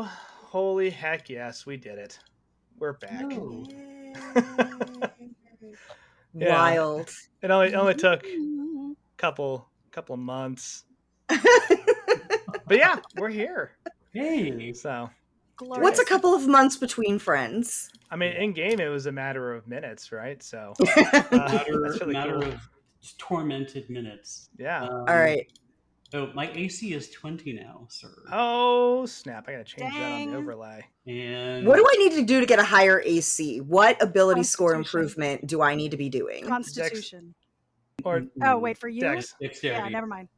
Oh, holy heck yes, we did it. We're back. No. Yeah. Wild. It only took a couple months. But yeah, we're here. Hey. So Glorious. What's a couple of months between friends? I mean, in game it was a matter of minutes, right? So Matter that's really cool. of tormented minutes. Yeah. All right. Oh, my AC is 20 now, sir. Oh snap! I gotta change that on Dang. the overlay. And What do I need to do to get a higher AC? What ability score Constitution. improvement do I need to be doing? Constitution. Or Oh, wait, for you? Dex. Dexterity. Yeah, never mind.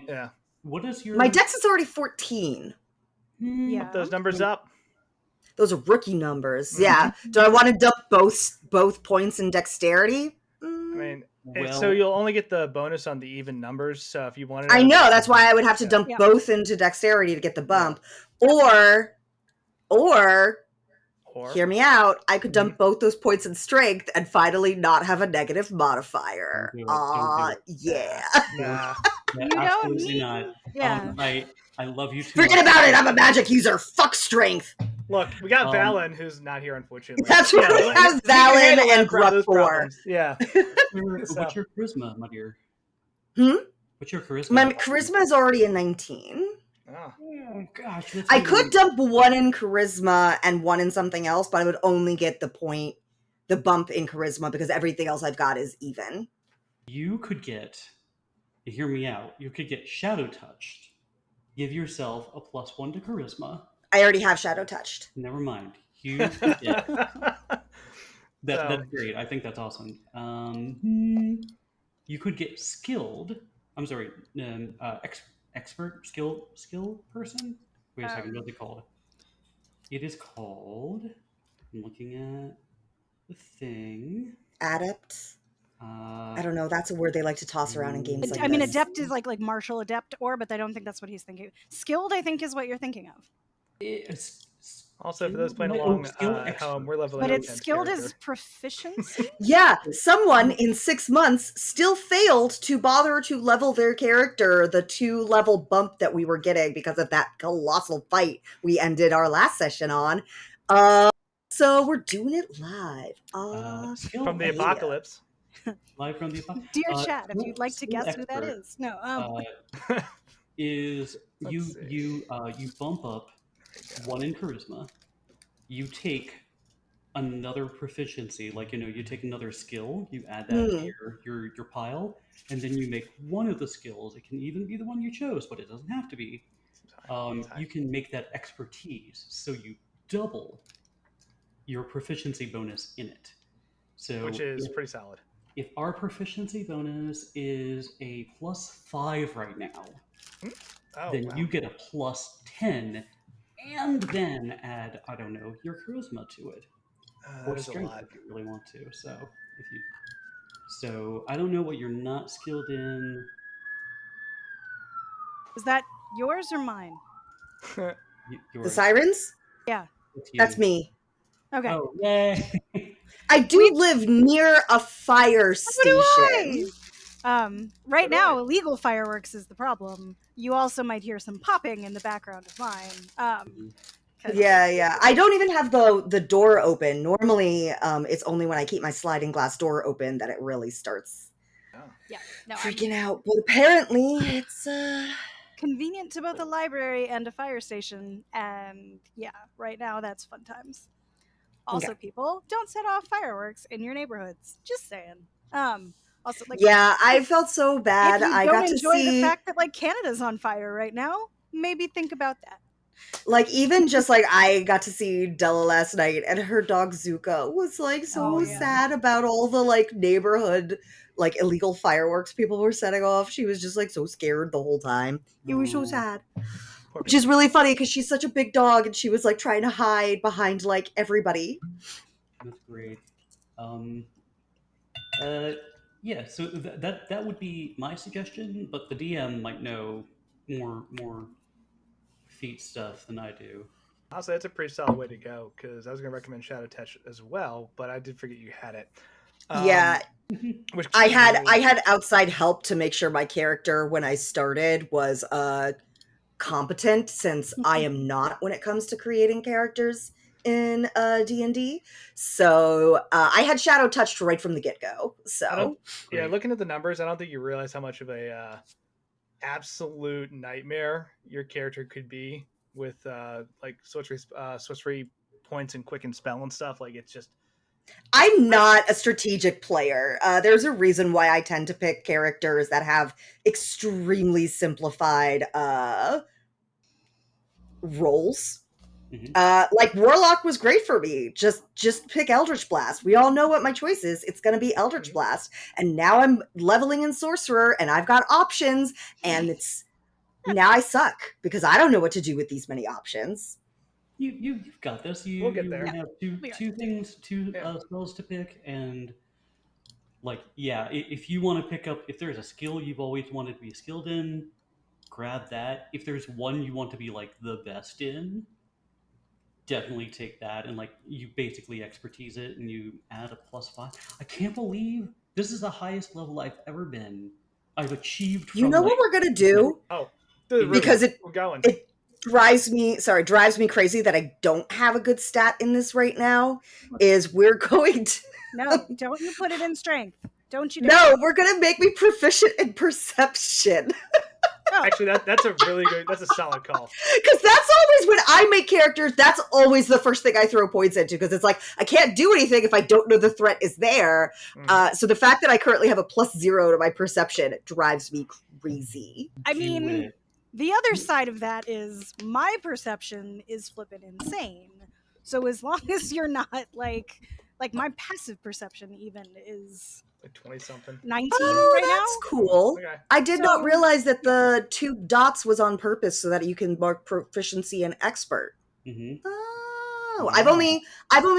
Yeah. What is your My dex is already 14. Yeah. Put those numbers up. Those are rookie numbers. Yeah. Do I want to dump both points in dexterity? I mean, Well, so you'll only get the bonus on the even numbers. So if you wanted, I know, that's why I would have to dump Yeah. both into dexterity to get the bump. Or hear me out, I could dump both those points in strength and finally not have a negative modifier. Don't do it. Yeah. Nah. yeah, don't absolutely need- not. Yeah. I love you too. Forget much. about it, I'm a magic user. Fuck strength. Look, we got Um, Valen, who's not here, unfortunately. That's right, we have he can Valen handle and those Gruffor. problems. Yeah. What's your charisma, my dear? What's your charisma? My charisma is already a 19. Oh. Oh gosh, that's I even- could dump one in charisma and one in something else, but I would only get the bump in charisma because everything else I've got is even. You could get. Hear me out. You could get shadow touched. Give yourself a +1 to charisma. I already have shadow touched. Never mind. You could get. So- That's great. I think that's awesome. You could get skilled. I'm sorry. Expert skill person. Wait a second. What's it called? It is called. I'm looking at the thing. Adept. I don't know. That's a word they like to toss around in games like I mean, this. adept is like martial adept, but I don't think that's what he's thinking. Skilled, I think, is what you're thinking of. Also, for those playing Oh, along skill at expert. home, we're leveling But up it's Ken's skilled character. as proficiency? Yeah, someone in 6 months still failed to bother to level their character the 2-level bump that we were getting because of that colossal fight we ended our last session on. So we're doing it live. Skill From the yeah. apocalypse. Live from the apocalypse. Dear chat, if you'd like to skill guess who that expert, is. No. Is you Let's see. you bump up 1 in charisma. You take another proficiency, like you take another skill. You add that to your pile, and then you make one of the skills. It can even be the one you chose, but it doesn't have to be. You can make that expertise, so you double your proficiency bonus in it. So Which is pretty solid. if our proficiency bonus is a +5 right now, Oh, then wow. you get a +10, and then add, I don't know, your charisma to it, that or is a strength lot. if you really want to. So I don't know what you're not skilled in. Is that yours or mine? The sirens? Yeah. That's me. Okay. Oh, yay! I do live near a fire station. Right now, illegal fireworks is the problem. You also might hear some popping in the background of mine. Yeah. I don't even have the door open. Normally, it's only when I keep my sliding glass door open that it really starts Yeah. No, freaking out. But apparently, it's convenient to both a library and a fire station, and yeah, right now that's fun times. Also, people, don't set off fireworks in your neighborhoods. Just saying. Also, like, yeah, I felt so bad. if you I don't got to enjoy see the fact that like Canada's on fire right now, maybe think about that. like even just like I got to see Della last night, and her dog Zuka was like so sad about all the like neighborhood like illegal fireworks people were setting off. She was just like so scared the whole time. It was so sad. Which is really funny because she's such a big dog, and she was like trying to hide behind like everybody. That's great. Yeah, so that would be my suggestion, but the DM might know more feat stuff than I do. Honestly, that's a pretty solid way to go, because I was going to recommend Shadow Touch as well, but I did forget you had it. Yeah. Which I had outside help to make sure my character when I started was competent, since I am not when it comes to creating characters in D&D. So I had Shadow touched right from the get-go. So yeah, looking at the numbers, I don't think you realize how much of a absolute nightmare your character could be with like sorcery points and quicken spell and stuff. Like, it's just, I'm not a strategic player. There's a reason why I tend to pick characters that have extremely simplified roles. Like Warlock was great for me. Just pick Eldritch Blast. We all know what my choice is. It's going to be Eldritch Blast. And now I'm leveling in Sorcerer, and I've got options, and it's now I suck because I don't know what to do with these many options. You've got this. We'll get there. Have two spells to pick, and like, yeah, if you want to pick up, if there's a skill you've always wanted to be skilled in, grab that. If there's one you want to be like the best in, definitely take that, and like, you basically expertise it and you add a +5. I can't believe this is the highest level I've ever been. I've achieved. You know what we're gonna do? Oh, because we're going. It drives me crazy that I don't have a good stat in this right now. Is we're going to No, don't you put it in strength. Don't you dare. No, we're gonna make me proficient in perception. Actually, that's a solid call. Because that's always when I make characters, that's always the first thing I throw points into, because it's like, I can't do anything if I don't know the threat is there. So the fact that I currently have a +0 to my perception drives me crazy. I mean, the other side of that is my perception is flippin' insane. So as long as you're not like my passive perception even is like 20-something. 19 oh, right now. That's cool. Okay. I did not realize that the 2 dots was on purpose so that you can mark proficiency and expert. Oh, I've only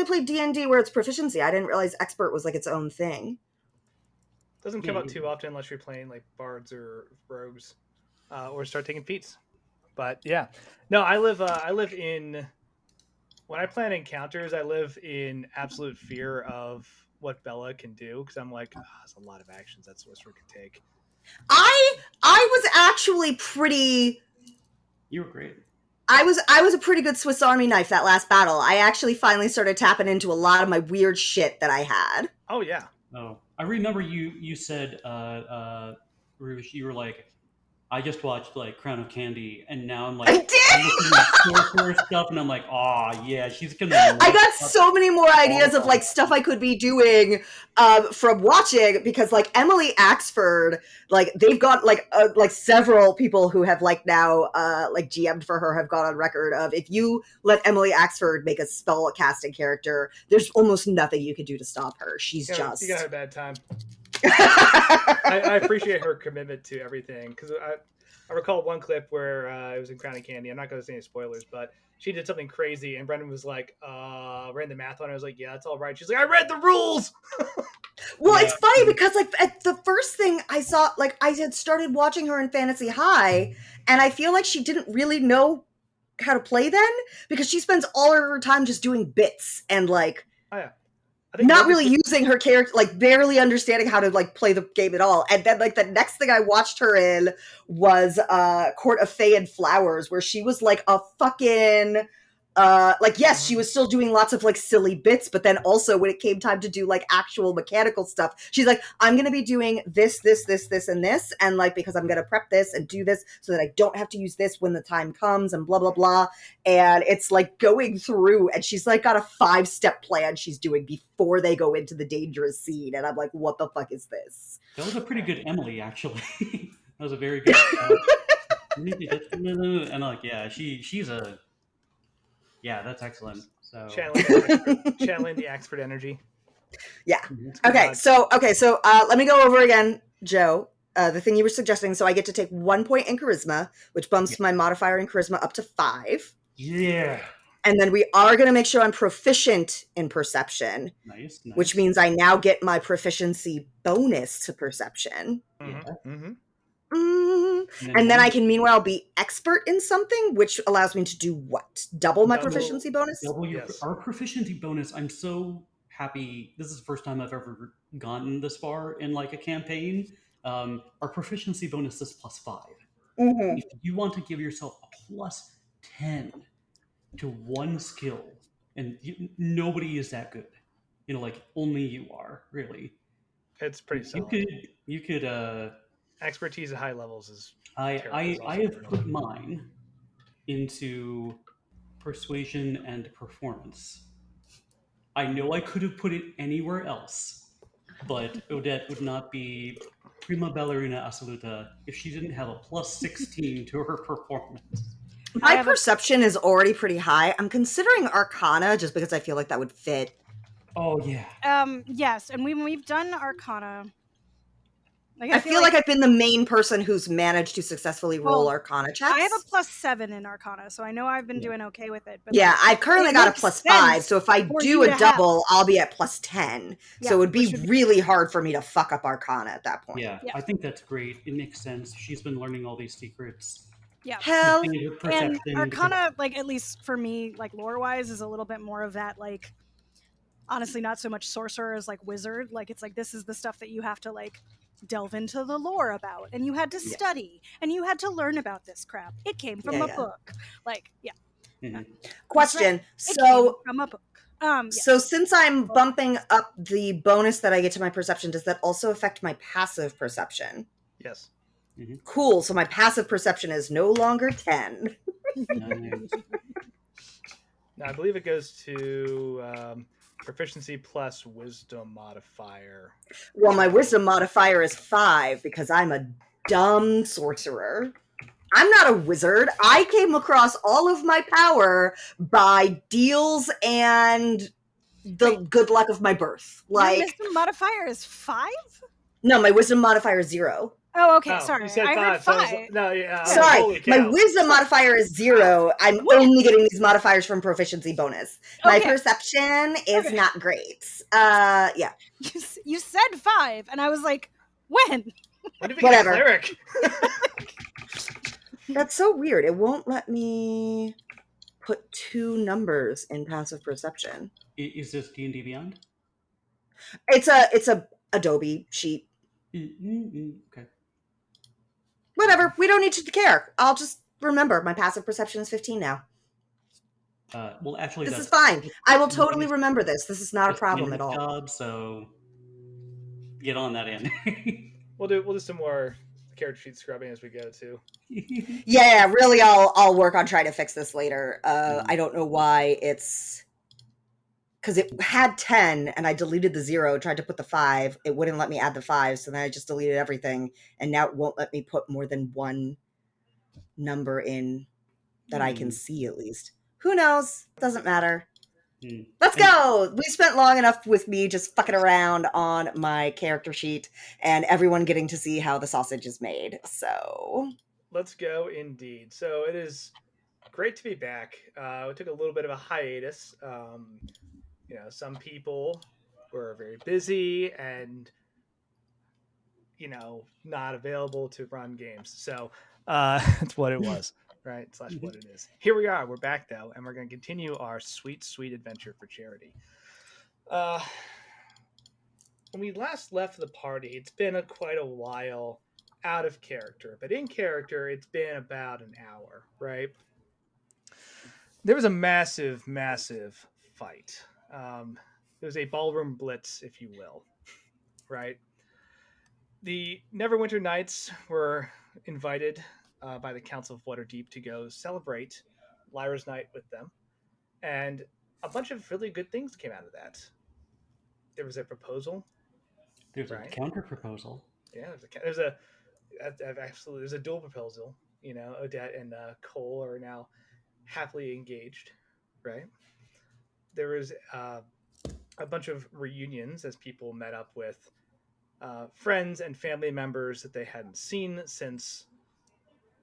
played D&D where it's proficiency. I didn't realize expert was like its own thing. Doesn't come up too often unless you're playing like bards or rogues, or start taking feats. But yeah, no, I live in, when I plan encounters, I live in absolute fear of what Bella can do, because I'm like, there's a lot of actions that Sorcerer can take. I was actually pretty. You were great. I was a pretty good Swiss Army knife that last battle. I actually finally started tapping into a lot of my weird shit that I had. Oh yeah. Oh, I remember you said you were like, I just watched like Crown of Candy, and now I'm like, I did. I'm looking at Sorcerer stuff, and I'm like, oh yeah, she's gonna. I got so many more ideas of like stuff I could be doing from watching, because like Emily Axford, like they've got like several people who have like now like GM'd for her have gone on record of, if you let Emily Axford make a spell casting character, there's almost nothing you can do to stop her. She's you're gonna have a bad time. I appreciate her commitment to everything, because I recall one clip where it was in Crown and Candy. I'm not going to say any spoilers, but she did something crazy, and Brendan was like, ran the math on it. I was like, yeah, that's all right. She's like, I read the rules! Well, it's funny because like at the first thing I saw, like I had started watching her in Fantasy High, and I feel like she didn't really know how to play then, because she spends all her time just doing bits and like not really using her character, like barely understanding how to like play the game at all. And then like the next thing I watched her in was Court of Fey and Flowers, where she was like a fucking like, yes, she was still doing lots of like silly bits, but then also when it came time to do like actual mechanical stuff, she's like, I'm gonna be doing this, and this, and like, because I'm gonna prep this and do this so that I don't have to use this when the time comes, and blah blah blah. And it's like going through, and she's like got a 5-step plan she's doing before they go into the dangerous scene, and I'm like, what the fuck is this? That was a pretty good Emily, actually. That was a very good. And I'm like, yeah, she's a. Yeah, that's excellent. So channeling the expert energy. Yeah. Okay. So let me go over again, Joe. The thing you were suggesting. So I get to take 1 point in charisma, which bumps my modifier in charisma up to 5. Yeah. And then we are going to make sure I'm proficient in perception. Nice. Which means I now get my proficiency bonus to perception. And then I can meanwhile be expert in something, which allows me to do what? Double my proficiency bonus? Our proficiency bonus. I'm so happy. This is the first time I've ever gotten this far in like a campaign. Our proficiency bonus is +5. Mhm. If you want to give yourself a plus 10 to one skill, and nobody is that good, like only you are, really. It's pretty You solid. could Expertise at high levels is I terrible. Is I also have brutal. put mine into persuasion and performance. I know I could have put it anywhere else, but Odette would not be prima ballerina assoluta if she didn't have a plus 16 to her performance. I My have a- perception is already pretty high. I'm considering Arcana just because I feel like that would fit. Oh yeah. Yes, and when we've done Arcana, like I feel like I've been the main person who's managed to successfully roll Well, Arcana checks. I have a +7 in Arcana, so I know I've been doing okay with it. But Yeah, like, I've currently it got a makes plus sense 5, so if I for do you a to have- double, I'll be at plus 10. Yeah, So it would be which would be- really hard for me to fuck up Arcana at that point. Yeah, Yeah. I think that's great. It makes sense. She's been learning all these secrets. Yeah. Hell, Using her perception And Arcana, like at least for me, like lore-wise, is a little bit more of that, like honestly, not so much sorcerer as like wizard. Like it's like this is the stuff that you have to like delve into the lore about, and you had to study, and you had to learn about this crap. It came from a book. Like, yeah. Mhm. question. It So came from a book. Yes. So since I'm bumping up the bonus that I get to my perception, does that also affect my passive perception? Yes. Cool. So my passive perception is no longer 10. Nice. Now, I believe it goes to proficiency plus wisdom modifier. Well, my wisdom modifier is 5 because I'm a dumb sorcerer. I'm not a wizard. I came across all of my power by deals and the good luck of my birth. Your Like, wisdom modifier is 5? no, my wisdom modifier is 0. Oh, okay. Oh, Sorry. you said I heard 5. So I was 5. like, no, yeah. Sorry, Holy my cow. wisdom modifier is 0. I'm only getting these modifiers from proficiency bonus. My Okay. perception is Okay. not great. Yeah. You said 5, and I was like, when? When did we Whatever. get a cleric? That's so weird. It won't let me put 2 numbers in passive perception. Is this D&D Beyond? It's a Adobe sheet. Okay. Whatever. We don't need to care. I'll just remember my passive perception is 15 now. Well, actually, This is fine. I will totally remember this. This is not a that's problem at Ian's all. job, so get on that end. We'll do some more character sheet scrubbing as we go too. Yeah, really, I'll work on trying to fix this later. I don't know why it's because it had 10 and I deleted the 0, tried to put the 5. It wouldn't let me add the 5, so then I just deleted everything, and now it won't let me put more than one number in that I can see, at least. Who knows? Doesn't matter. Let's go! We spent long enough with me just fucking around on my character sheet and everyone getting to see how the sausage is made, so... Let's go indeed. So it is great to be back. We took a little bit of a hiatus. Some people were very busy and not available to run games. So that's what it was, right? / what it is. Here we are. We're back though, and we're going to continue our sweet, sweet adventure for charity. When we last left the party, it's been quite a while out of character, but in character, it's been about an hour, right? There was a massive, massive fight. It was a ballroom blitz, if you will, right? The Neverwinter Knights were invited by the Council of Waterdeep to go celebrate Lyra's Night with them, and a bunch of really good things came out of that. There was a proposal. There's a counter proposal. Yeah, there's a dual proposal. Odette and Cole are now happily engaged, right? There was a bunch of reunions as people met up with friends and family members that they hadn't seen since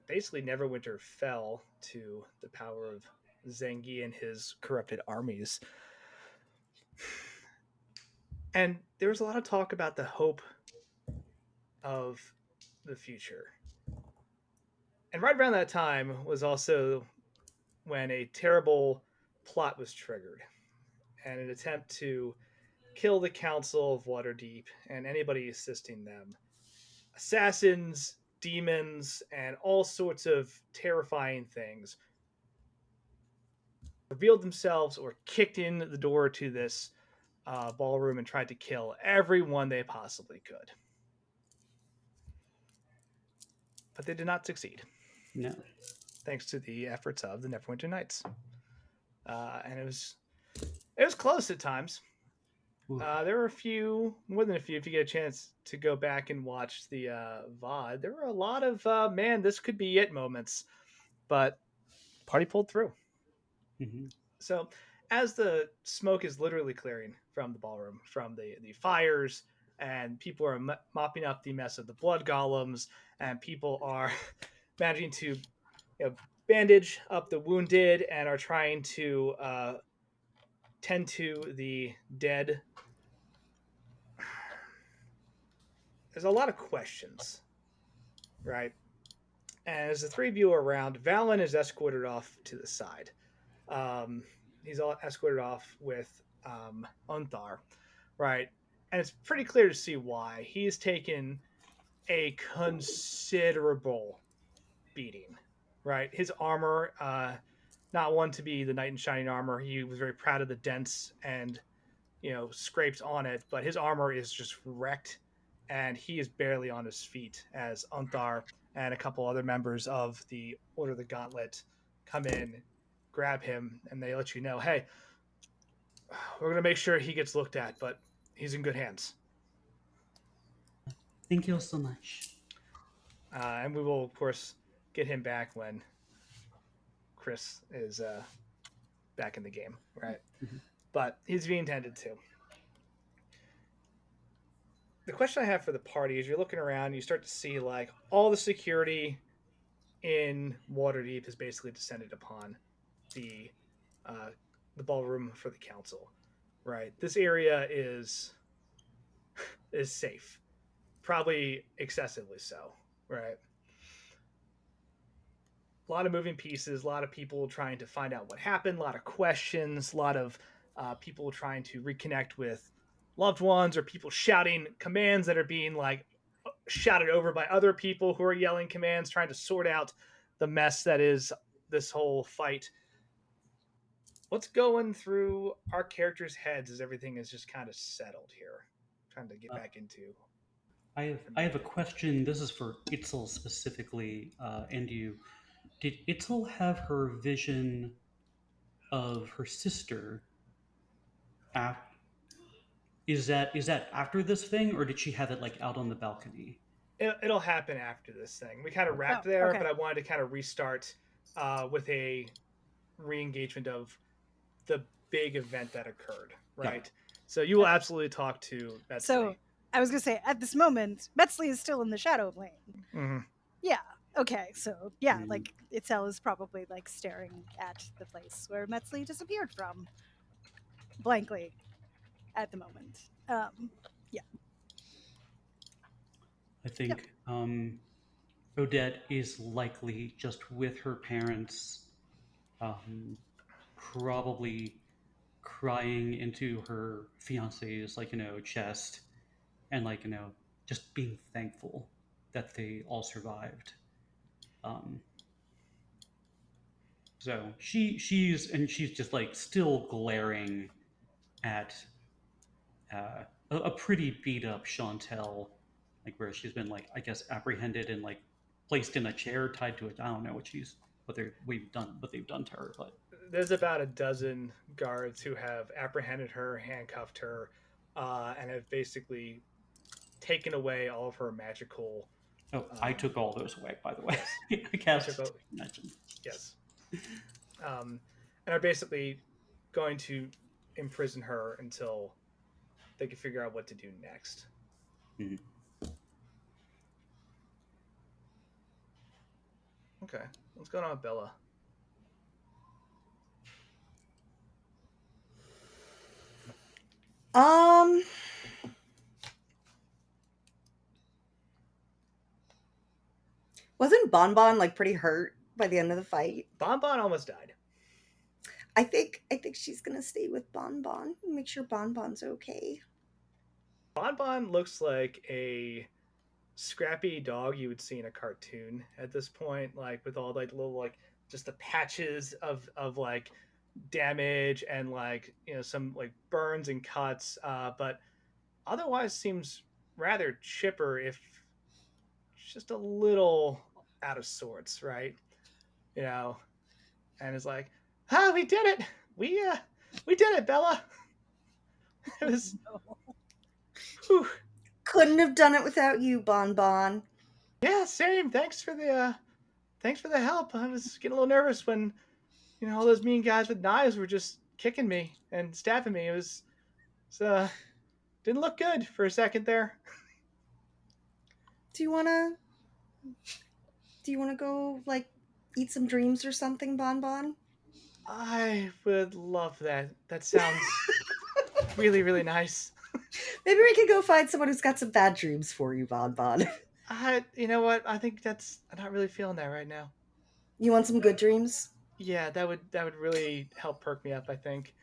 basically Neverwinter fell to the power of Zengi and his corrupted armies. And there was a lot of talk about the hope of the future. And right around that time was also when a terrible plot was triggered, and an attempt to kill the Council of Waterdeep and anybody assisting them. Assassins demons and all sorts of terrifying things revealed themselves or kicked in the door to this ballroom and tried to kill everyone they possibly could. But they did not succeed. No. Thanks to the efforts of the Neverwinter Nights. And it was close at times. There were more than a few, if you get a chance to go back and watch the VOD, there were a lot of, man, this could be it moments. But party pulled through. Mm-hmm. So as the smoke is literally clearing from the ballroom, from the fires, and people are mopping up the mess of the blood golems, and people are managing to bandage up the wounded and are trying to tend to the dead. There's a lot of questions, right? And as the three of you are around, Valen is escorted off to the side. He's all escorted off with Unthar, right? And it's pretty clear to see why. He's taken a considerable beating, right? His armor, not one to be the knight in shining armor. He was very proud of the dents and scrapes on it, but his armor is just wrecked, and he is barely on his feet as Unthar and a couple other members of the Order of the Gauntlet come in, grab him, and they let you know, hey, we're going to make sure he gets looked at, but he's in good hands. Thank you so much. And we will, of course, get him back when Chris is back in the game, right? Mm-hmm. But he's being tended to. The question I have for the party is you're looking around, you start to see like all the security in Waterdeep has basically descended upon the ballroom for the council, right? This area is safe, probably excessively so, right? A lot of moving pieces, a lot of people trying to find out what happened, a lot of questions, a lot of people trying to reconnect with loved ones, or people shouting commands that are being like shouted over by other people who are yelling commands, trying to sort out the mess that is this whole fight. What's going through our characters' heads as everything is just kind of settled here? Trying to get back into. I have a question. This is for Itzel specifically, and you. Did Itzel have her vision of her sister? Is that after this thing, or did she have it like out on the balcony? It'll happen after this thing. We kind of wrapped there, okay. but I wanted to kind of restart with a re-engagement of the big event that occurred, right? Yeah. So you will absolutely talk to Metzley. So I was going to say, at this moment, Metzley is still in the shadow plane. Mm-hmm. Yeah. Okay. So yeah, like Itzel is probably like staring at the place where Metzley disappeared from, blankly, at the moment. Yeah. I think Odette is likely just with her parents, probably crying into her fiance's chest, and just being thankful that they all survived. So she's just like still glaring at a pretty beat up Chantel, like where she's been like I guess apprehended and like placed in a chair tied to it. I don't know what they've done to her, but there's about a dozen guards who have apprehended her, handcuffed her, and have basically taken away all of her magical. I took all those away, by the way. Yes. I cast magic. Yes. And are basically going to imprison her until they can figure out what to do next. Mm-hmm. Okay. What's going on with Bella? Wasn't Bonbon like pretty hurt by the end of the fight? Bonbon almost died. I think she's gonna stay with Bonbon. Make sure Bonbon's okay. Bonbon looks like a scrappy dog you would see in a cartoon at this point, like with all like little like just the patches of like damage and like some like burns and cuts, but otherwise seems rather chipper, if just a little out of sorts, right? You know, and it's like, ah, we did it. We did it, Bella. It was, whew. Couldn't have done it without you, Bon Bon. Yeah, same. Thanks for the help. I was getting a little nervous when all those mean guys with knives were just kicking me and stabbing me. It didn't look good for a second there. Do you wanna go like eat some dreams or something, Bon Bon? I would love that. That sounds really, really nice. Maybe we could go find someone who's got some bad dreams for you, Bon Bon. You know what? I think I'm not really feeling that right now. You want some good dreams? Yeah, that would really help perk me up, I think.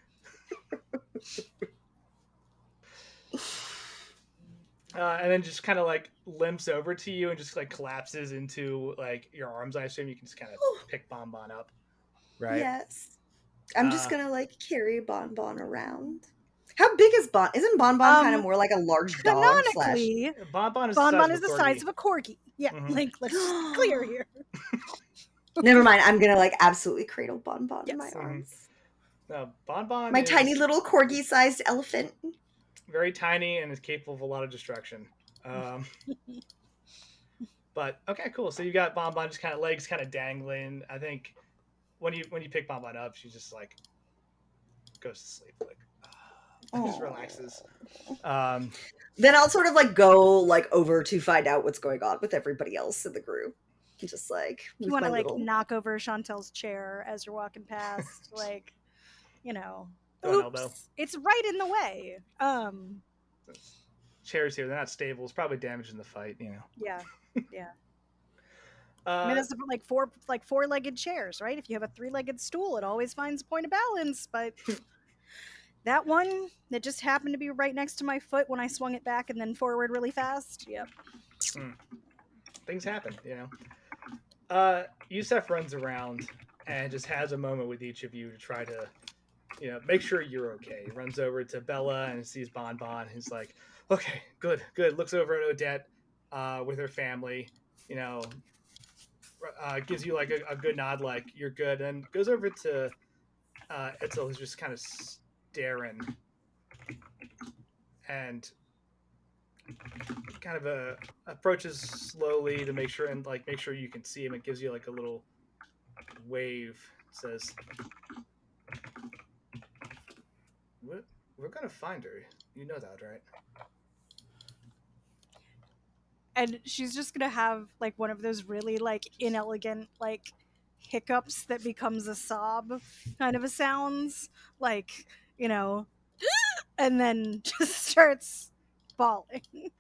And then just kind of like limps over to you and just like collapses into like your arms. I assume you can just kind of pick Bon Bon up, right? Yes. I'm just gonna like carry Bon Bon around. How big is Bon? Isn't Bon Bon kind of more like a large dog? Canonically, Bon Bon is the size of a corgi. Yeah, Mhm. like let's just be clear here. Never mind. I'm gonna like absolutely cradle Bon Bon in my Yes. arms. No, Bon Bon My is tiny little corgi-sized elephant. very tiny and is capable of a lot of destruction. But okay, cool. So you got Bon Bon just kind of legs kind of dangling. I think when you pick Bon Bon up, she just like goes to sleep, like just relaxes. Then I'll sort of like go like over to find out what's going on with everybody else in the group. Just like You want to like knock over Chantel's chair as you're walking past, like Throw an elbow. oops, it's right in the way. Chairs here, they're not stable. It's probably damaged in the fight, Yeah. I mean, that's like four-legged chairs, right? If you have a three-legged stool, it always finds a point of balance. But that one that just happened to be right next to my foot when I swung it back and then forward really fast. Yep. Things happen, Yusef runs around and just has a moment with each of you to try to, make sure you're okay. He runs over to Bella and sees Bon Bon. He's like, okay, good. Looks over at Odette with her family, gives you like a good nod, like you're good, and goes over to Itzel, who's just kind of staring and kind of approaches slowly to make sure you can see him. It gives you like a little wave. It says, we're gonna find her. You know that, right? And she's just gonna have like one of those really like inelegant like hiccups that becomes a sob kind of a sounds, like and then just starts bawling.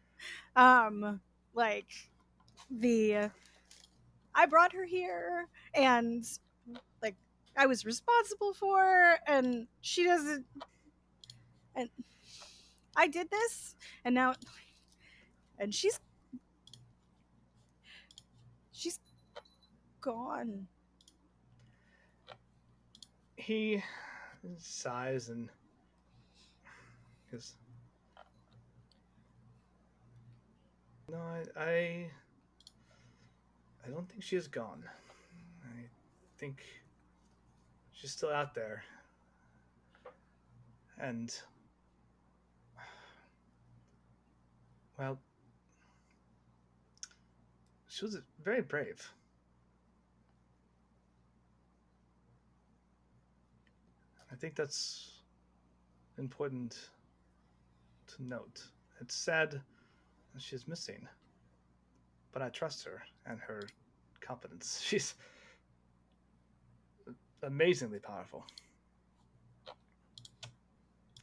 Like the I brought her here and like I was responsible for her, and she doesn't, and I did this, and now and she's gone. He sighs and goes, no, I don't think she is gone. I think she's still out there. And, well, she was very brave. I think that's important to note. It's sad that she's missing, but I trust her and her competence. She's amazingly powerful.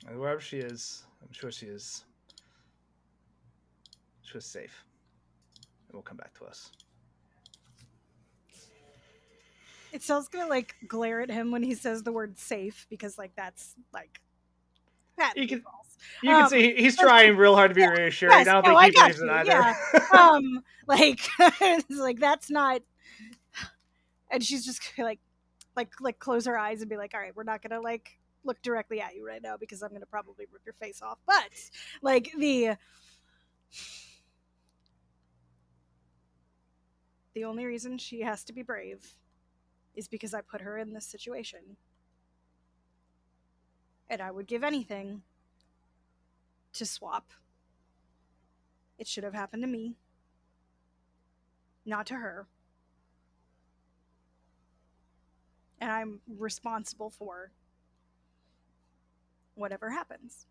And wherever she is, I'm sure she is safe and will come back to us. Itzel's gonna like glare at him when he says the word safe, because like that's like You patently can false. you can see he's trying real hard to be reassuring. Yes, I don't no, think I he got believes it you. either. Yeah. Like it's like that's not. And she's just gonna, like close her eyes and be like, all right, we're not gonna like look directly at you right now because I'm gonna probably rip your face off. But like the only reason she has to be brave is because I put her in this situation. And I would give anything to swap. It should have happened to me, not to her. And I'm responsible for whatever happens.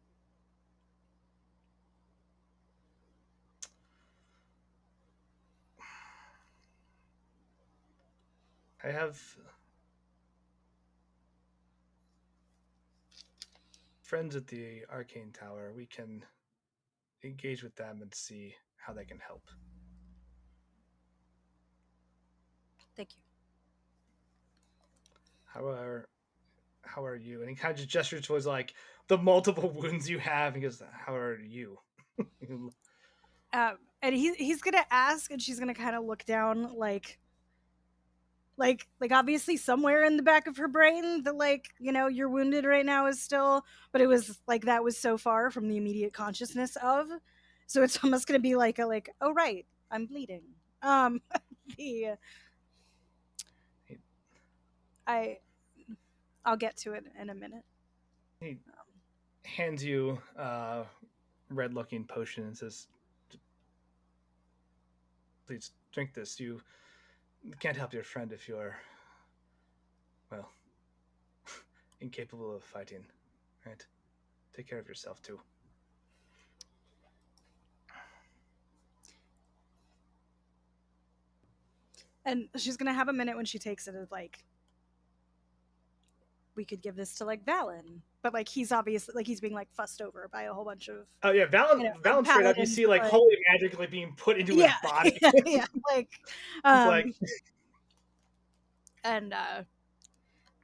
I have friends at the Arcane Tower. We can engage with them and see how they can help. Thank you. How are you? And he kind of just gestures towards like the multiple wounds you have. He goes, "How are you?" And he's gonna ask, and she's gonna kind of look down, like obviously somewhere in the back of her brain that like you're wounded right now is still, but it was like that was so far from the immediate consciousness of, so it's almost gonna be like oh right, I'm bleeding. Um, the I I'll get to it in a minute. He hands you a red-looking potion and says, "Please drink this. You can't help your friend if you're, well, incapable of fighting. Right? Take care of yourself too." And she's gonna have a minute when she takes it of like, we could give this to like Valen, but like he's obviously like he's being like fussed over by a whole bunch of Oh yeah, Valen straight up. You paladins, see like like, holy magic like being put into his yeah, body. yeah, like, It's like and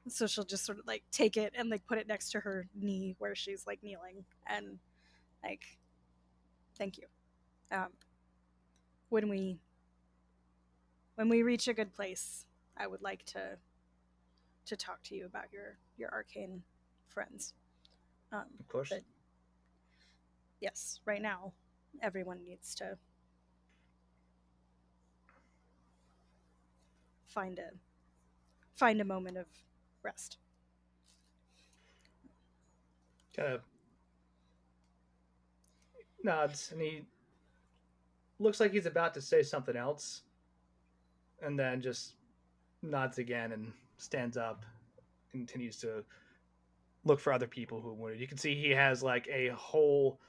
so she'll just sort of like take it and like put it next to her knee where she's like kneeling and like, thank you. Um, when we reach a good place, I would like to talk to you about your arcane friends. of course. But yes, right now, everyone needs to find a moment of rest. Kind of nods and he looks like he's about to say something else, and then just nods again and stands up, continues to look for other people who wounded. You can see he has like a whole.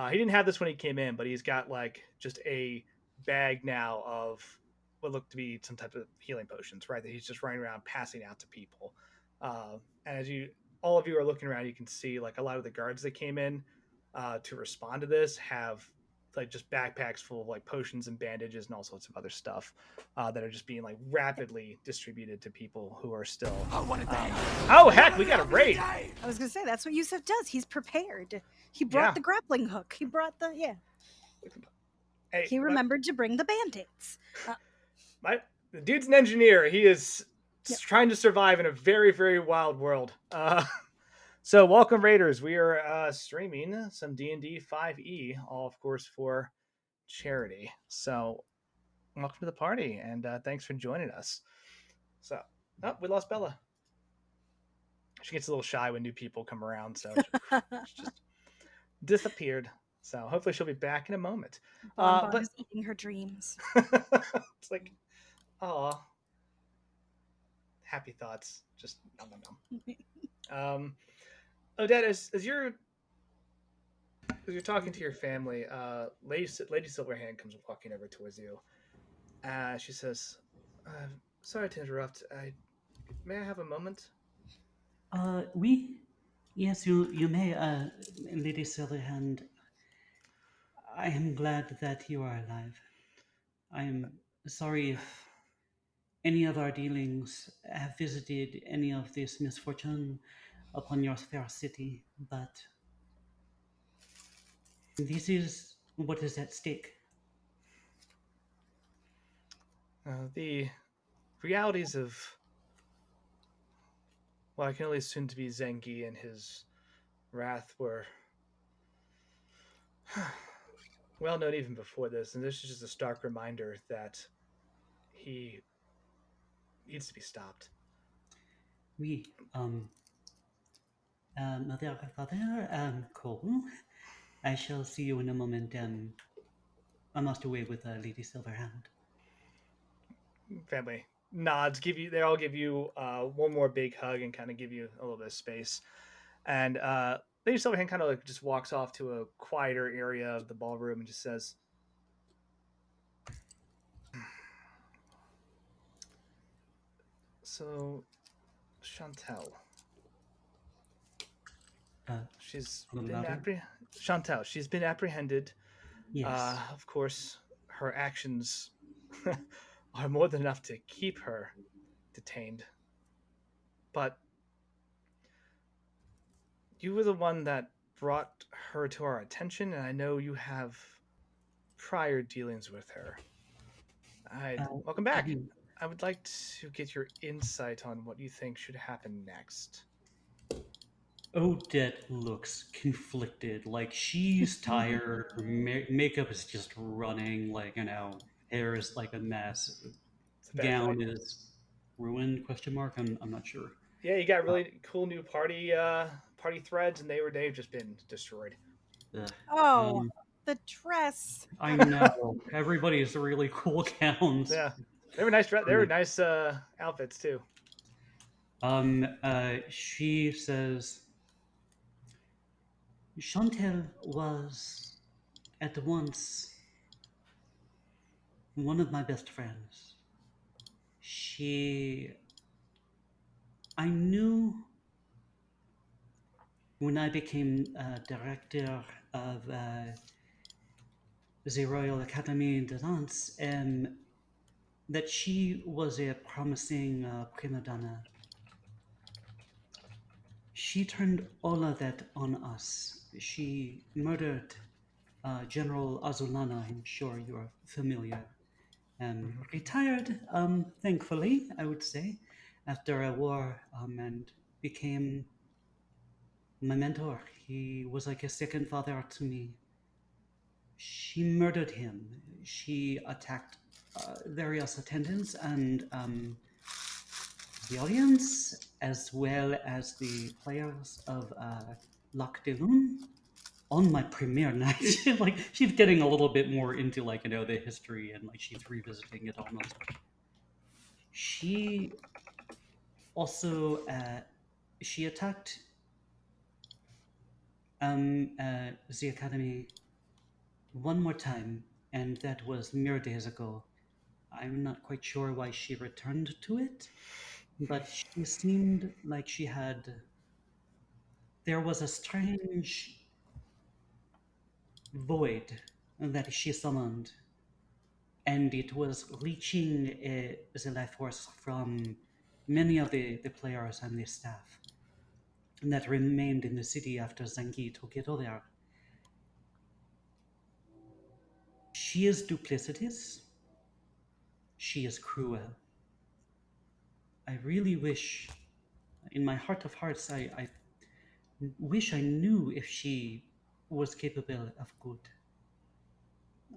He didn't have this when he came in, but he's got like just a bag now of what look to be some type of healing potions, right? That he's just running around passing out to people. And as all of you are looking around, you can see like a lot of the guards that came in to respond to this have like just backpacks full of like potions and bandages and all sorts of other stuff that are just being like rapidly distributed to people who are still. Oh heck, we got a raid! I was gonna say that's what Yusuf does. He's prepared. He brought the grappling hook. He brought the Hey, he remembered to bring the band-aids. The dude's an engineer. He is trying to survive in a very, very wild world. So welcome Raiders. We are streaming some D&D 5e, all of course for charity. So welcome to the party, and thanks for joining us. So, we lost Bella. She gets a little shy when new people come around, so she just disappeared. So hopefully she'll be back in a moment. Bon is eating her dreams. It's like, oh, happy thoughts. Just nom. Odette, as you're talking to your family, Lady Silverhand comes walking over towards you. She says, "Sorry to interrupt. May I have a moment?" Yes, you may, Lady Silverhand. I am glad that you are alive. I am sorry if any of our dealings have visited any of this misfortune upon your fair city, but This is what is at stake. The realities of what I can only assume to be Zengi and his wrath were well known even before this, and this is just a stark reminder that he needs to be stopped. We, mother, father, Cole, I shall see you in a moment. I must away with Lady Silverhand. Family nods, they all give you one more big hug and kind of give you a little bit of space. And Lady Silverhand kind of like just walks off to a quieter area of the ballroom and just says, "So, Chantel, she's A little been louder? Chantel. She's been apprehended. Yes. Of course, her actions are more than enough to keep her detained. But you were the one that brought her to our attention, and I know you have prior dealings with her. Welcome I back. mean, I would like to get your insight on what you think should happen next." Odette looks conflicted. Like she's tired. Her makeup is just running. Like hair is like a mess. It's a bad fight. Gown is ruined? Question mark. I'm not sure. Yeah, you got really cool new party threads, and they've just been destroyed. Ugh. Oh, Um, the dress. I know everybody's really cool gowns. Yeah, they were nice. They were nice outfits too. She says Chantel was at once one of my best friends. She, I knew when I became director of the Royal Academy de Dance that she was a promising prima donna. She turned all of that on us. She murdered General Azulana. I'm sure you're familiar. Mm-hmm. Retired, thankfully, I would say, after a war, and became my mentor. He was like a second father to me. She murdered him. She attacked various attendants and the audience, as well as the players of Lac de Lune on my premiere night. Like she's getting a little bit more into the history and like she's revisiting it almost. She also she attacked the academy one more time, and that was mere days ago. I'm not quite sure why she returned to it, but she seemed like she had. There was a strange void that she summoned, and it was leeching the life force from many of the players and the staff that remained in the city after Zangi took it over. She is duplicitous. She is cruel. I really wish, in my heart of hearts, I wish I knew if she was capable of good.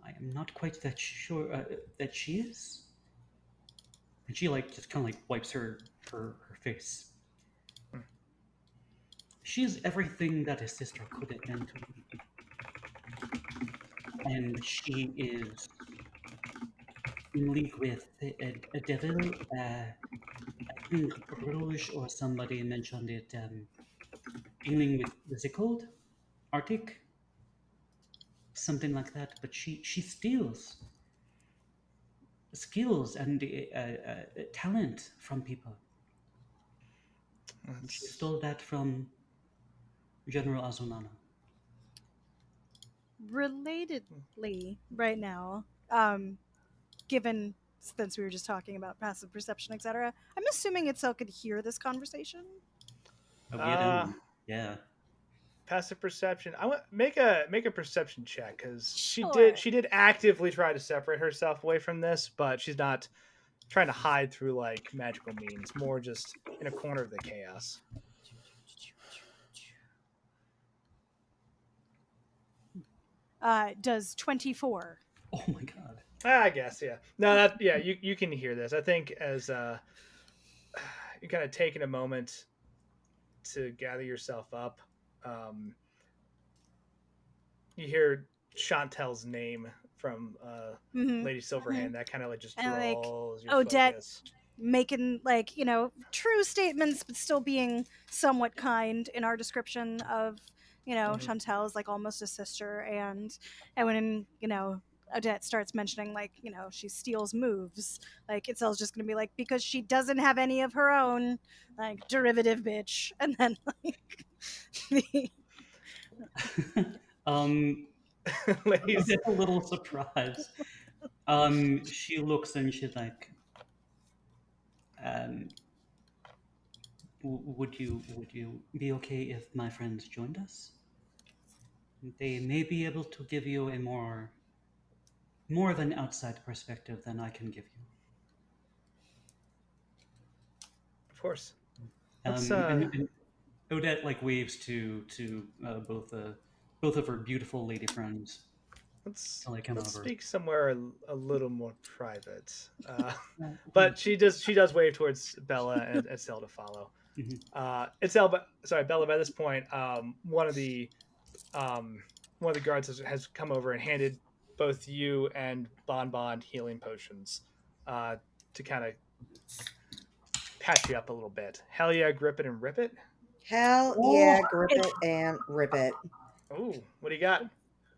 I am not quite that sure that she is. And she like just kind of like wipes her face. She is everything that a sister could have been to me, and she is in league with a devil. I think Rouge or somebody mentioned it. Dealing with what's it called? Arctic, something like that. But she steals skills and talent from people. She That's stole that from General Azunana. Relatedly, right now, given since we were just talking about passive perception, etc., I'm assuming Itzel could hear this conversation. Oh, get uh in. Yeah. passive perception. I want make a perception check because Sure. she did actively try to separate herself away from this, but she's not trying to hide through like magical means. More just in a corner of the chaos. Does 24. Oh my god. I guess, yeah. No, that yeah, you can hear this. I think as you're kind of taking a moment to gather yourself up, um, you hear Chantel's name from Mm-hmm. Lady Silverhand. That kind of like just And like draws your Odette focus. making like true statements, but still being somewhat kind in our description of Chantel is like almost a sister, and when Odette starts mentioning like she steals moves, like Itzel's just gonna be like, because she doesn't have any of her own, like derivative bitch, and then like um, Ladies, Odette's a little surprised. She looks and she's like, um, would you be okay if my friends joined us? They may be able to give you a more of an outside perspective than I can give you. of course. Let's And Odette like waves to both of her beautiful lady friends to like come let's over. speak somewhere a little more private. Well, But she does wave towards Bella and Itzel to follow. mhm. Itzel, but sorry, Bella. By this point, um, one of the guards has come over and handed both you and Bon Bon healing potions to kind of patch you up a little bit. Hell yeah, grip it and rip it. Hell Oh, yeah, grip it and rip it. Ooh, what do you got?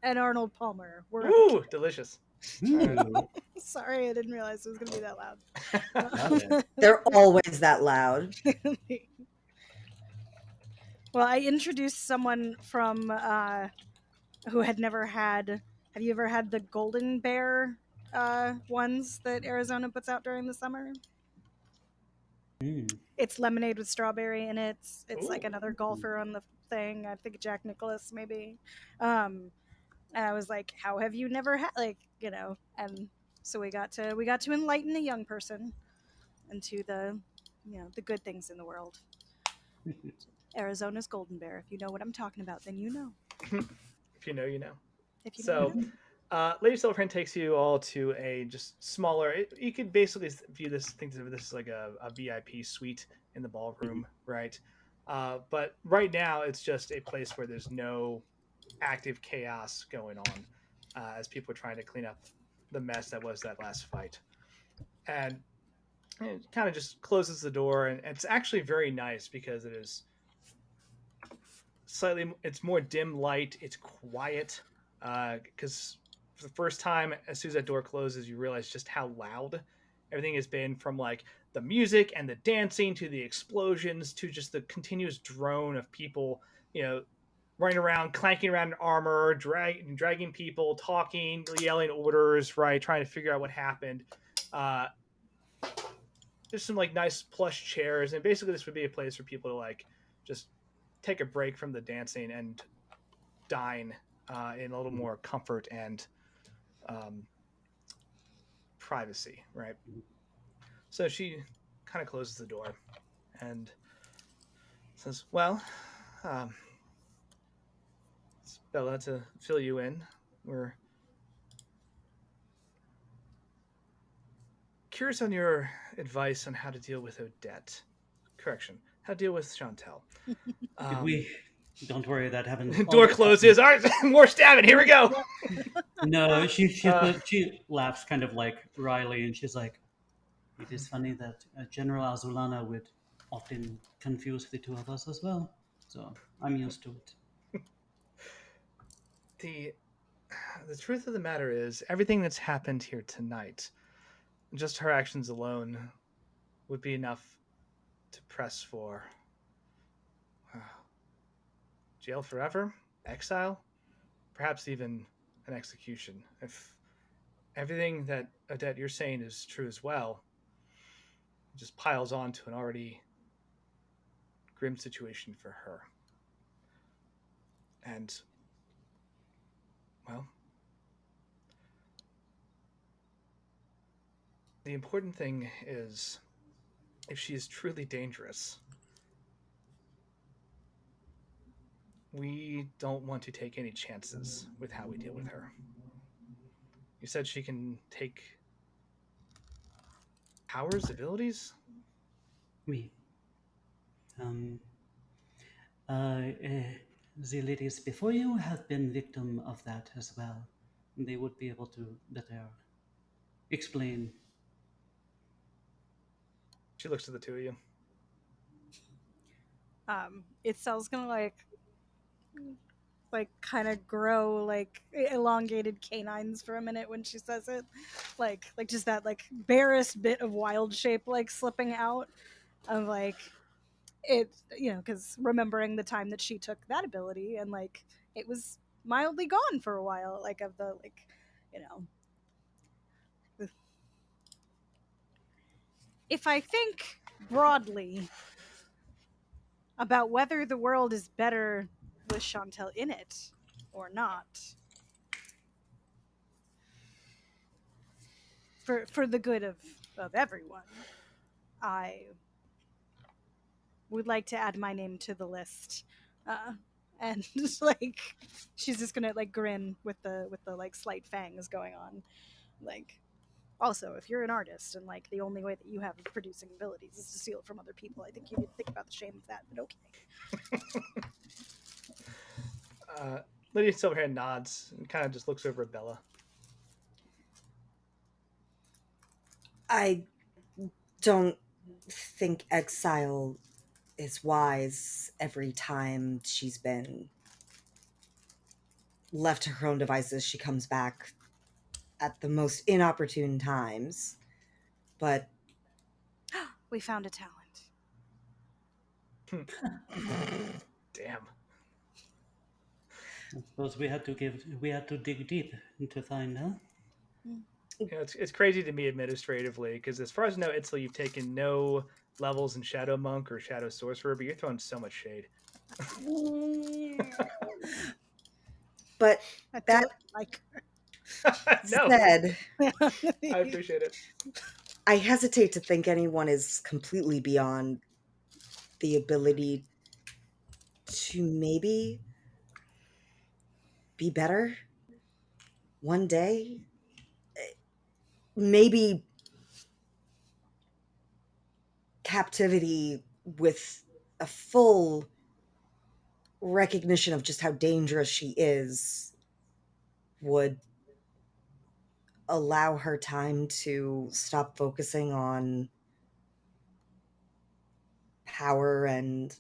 and Arnold Palmer. Ooh, delicious. ooh, Sorry, I didn't realize it was gonna be that got it. loud. They're always that loud. Well, I introduced someone from who had never had. Have you ever had the golden bear ones that Arizona puts out during the summer? Mm. It's lemonade with strawberry in it. It's like Ooh. another golfer on the thing. I think Jack Nicklaus maybe. Um, and I was like, "How have you never had And so we got to enlighten a young person into the good things in the world. Arizona's golden bear. If you know what I'm talking about, then you know. If you know, you know. If you know, So, you know. Lady Silverhand takes you all to a just smaller. You could basically view this, think of this as like a VIP suite in the ballroom, right? But right now, it's just a place where there's no active chaos going on as people are trying to clean up the mess that was that last fight. And it kind of just closes the door, and it's actually very nice because it is it's more dim light, it's quiet, because for the first time, as soon as that door closes, you realize just how loud everything has been, from like the music and the dancing to the explosions to just the continuous drone of people, you know, running around, clanking around in armor, dragging people, talking, yelling orders, right, trying to figure out what happened. uh there's some like nice plush chairs, and basically this would be a place for people to like just take a break from the dancing and dine in a little more comfort and um, privacy, right? So she kind of closes the door and says, "Well, um, it's Bella, to fill you in, we're curious on your advice on how to deal with Odette. Correction, how to deal with Chantel." Um, We don't worry, that happens. All door the time. closes. All right, more stabbing. Here we go. No, she Uh, she laughs kind of like wryly, and she's like, "It is funny that General Azulana would often confuse the two of us as well. So I'm used to it." the the truth of the matter is, everything that's happened here tonight, just her actions alone, would be enough to press for jail forever, exile, perhaps even an execution. If everything that Odette you're saying is true as well, it just piles on to an already grim situation for her. And, well, the important thing is if she is truly dangerous, we don't want to take any chances with how we deal with her. You said she can take powers, abilities? We. Um, uh, uh, the ladies before you have been victim of that as well. They would be able to better explain. She looks to the two of you. Itsel's gonna like kind of grow like elongated canines for a minute when she says it, like just that like barest bit of wild shape like slipping out of like it, you know, because remembering the time that she took that ability and like it was mildly gone for a while, like of the like, you know, if I think broadly about whether the world is better with Chantel in it or not, for the good of everyone, I would like to add my name to the list. And just like she's just gonna like grin with the like slight fangs going on. Like also, if you're an artist and like the only way that you have of producing abilities is to steal it from other people, I think you need to think about the shame of that. But okay. Lydia Silverhand nods and kind of just looks over at Bella. I don't think exile is wise every time she's been left to her own devices. She comes back at the most inopportune times. But We found a talent. Damn. I suppose we had to dig deep to find her. You know, it's crazy to me administratively because as far as I know, Itzel, you've taken no levels in Shadow Monk or Shadow Sorcerer, but you're throwing so much shade. but I that don't like No, said, I appreciate it. I hesitate to think anyone is completely beyond the ability to maybe be better one day. Maybe captivity with a full recognition of just how dangerous she is would allow her time to stop focusing on power and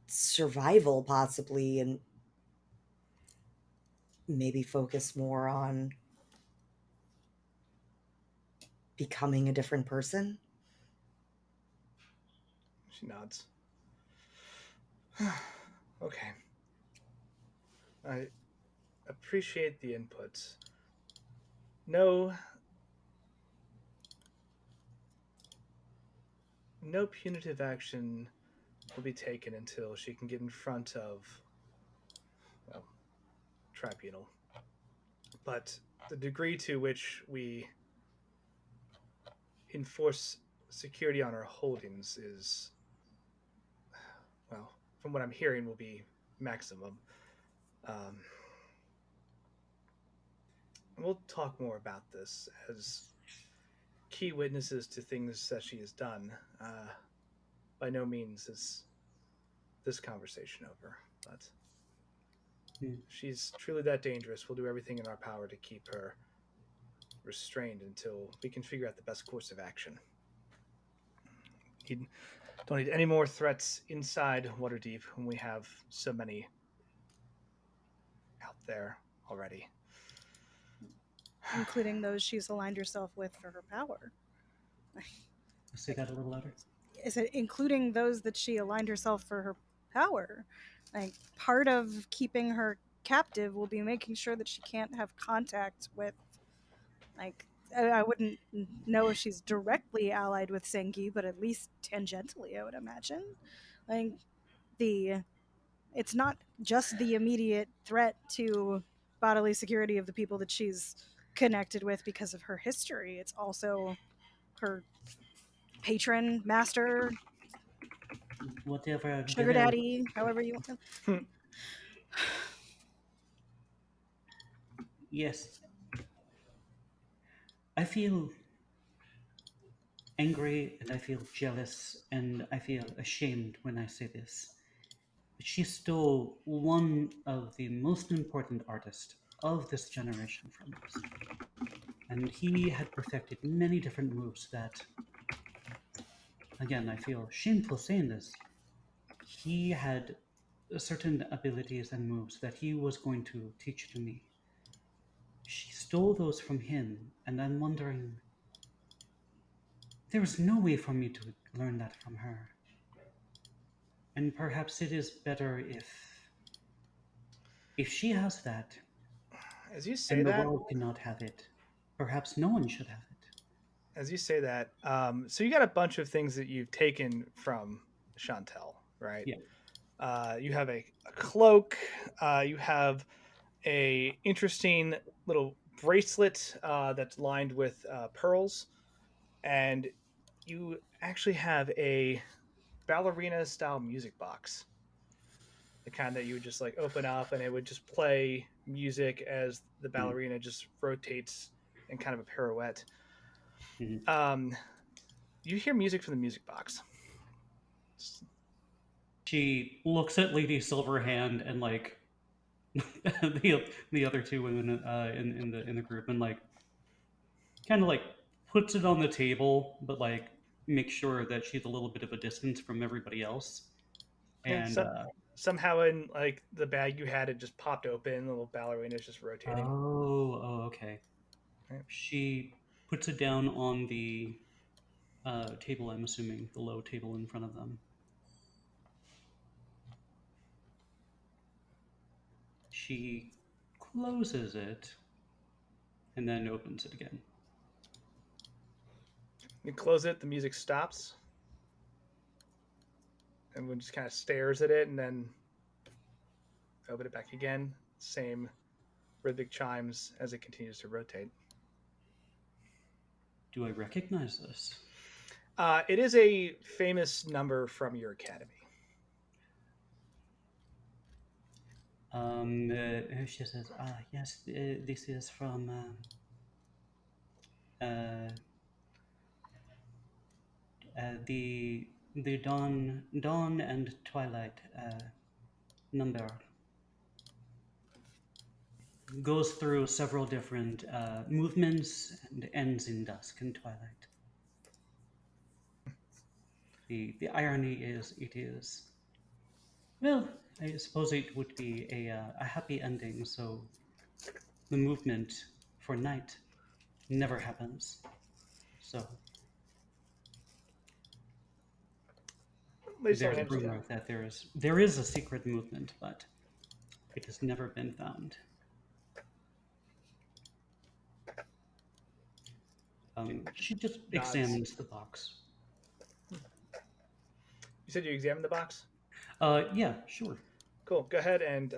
survival, possibly, and maybe focus more on becoming a different person. She nods. Okay. I appreciate the inputs. No, no punitive action will be taken until she can get in front of, well, tribunal. But the degree to which we enforce security on our holdings is, well, from what I'm hearing, will be maximum. Um, we'll talk more about this as key witnesses to things that she has done. By no means is this conversation over, but she's truly that dangerous. We'll do everything in our power to keep her restrained until we can figure out the best course of action. You don't need any more threats inside Waterdeep when we have so many out there already. including those she's aligned herself with for her power. Say that a little louder. Is it including those that she aligned herself for her power? Like part of keeping her captive will be making sure that she can't have contact with, like, I wouldn't know if she's directly allied with Sengi, but at least tangentially, I would imagine. Like the It's not just the immediate threat to bodily security of the people that she's connected with because of her history. It's also her patron, master, Whatever. sugar daddy, however you want to. Yes. I feel angry and I feel jealous and I feel ashamed when I say this. But she stole one of the most important artists of this generation from us. And he had perfected many different moves that, again, I feel shameful saying this. He had certain abilities and moves that he was going to teach to me. She stole those from him, and I'm wondering, there was no way for me to learn that from her. And perhaps it is better if she has that As you say and the that, world cannot have it, perhaps no one should have it. so you got a bunch of things that you've taken from Chantel, right? Yeah. You have a cloak. You have a interesting little bracelet that's lined with pearls, and you actually have a ballerina style music box, the kind that you would just like open up and it would just play music as the Mhm. ballerina just rotates in kind of a pirouette. Mhm. Um, you hear music from the music box. She looks at Lady Silverhand and like the other two women in the group and like kind of like puts it on the table, but like makes sure that she's a little bit of a distance from everybody else. Okay, And so somehow in like the bag you had, it just popped open. The little ballerina is just rotating. okay. Right. She puts it down on the table. I'm assuming the low table in front of them. She closes it and then opens it again. You close it, the music stops, and one just kind of stares at it, and then open it back again. Same rhythmic chimes as it continues to rotate. Do I recognize this? It is a famous number from your academy. She says, "Ah, yes, this is from uh, the dawn and twilight number. Goes through several different movements and ends in dusk and twilight. The irony is, it is well. I suppose it would be a happy ending. So the movement for night never happens. So Ladies there's a Silverhand just rumor that there is a secret movement, but it has never been found. She just nods. examines the box. You said you examined the box? Yeah, sure. Cool. Go ahead and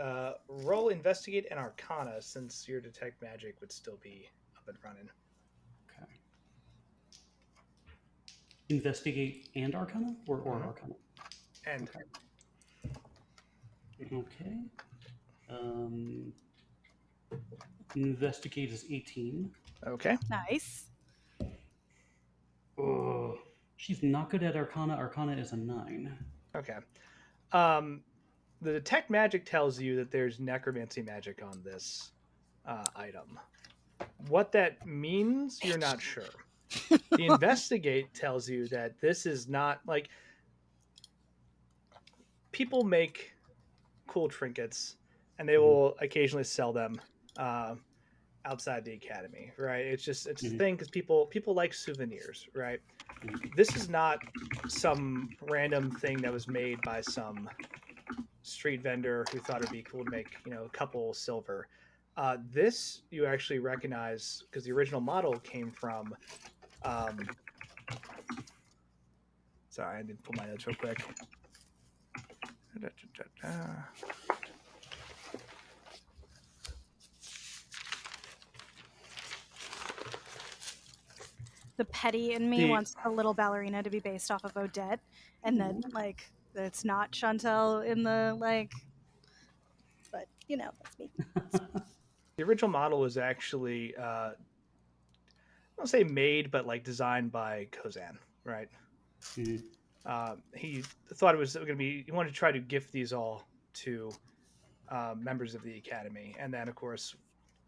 roll investigate and arcana since your detect magic would still be up and running. Okay. Investigate and Arcana, or Mhm. Arcana. And Okay. Um, investigate is 18. okay. Nice. Oh, she's not good at Arcana. Arcana is a 9. Okay. Um, the detect magic tells you that there's necromancy magic on this item. What that means, you're not sure. The investigate tells you that this is not like people make cool trinkets and they Mhm. will occasionally sell them uh, outside the academy, right? It's a Mhm. thing because people like souvenirs, right? Mhm. This is not some random thing that was made by some street vendor who thought it'd be cool to make a couple silver. This you actually recognize because the original model came from. Um, sorry, I didn't pull my notes real quick. The petty in me wants a little ballerina to be based off of Odette, and then like it's not Chantel in the like. But you know, that's me. The original model was actually, I don't say made, but like designed by Kozan, right? Mhm. He thought it was going to be. He wanted to try to gift these all to members of the academy, and then of course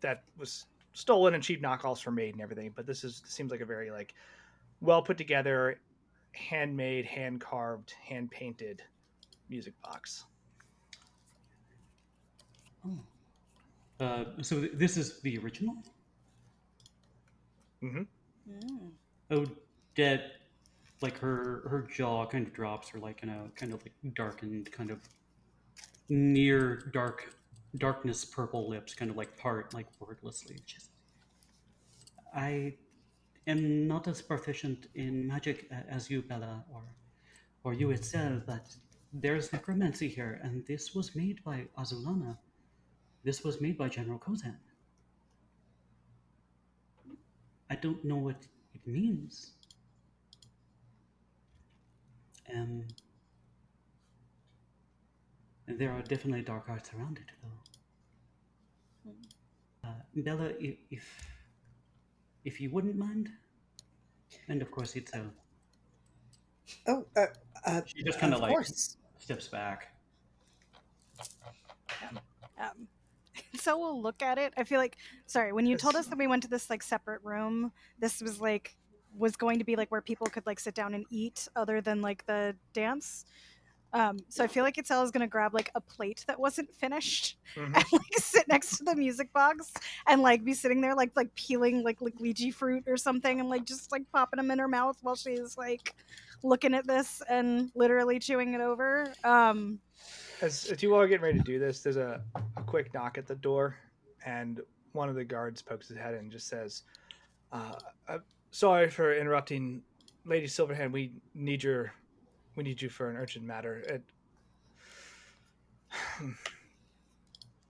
that was stolen and cheap knockoffs were made and everything. But this seems like a very like well put together, handmade, hand carved, hand painted music box. So this is the original? Mm-hmm. Odette, like her jaw kind of drops, her like kind of like darkened, kind of near darkness purple lips kind of like part like wordlessly. Just, I am not as proficient in magic as you, Bella, or you Itzel, but there's necromancy here, and this was made by Azulana. This was made by General Kozan. I don't know what it means. There are definitely dark arts around it, though. Bella, if you wouldn't mind, and of course Itzel. Oh, She just kind of of like course. steps back. So we'll look at it. I feel like, sorry, when you told us that we went to this like separate room, this was going to be like where people could like sit down and eat other than like the dance. So I feel like Itzel is gonna grab like a plate that wasn't finished Mm-hmm. and like sit next to the music box and like be sitting there like peeling like lychee fruit or something and like just like popping them in her mouth while she's like looking at this and literally chewing it over. As you all are getting ready to do this, there's a quick knock at the door, and one of the guards pokes his head in and just says, "Sorry for interrupting, Lady Silverhand. We need you for an urgent matter.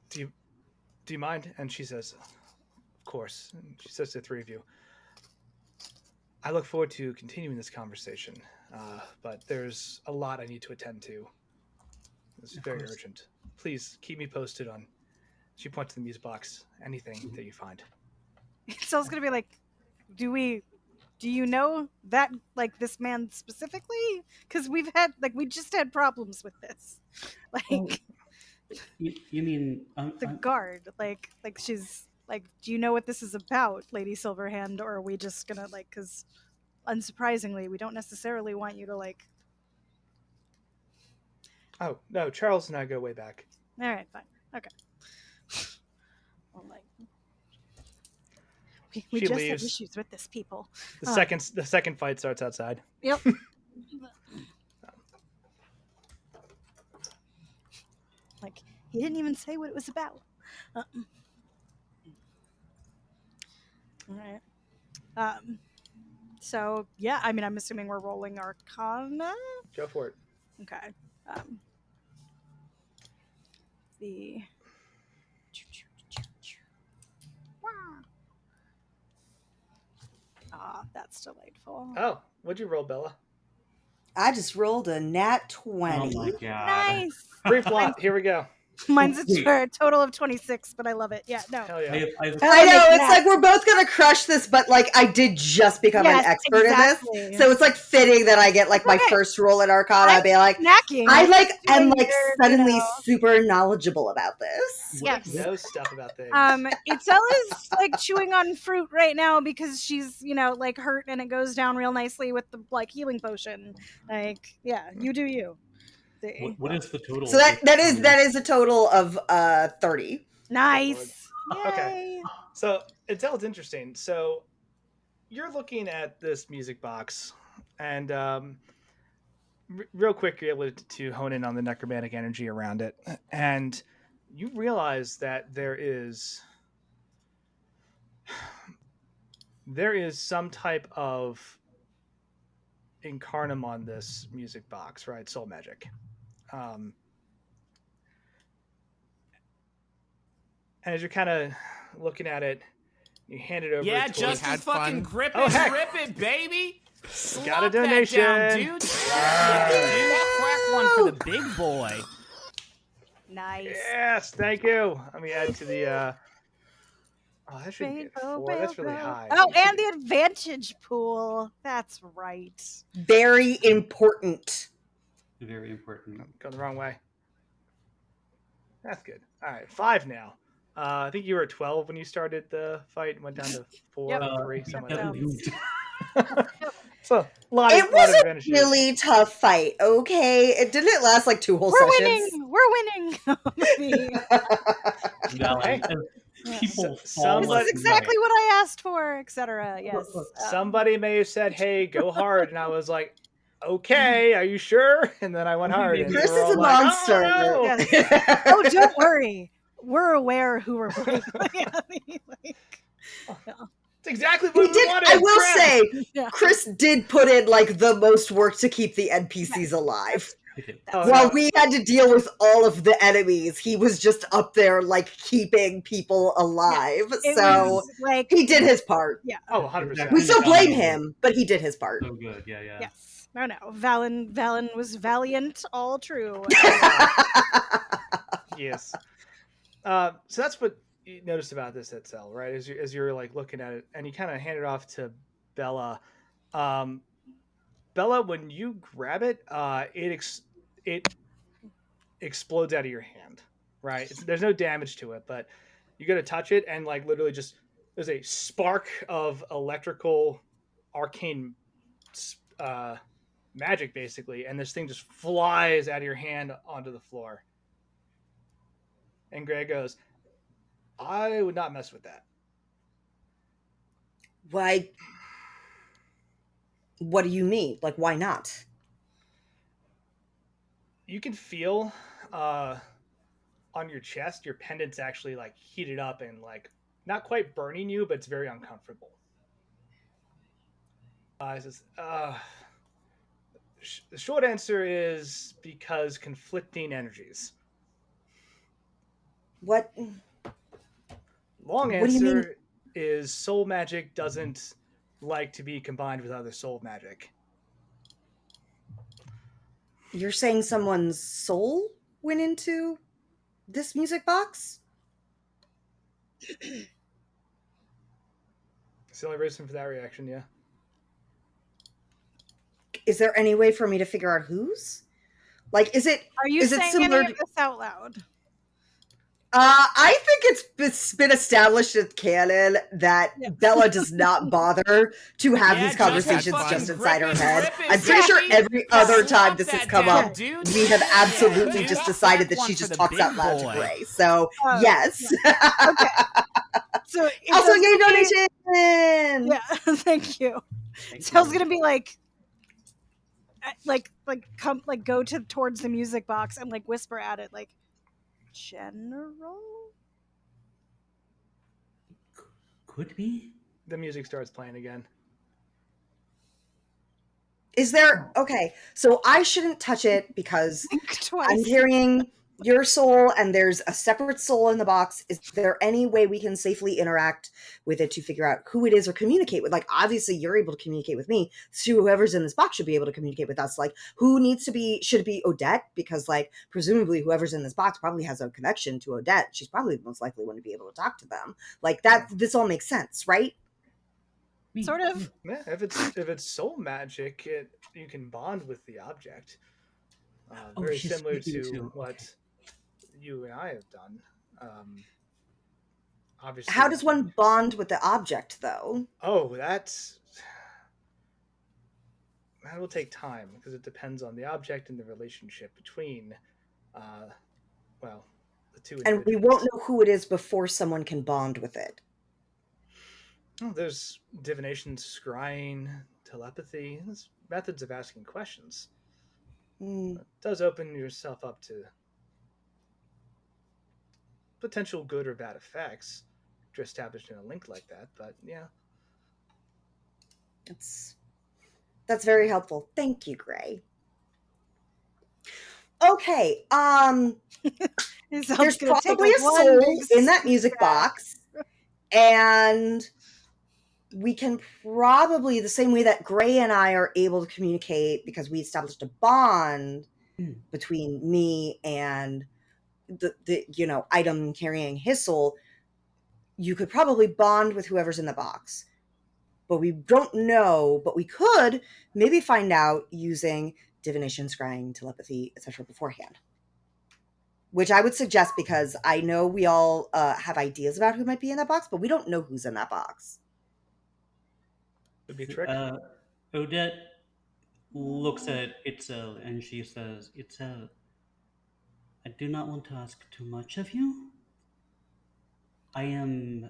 Do you mind?" And she says, "Of course." And she says to the three of you, "I look forward to continuing this conversation, but there's a lot I need to attend to. It's very urgent. Please keep me posted on." She points to the music box. Anything that you find. Itzel's gonna be like, do you know that like this man specifically? Because we just had problems with this. Like Oh, you mean the guard, like she's like, do you know what this is about, Lady Silverhand? Or are we just gonna like, because unsurprisingly, we don't necessarily want you to like. Oh no, Charles and I go way back. All right, fine, okay. Well, like, we She just leaves. have issues with this people. The second fight starts outside. Yep. Like he didn't even say what it was about. All right. So yeah, I mean, I'm assuming we're rolling Arcana. Go for it. Okay. The that's delightful. Oh, what'd you roll, Bella? I just rolled a nat 20. Oh my god! Nice. Brief plot. Here we go. Mine's Wait. a total of 26, but I love it. Yeah, no. Hell yeah. I have I know, like it's like we're both gonna crush this, but like I did just become Yes, an expert exactly. in this. So it's like fitting that I get like my Okay. first roll at Arcana. I'd be like, Snacking. I like am Doing like your, suddenly you know. super knowledgeable about this. Yes. Knows stuff about things. Itzel is like chewing on fruit right now because she's, like hurt and it goes down real nicely with the like healing potion. Like, yeah, you do you. See? what is the total? So that is a total of 30. Nice. Okay. Yay. So it's interesting. So you're looking at this music box, and real quick, you're able to hone in on the necromantic energy around it, and you realize that there is some type of incarnum on this music box, right? Soul magic. And as you're kind of looking at it, you hand it over. Yeah, towards... just as fucking grip Oh, it, heck. grip it, baby. Got a Slop that donation. down, dude. Yeah, dude. Crack one for the big boy. Nice. Yes, thank you. Let me add to the. Oh, that should be at 4. That's really high. Oh, and the advantage pool. That's right. Very important. Very important. Going the wrong way. That's good. All right, 5 now. I think you were at 12 when you started the fight and went down to 4 Yep. or 3, something like That. So a lot It of was a advantages. really tough fight, okay? It didn't last like 2 whole sessions. We're winning. No, Hey. people Some- This is exactly what I asked for, etc. Yes. Somebody may have said, "Hey, go hard," and I was like, "Okay, are you sure?" And then I went hard. And Chris they were is all a like, monster. "Oh, no." Yes. Oh, don't worry. We're aware who we're playing. It's exactly He what we did. wanted. I will Crap. say, Yeah. Chris did put in like the most work to keep the NPCs alive. Oh, While no. we had to deal with all of the enemies, he was just up there like keeping people alive. It So was like he did his part. Yeah. Oh, 100%. We still blame him, but he did his part. So good, yeah. Yes. No. Valen was valiant, all true. Yes. So that's what you noticed about this Itzel, right? As you're like looking at it, and you kind of hand it off to Bella. Bella, when you grab it, it explodes out of your hand, right? There's no damage to it, but you go to touch it, and like literally just there's a spark of electrical, arcane magic, basically, and this thing just flies out of your hand onto the floor. And Greg goes, I would not mess with that. Why? What do you mean? Like, why not? You can feel on your chest, your pendant's actually like heated up and like not quite burning you, but it's very uncomfortable. The short answer is because conflicting energies. What? Long What do you mean? answer is soul magic doesn't like to be combined with other soul magic. You're saying someone's soul went into this music box? It's the only reason for that reaction, yeah. Is there any way for me to figure out whose? Like, is it? Are you Is it saying similar any to- of this out loud? I think it's been established in canon that Bella does not bother to have these conversations just inside her head. I'm pretty sure every other time this has come up, we have absolutely just decided that she just talks out loud to Gray. So, yes. Okay. So Also, yay, donation! Yeah, thank you. So I was gonna be like come like go towards the music box and like whisper at it like general. Could be. The music starts playing again. Is there... Okay, so I shouldn't touch it because Think twice. I'm hearing your soul and there's a separate soul in the box. Is there any way we can safely interact with it to figure out who it is or communicate with? Like, obviously you're able to communicate with me, so whoever's in this box should be able to communicate with us. Like, who needs to be... Should it be Odette? Because, like, presumably whoever's in this box probably has a connection to Odette. She's probably the most likely one to be able to talk to them. Like, that... This all makes sense, right? Sort of. Yeah, if it's soul magic, you can bond with the object. Very she's similar speaking to what okay. you and I have done. Obviously, How does one bond with the object, though? Oh, that will take time because it depends on the object and the relationship between, the two. And we won't know who it is before someone can bond with it. Oh, there's divination, scrying, telepathy. There's methods of asking questions. Hmm. It does open yourself up to potential good or bad effects if you're established in a link like that. But yeah, That's very helpful. Thank you, Gray. Okay, Itzel's There's gonna take probably a one soul big in that music box, and we can probably, the same way that Gray and I are able to communicate because we established a bond between me and the item carrying his soul, you could probably bond with whoever's in the box. But we don't know, but we could maybe find out using divination, scrying, telepathy, etc. beforehand. Which I would suggest because I know we all have ideas about who might be in that box, but we don't know who's in that box. Would be a trick. Odette looks at Itzel and she says, Itzel, I do not want to ask too much of you. I am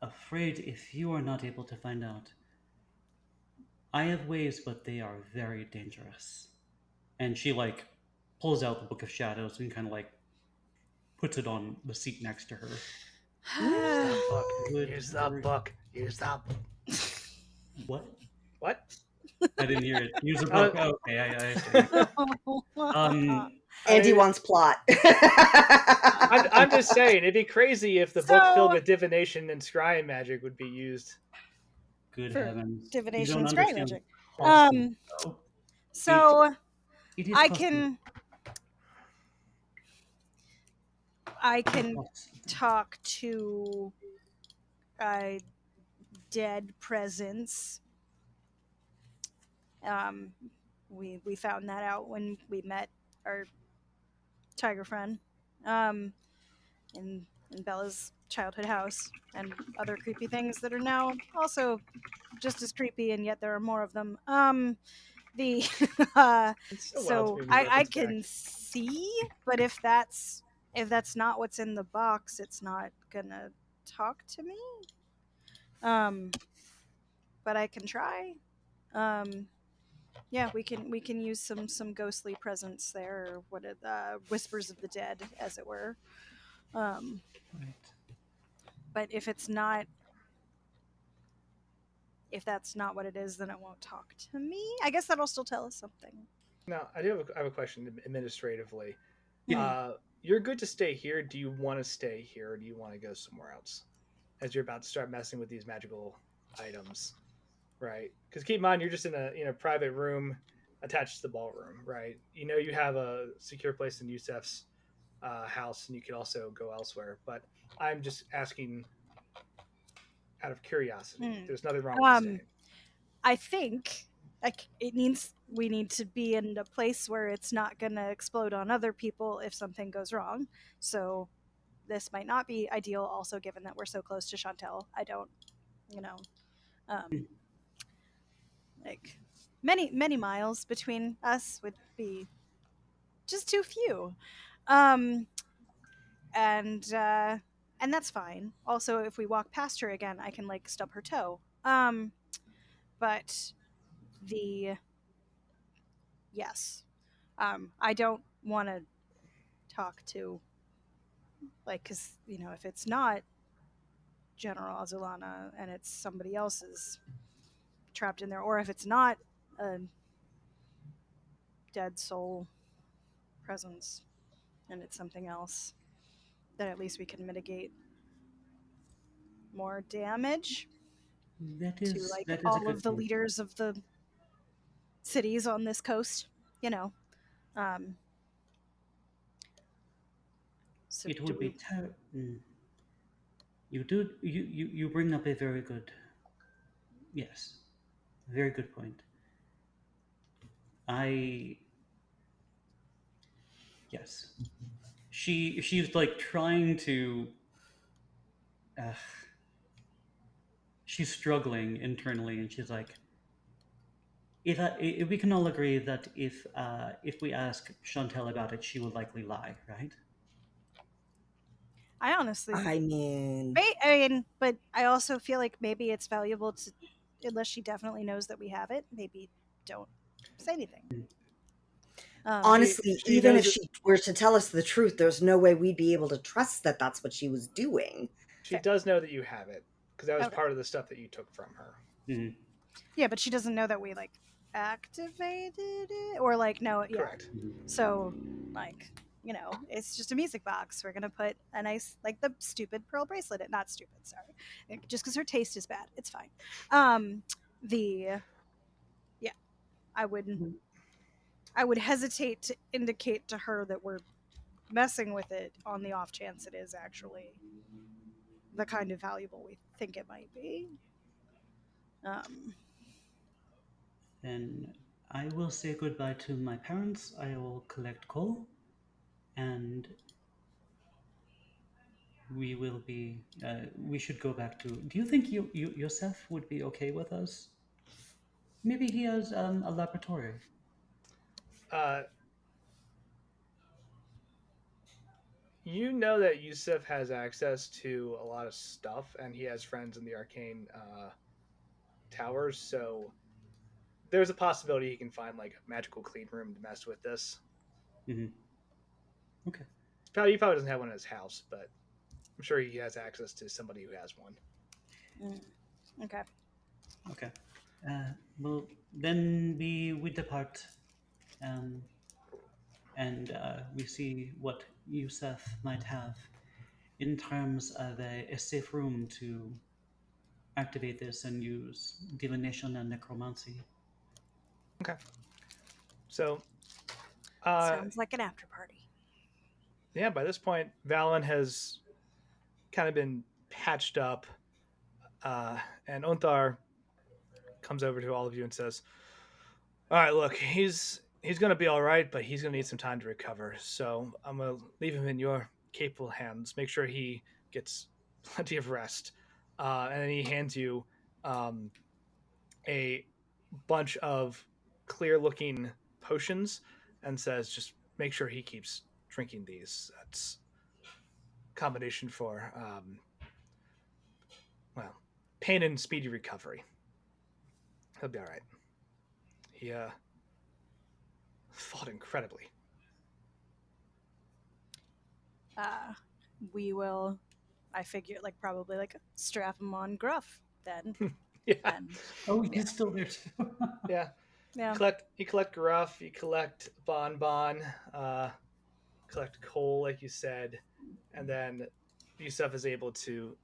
afraid if you are not able to find out. I have ways, but they are very dangerous. And she pulls out the Book of Shadows and kind of puts it on the seat next to her. Use the book. Use the book. What? What? I didn't hear it. Use a book. Okay, I understand. Andy wants plot. I'm just saying, it'd be crazy if the book filled with divination and scrying magic would be used. Good for heavens. divination You and don't scrying understand. magic. So It is I costly. can talk to a dead presence. We found that out when we met our tiger friend, in Bella's childhood house, and other creepy things that are now also just as creepy, and yet there are more of them. The It's so wild so to me I reference can back. see, but if that's not what's in the box, it's not gonna talk to me. But I can try. Yeah, we can use some ghostly presence there, or what whispers of the dead, as it were. Right. But if that's not what it is, then it won't talk to me. I guess that'll still tell us something. Now, I have a question administratively. Yeah. You're good to stay here. Do you want to stay here, or do you want to go somewhere else? As you're about to start messing with these magical items, right? Because keep in mind, you're just in a private room attached to the ballroom, right? You know you have a secure place in Yusef's house, and you can also go elsewhere. But I'm just asking out of curiosity. There's nothing wrong with staying. I think we need to be in a place where it's not going to explode on other people if something goes wrong. So this might not be ideal, also given that we're so close to Chantel. I don't, like many miles between us would be just too few. Um, and that's fine. Also, if we walk past her again, I can stub her toe. But the yes, I don't want to talk to because if it's not General Azulana and it's somebody else's trapped in there, or if it's not a dead soul presence and it's something else, then at least we can mitigate more damage That to is a all good of the point. leaders of the cities on this coast. Um, so It would be you bring up a very good, yes, very good point. I Yes, she's trying to uh, she's struggling internally, and she's like, if we can all agree that if we ask Chantel about it, she will likely lie, right? I honestly, I mean, but I also feel like maybe it's valuable to, unless she definitely knows that we have it, maybe don't say anything. honestly, She even knows if she were to tell us the truth, there's no way we'd be able to trust that that's what she was doing. she does know that you have it because that was Okay. part of the stuff that you took from her. Mm. Yeah, but she doesn't know that we activated it, or no, yeah. Correct. So it's just a music box. We're gonna put a nice, like the stupid pearl bracelet. Not stupid, sorry. Just because her taste is bad, it's fine. The Yeah, I would I would hesitate to indicate to her that we're messing with it on the off chance it is actually the kind of valuable we think it might be. Um, Then I will say goodbye to my parents. I will collect coal, and we will be. We should go back to. Do you think Yosef would be okay with us? Maybe he has a laboratory. Uh, you know that Yusuf has access to a lot of stuff, and he has friends in the arcane towers. So there's a possibility he can find like a magical clean room to mess with this. Hmm. Okay. He probably doesn't have one in his house, but I'm sure he has access to somebody who has one. okay. Okay. Well, then we depart, um, and we see what Yusef might have in terms of a safe room to activate this and use divination and necromancy. Okay. So, uh, Sounds like an after party. yeah, by this point, Valen has kind of been patched up, and Onthar comes over to all of you and says, "All right, look, he's gonna be all right, but he's gonna need some time to recover. So I'm gonna leave him in your capable hands. Make sure he gets plenty of rest." And then he hands you um, a bunch of clear-looking potions and says, "Just make sure he keeps drinking these. That's combination for well, pain and speedy recovery. He'll be all right. He fought incredibly." Uh, we will, I figure, like probably like strap him on Gruff then, Yeah, and Oh, yeah, he's still there too. yeah. yeah, You collect Gruff, you collect Bon, uh, collect Coal, like you said, and then Yusuf is able to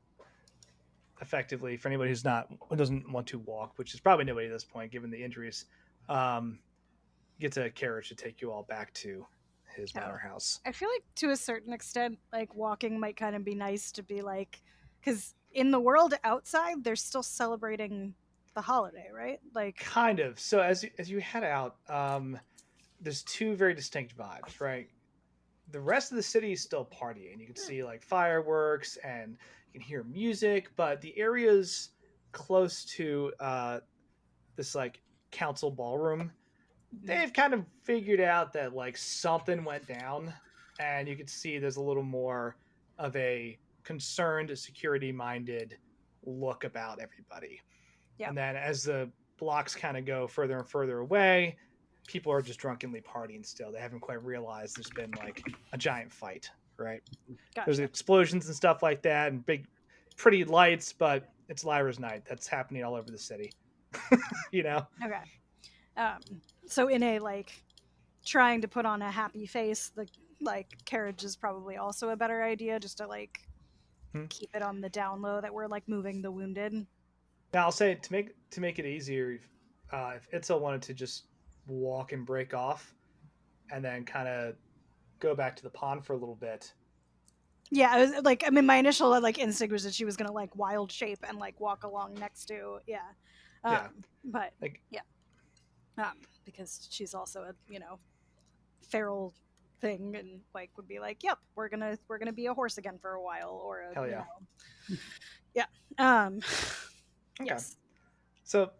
effectively, for anybody who doesn't want to walk, which is probably nobody at this point, given the injuries, um, gets a carriage to take you all back to his oh. manor house. I feel like to a certain extent, like walking might kind of be nice to be like, because in the world outside, they're still celebrating the holiday, right? Like, Kind of. So as you head out, there's two very distinct vibes, right? The rest of the city is still partying. You can see like fireworks and you can hear music, but the areas close to this like council ballroom, they've kind of figured out that like something went down, and you can see there's a little more of a concerned, security minded look about everybody. yeah, And then as the blocks kind of go further and further away, people are just drunkenly partying still. They haven't quite realized there's been like a giant fight, right? There's gotcha. explosions and stuff like that and big, pretty lights, but it's Lyra's night. That's happening all over the city, you know? Okay. Um, so in a like trying to put on a happy face, the like carriage is probably also a better idea, just to like Hmm. keep it on the down low that we're like moving the wounded. Now I'll say to make it easier, if Itzel wanted to just walk and break off and then kind of go back to the pond for a little bit. Yeah, I was like, I mean, my initial like instinct was that she was gonna like wild shape and like walk along next to, yeah, Yeah, but like yeah, because she's also a feral thing and like would be like, yep, we're gonna be a horse again for a while or a hell yeah. yeah, um, Okay, yes, so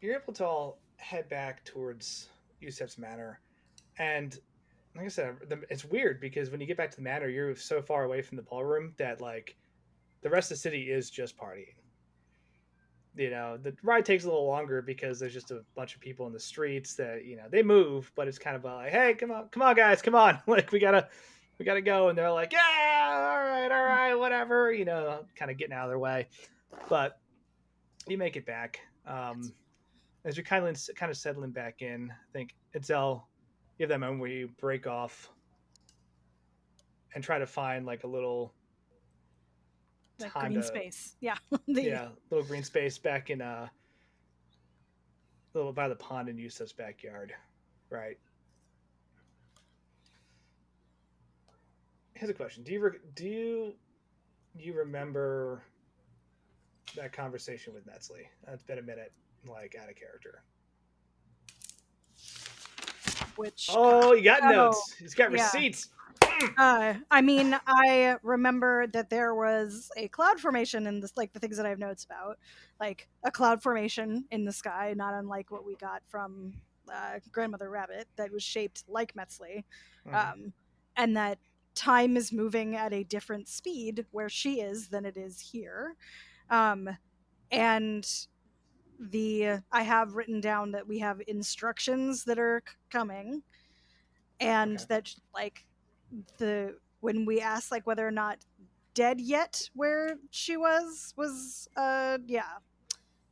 you're able to all head back towards Yusef's manor, and like I said, it's weird because when you get back to the manor, you're so far away from the ballroom that like the rest of the city is just partying. You know, the ride takes a little longer because there's just a bunch of people in the streets that they move, but it's kind of like, hey, come on, guys, come on, like we gotta go, and they're like, yeah, all right, whatever, kind of getting out of their way, but you make it back. As you're kind of settling back in, I think Itzel, you have that moment where you break off and try to find like a little Like time green to space. Yeah. little green space back in little by the pond in Yusuf's backyard, right? Here's a question: do you remember that conversation with Metzley? It's been a minute, like out of character. Which Oh, you got oh, notes. He's got yeah. receipts. I mean, I remember that there was a cloud formation in this, like the things that I have notes about, like a cloud formation in the sky, not unlike what we got from Grandmother Rabbit, that was shaped like Metzley, and that time is moving at a different speed where she is than it is here, and I have written down that we have instructions that are coming, and Okay. that like when we asked like whether or not dead yet where she was yeah,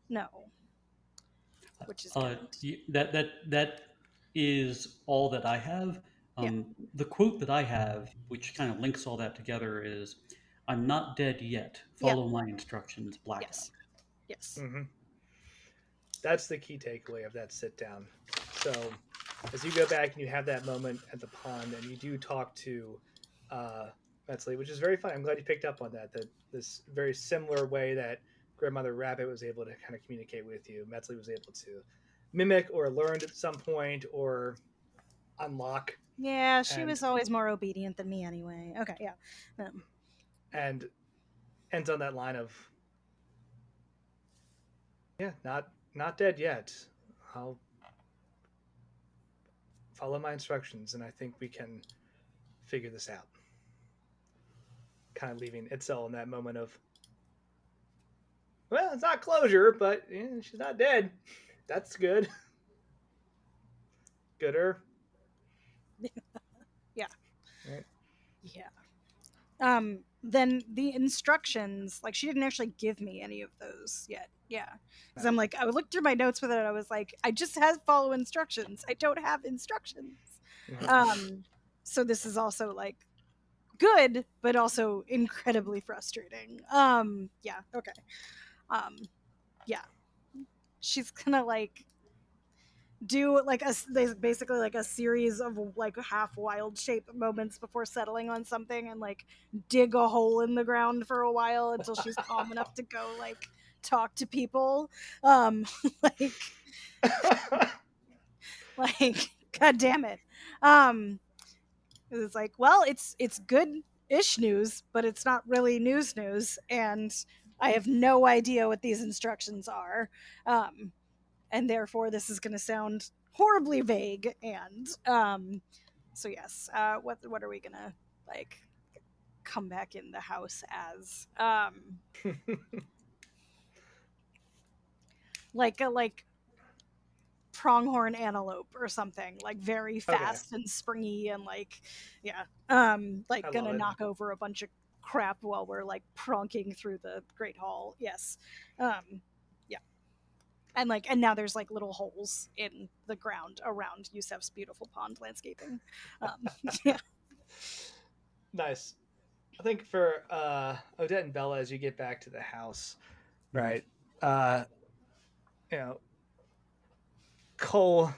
no, which is good. That is all that I have. Yeah. The quote that I have, which kind of links all that together, is, "I'm not dead yet. Yeah. Follow my instructions." Blackout. Yes. Mm-hmm. That's the key takeaway of that sit down. So, as you go back and you have that moment at the pond, and you do talk to Metzley, which is very fun. I'm glad you picked up on that. That this very similar way that Grandmother Rabbit was able to kind of communicate with you, Metzley was able to mimic or learn at some point or unlock. Yeah, she And was always more obedient than me anyway. Okay, yeah. and ends on that line of, yeah, not dead yet. I'll follow my instructions, and I think we can figure this out. Kind of leaving Itzel in that moment of, well, it's not closure, but she's not dead. That's good. Gooder. Yeah. Right. Yeah. Then the instructions, like she didn't actually give me any of those yet. Yeah. Because I'm like, I looked through my notes with it and I was like, I just have follow instructions. I don't have instructions. Mhm. So this is also like good, but also incredibly frustrating. Yeah, okay. Um, yeah. She's gonna like do like basically like a series of like half wild shape moments before settling on something and like dig a hole in the ground for a while until she's calm enough to go like talk to people. Like like god damn it. It's like, well, it's good ish news, but it's not really news, and I have no idea what these instructions are. And therefore this is going to sound horribly vague, and so yes, what are we gonna like come back in the house as, like a pronghorn antelope or something, like very Okay. fast and springy and like, yeah, like I love gonna it. knock over a bunch of crap while we're like pronking through the great hall. Yes. Yeah. And like, and now there's like little holes in the ground around Yusef's beautiful pond landscaping. Yeah. Nice. I think for Odette and Bella, as you get back to the house, Mhm. right? Uh, you know, Cole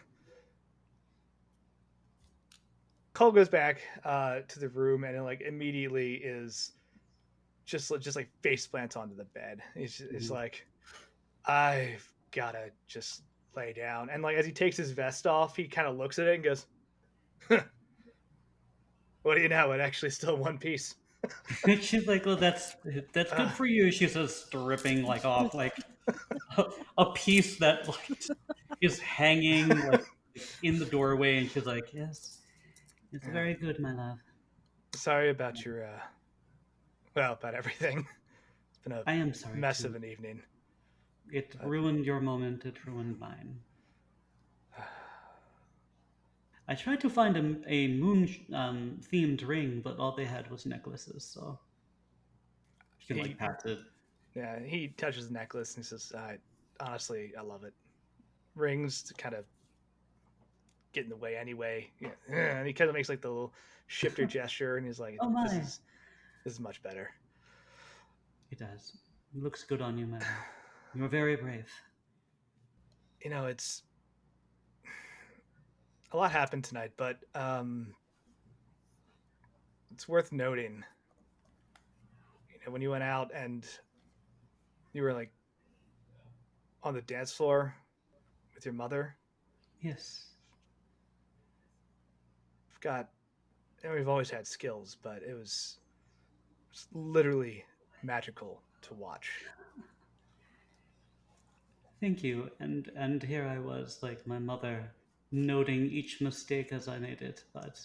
Cole goes back to the room and like immediately is just like face plants onto the bed. He's Mhm. like, I've gotta just lay down. And like as he takes his vest off, he kind of looks at it and goes, huh, "What do you know? It actually still one piece." She's like, "Well, that's good Uh, for you." She's just stripping like off like a, a piece that like is hanging like in the doorway, and she's like, "Yes, it's yeah. very good, my love. Sorry about your well, about everything. It's been a I am sorry mess of too. an evening. It But ruined your moment. It ruined mine. I tried to find a moon themed ring, but all they had was necklaces. So you can like he pat it. yeah, he touches the necklace and he says, honestly, I love it. Rings kind of get in the way anyway. Yeah. And he kind of makes like the little shifter gesture, and he's like, Oh my. this is much better. It does. It looks good on you, my love. You're very brave. It's a lot happened tonight, but it's worth noting. When you went out and you were like on the dance floor with your mother. Yes. We've always had skills, but it was literally magical to watch. Thank you. And here I was, like my mother, noting each mistake as I made it, but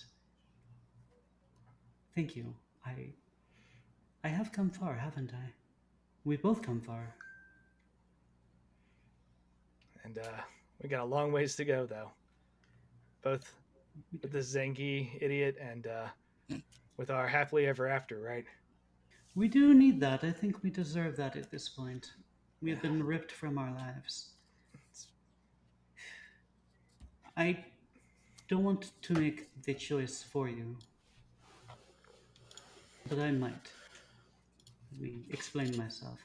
thank you. I have come far, haven't I? We both come far. And we got a long ways to go, though. Both with this Zengi idiot and with our happily ever after, right? We do need that. I think we deserve that at this point. We have been ripped from our lives. I don't want to make the choice for you, but I might. Let me explain myself.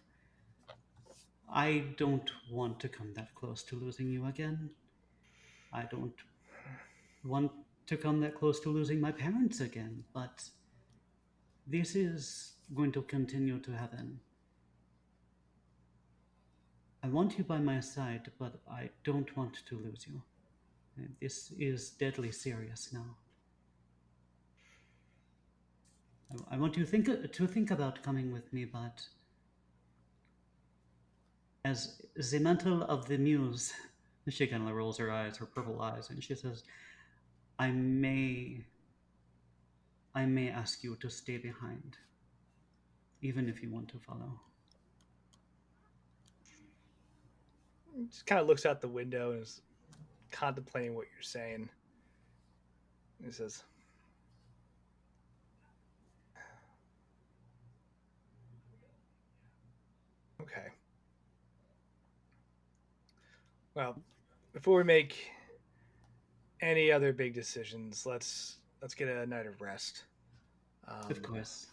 I don't want to come that close to losing you again. I don't want to come that close to losing my parents again, but this is going to continue to happen. I want you by my side, but I don't want to lose you. This is deadly serious now. I want you to think about coming with me, but as the mantle of the muse, she kind of rolls her eyes, her purple eyes, and she says, I may ask you to stay behind, even if you want to follow. He just kind of looks out the window and is contemplating what you're saying. He says, okay. Well, before we make any other big decisions, let's get a night of rest. Of course.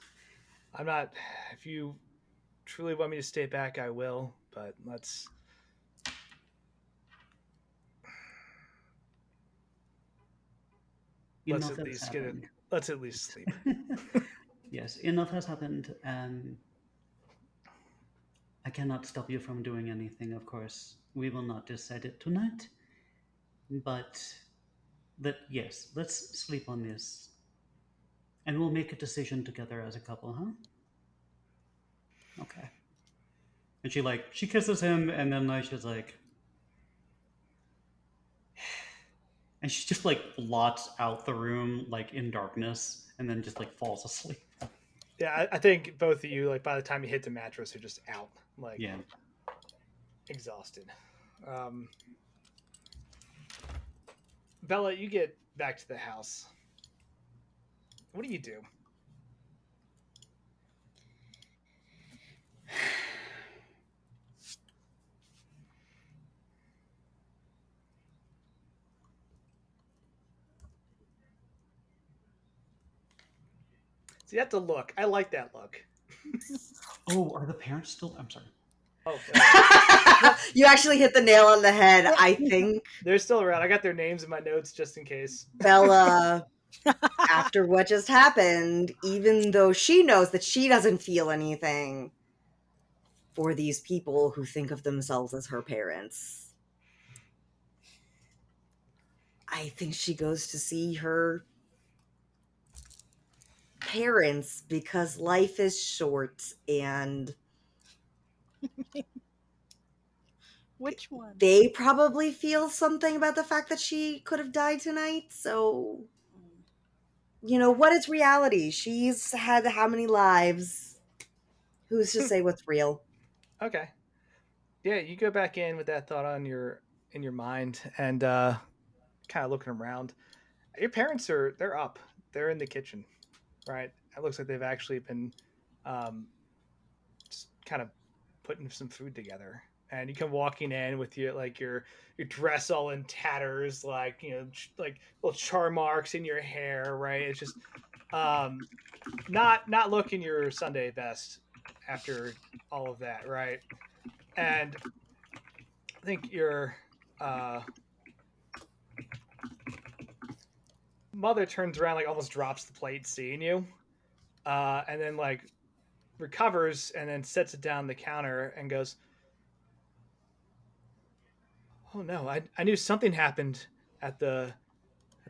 I'm not. If you truly want me to stay back, I will. But let's Enough at has least happened. let's at least sleep. Yes, enough has happened. I cannot stop you from doing anything, of course. We will not decide it tonight. But yes, let's sleep on this. And we'll make a decision together as a couple, huh? Okay. And she kisses him, and then she's like, and she just like blots out the room like in darkness, and then just like falls asleep. Yeah, I think both of you, like by the time you hit the mattress, are just out, like exhausted. Bella, you get back to the house. What do you do? See, that's a look. I like that look. Oh, are the parents still? I'm sorry. Oh, you actually hit the nail on the head. I think they're still around. I got their names in my notes just in case. Bella, after what just happened, even though she knows that she doesn't feel anything for these people who think of themselves as her parents, I think she goes to see her parents because life is short and Which one? they probably feel something about the fact that she could have died tonight. So, what is reality? She's had how many lives? Who's to say what's real? Okay. Yeah, you go back in with that thought in your mind and kind of looking around. Your parents they're up. They're in the kitchen, right? It looks like they've actually been just kind of putting some food together. and you come walking in with your dress all in tatters, like like little char marks in your hair, right? It's just not looking your Sunday best after all of that, right? And I think your uh, mother turns around, like almost drops the plate, seeing you, and then like recovers and then sets it down the counter and goes, "Oh no, I knew something happened at the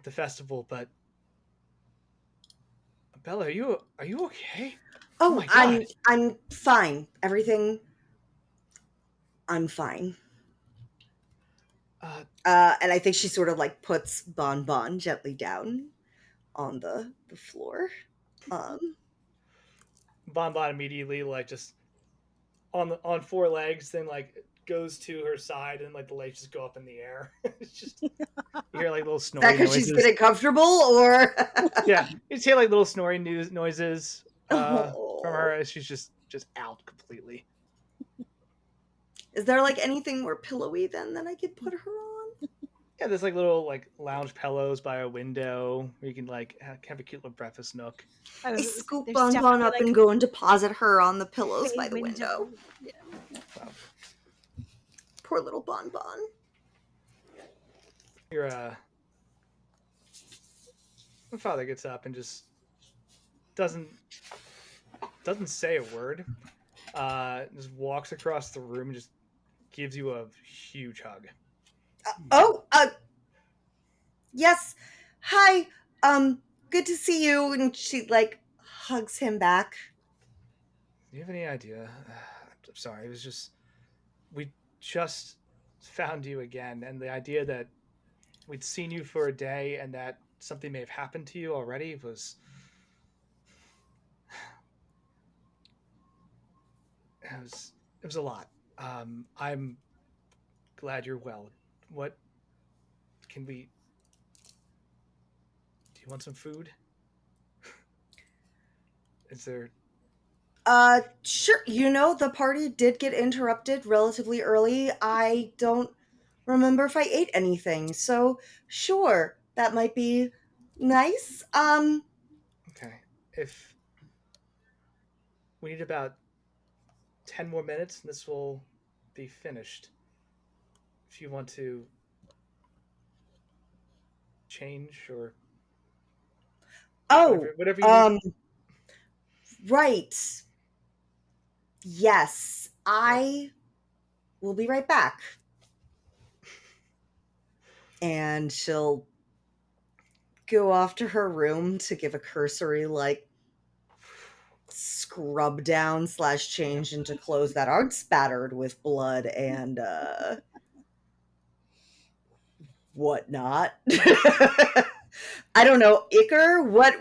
festival, but Bella, are you okay? Oh Oh, my god." I'm fine. Everything, I'm fine. Uh, And I think she sort of like puts Bon Bon gently down on the floor. Bon Bon immediately like just on four legs, then like goes to her side, and like the legs just go up in the air. It's just you hear like little Is that snoring because she's noises. getting comfortable, or Yeah, you just hear like little snoring noises from her Oh. as she's just out completely. Is there like anything more pillowy than I could put her on? Yeah, there's like little like lounge pillows by a window where you can like have a cute little breakfast nook. I scoop There's Bon Bon definitely, up like, and go and deposit her on the pillows bay by the window. Yeah. Wow. Poor little Bon Bon. Your father gets up and just doesn't say a word. Just walks across the room and just gives you a huge hug. Yes. Hi. Good to see you. And she like hugs him back. Do you have any idea? I'm sorry. It was just we just found you again, and the idea that we'd seen you for a day and that something may have happened to you already was it was a lot. I'm glad you're well. What can we? Do you want some food? Is there? Sure. You know, the party did get interrupted relatively early. I don't remember if I ate anything, so sure, that might be nice. Okay. If we need about 10 more minutes, and this will be finished. If you want to change or Oh, whatever you need. Right. Yes, I will be right back. And she'll go off to her room to give a cursory, like, scrub down / change into clothes that aren't spattered with blood and, whatnot. I don't know, Iker? What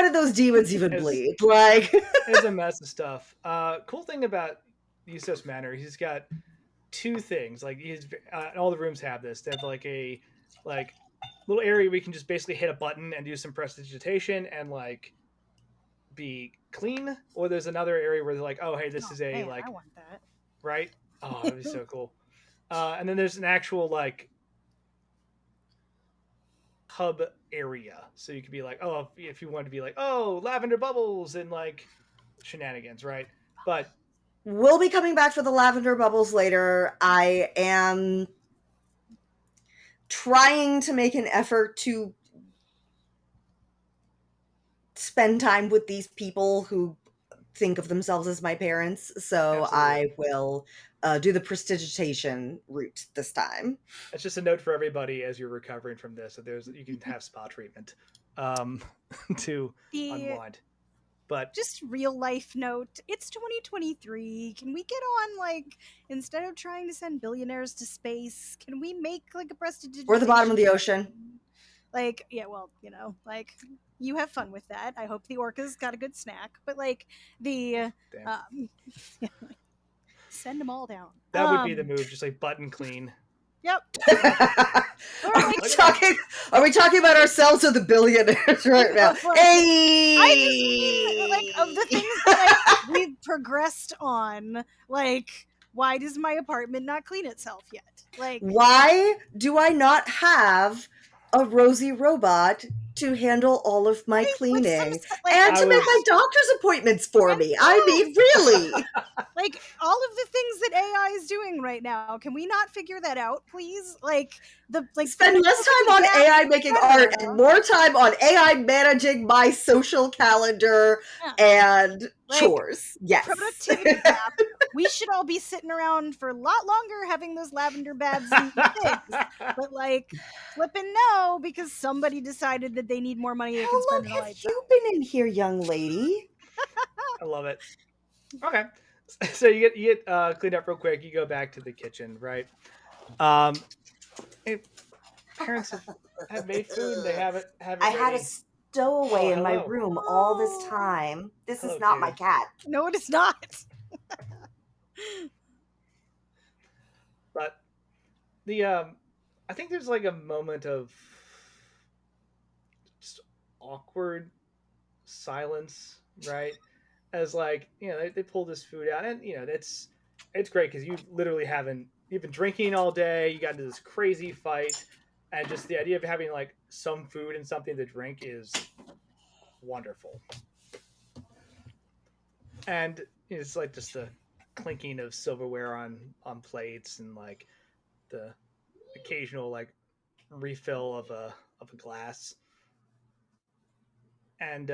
do those demons even bleed? Like, There's a mess of stuff. Cool thing about Yusuf's Manor, he's got two things. Like all the rooms have this. They have like a little area where you can just basically hit a button and do some prestidigitation and like be clean. Or there's another area where they're like, oh hey, this is a man, like I want that. right. Oh, that'd be so cool. And then there's an actual like hub area, so you could be like, oh, if you want to be like, oh, lavender bubbles and like shenanigans, right? But we'll be coming back for the lavender bubbles later. I am trying to make an effort to spend time with these people who think of themselves as my parents, so absolutely. I will do the prestidigitation route this time. It's just a note for everybody as you're recovering from this that you can have spa treatment to unwind. But just real life note, it's 2023. Can we get on, like, instead of trying to send billionaires to space, can we make like a prestidigitation or the bottom of the ocean? Like, yeah, well, like, you have fun with that. I hope the orcas got a good snack, but like the send them all down. That would be the move, just like button clean. Yep. Are we talking about ourselves or the billionaires right now? Hey, I just mean, like, of the things that like we've progressed on, like, Why does my apartment not clean itself yet? Like, Why do I not have a Rosie robot to handle all of my cleaning and to make my doctor's appointments for me? I mean, really? Like, all of the things that AI is doing right now, can we not figure that out, please? Like, spend less time on AI making art and more time on AI managing my social calendar and chores. Yes. Productivity gap. We should all be sitting around for a lot longer having those lavender baths and things. But like, flipping no, because somebody decided that they need more money. How long have you been in here, young lady? I love it. Okay. So you get cleaned up real quick. You go back to the kitchen, right? Parents have made food. They have it I ready. had a stowaway in my room all this time. This is not my cat. No, it is not. But the I think there's like a moment of just awkward silence, right? As like, you know, they pull this food out, and you know, it's great because you've been drinking all day, you got into this crazy fight, and just the idea of having like some food and something to drink is wonderful. And it's like just the clinking of silverware on plates, and like the occasional like refill of a glass. And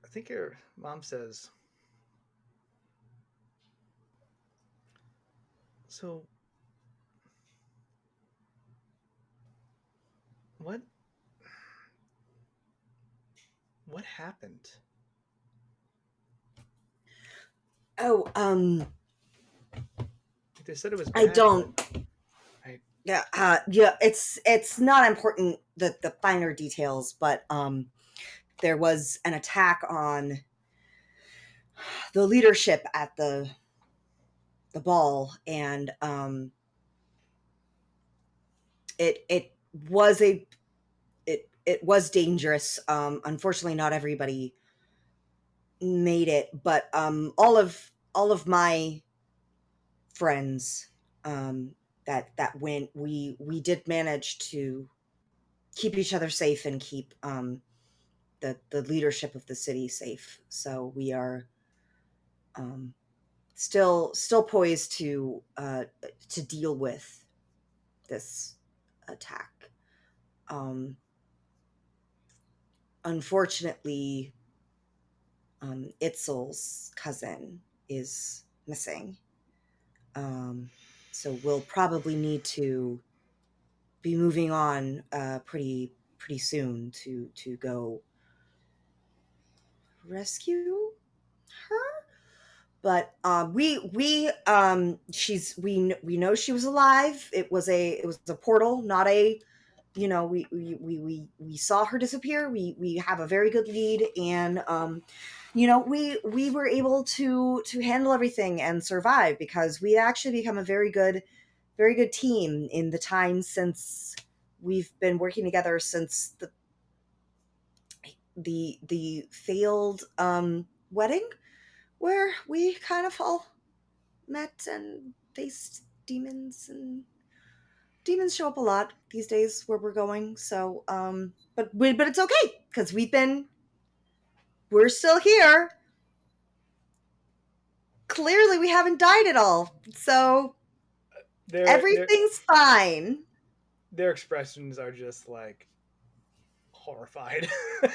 I think your mom says, so what happened? Oh, They said it was bad, I don't. Right. Yeah, yeah. It's not important the finer details, but there was an attack on the leadership at the ball, and it was it was dangerous. Unfortunately, not everybody made it, but all of my friends that went, we did manage to keep each other safe and keep the leadership of the city safe. So we are still poised to deal with this attack. Unfortunately, Itzel's cousin is missing. So we'll probably need to be moving on pretty soon to go rescue her. But we know she was alive. It was a portal, not a, you know, we saw her disappear. We have a very good lead, and you know, we were able to handle everything and survive because we actually become a very good team in the time since we've been working together since the failed wedding, where we kind of all met and faced demons, and demons show up a lot these days where we're going. So but it's okay because we're still here. Clearly we haven't died at all, so everything's fine. Their expressions are just like horrified.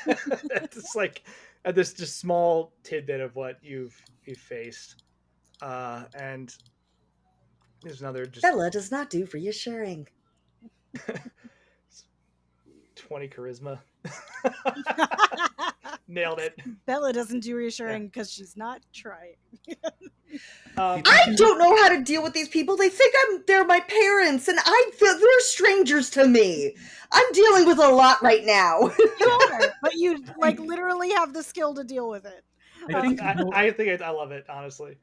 It's like at this just small tidbit of what you've faced, and there's another just Bella does not do reassuring. 20 charisma. Nailed it. Bella doesn't do reassuring because she's not trying. I don't know how to deal with these people. They think they're my parents, and I feel they're strangers to me. I'm dealing with a lot right now. You are, but you like literally have the skill to deal with it. I love it, honestly.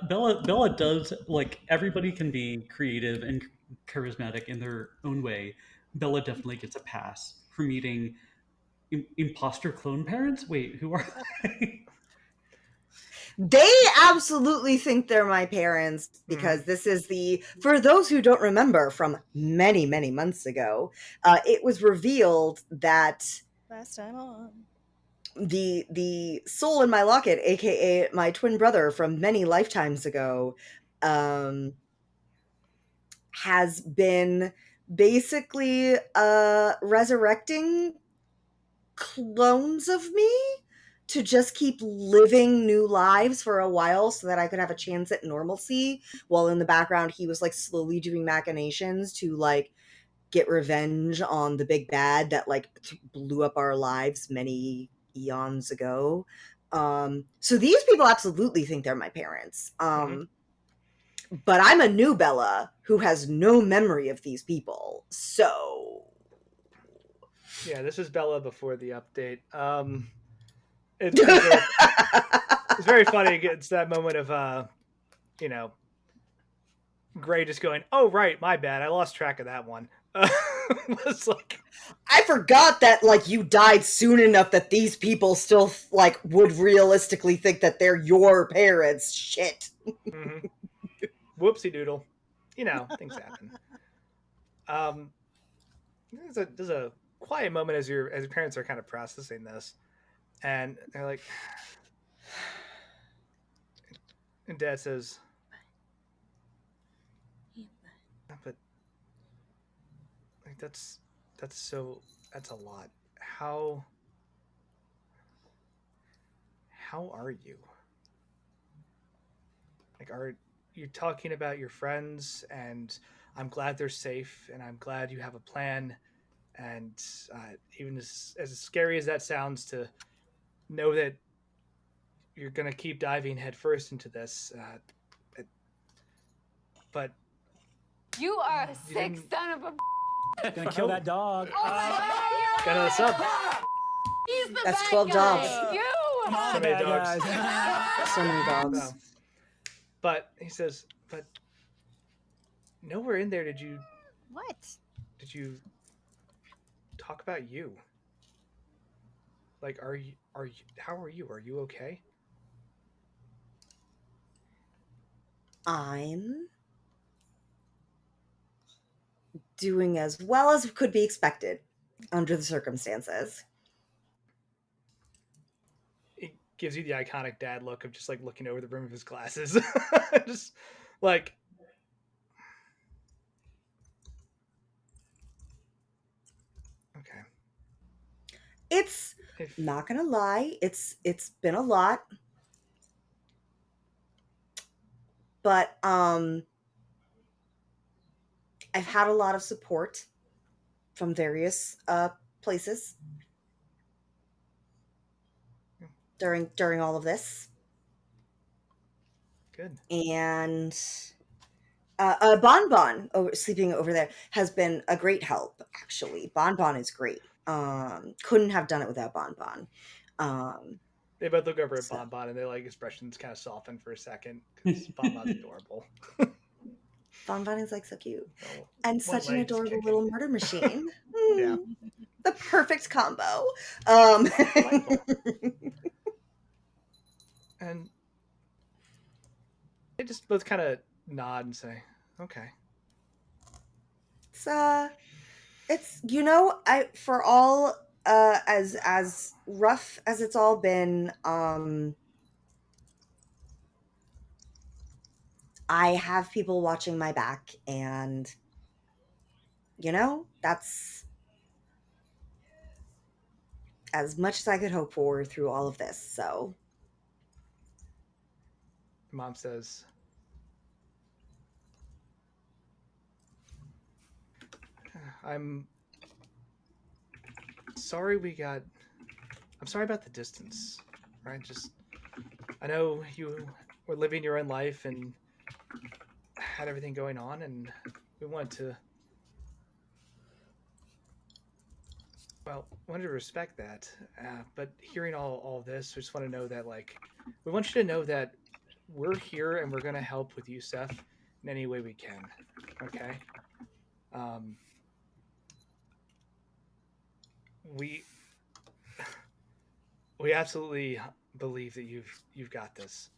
Bella does, like, everybody can be creative and charismatic in their own way. Bella definitely gets a pass for meeting Imposter clone parents? Wait, who are they? They absolutely think they're my parents because this is for those who don't remember from many, many months ago, it was revealed that Last time on. the soul in my locket, aka my twin brother from many lifetimes ago, has been basically resurrecting clones of me to just keep living new lives for a while so that I could have a chance at normalcy, while in the background he was like slowly doing machinations to like get revenge on the big bad that like blew up our lives many eons ago. So these people absolutely think they're my parents. But I'm a new Bella who has no memory of these people. So Yeah, this is Bella before the update. It's very funny. It's that moment of you know, Gray just going, "Oh right, my bad. I lost track of that one." Was like, I forgot that like you died soon enough that these people still like would realistically think that they're your parents. Shit. whoopsie doodle. You know, things happen. There's a quiet moment as your parents are kind of processing this, and they're like, and Dad says, "But like that's that's a lot. How are you? Like, are you talking about your friends? And I'm glad they're safe, and I'm glad you have a plan. And even as scary as that sounds, to know that you're gonna keep diving headfirst into this, but you are a sick son of a. Gonna kill that dog. Oh my god! Got another sub. He's the That's bad 12 guy. dogs. You. Come on, So many bad dogs. guys. So many dogs. No. But he says, but nowhere in there did you talk about you. Like, are you how are you? Are you okay? I'm doing as well as could be expected under the circumstances. It gives you the iconic dad look of just like looking over the rim of his glasses. Just like, okay. It's not gonna lie, it's been a lot. But I've had a lot of support from various places during all of this. Good. And Bon sleeping over there has been a great help. Actually, Bon is great. Couldn't have done it without Bon. They both look over at So- Bon and their like expressions kind of soften for a second because Bon's adorable. Bon is like so cute Oh, and one such an leg's adorable kicking. little murder machine. Yeah. The perfect combo. Delightful. And they just both kind of nod and say, "Okay." It's I for all as rough as it's all been, I have people watching my back, and that's as much as I could hope for through all of this. So Mom says, I'm sorry I'm sorry about the distance, right? Just, I know you were living your own life and had everything going on, and we wanted to, wanted to respect that. But hearing all this, we just want to know that, like, we want you to know that we're here and we're going to help with you, Seth, in any way we can. Okay? We We absolutely believe that you've got this.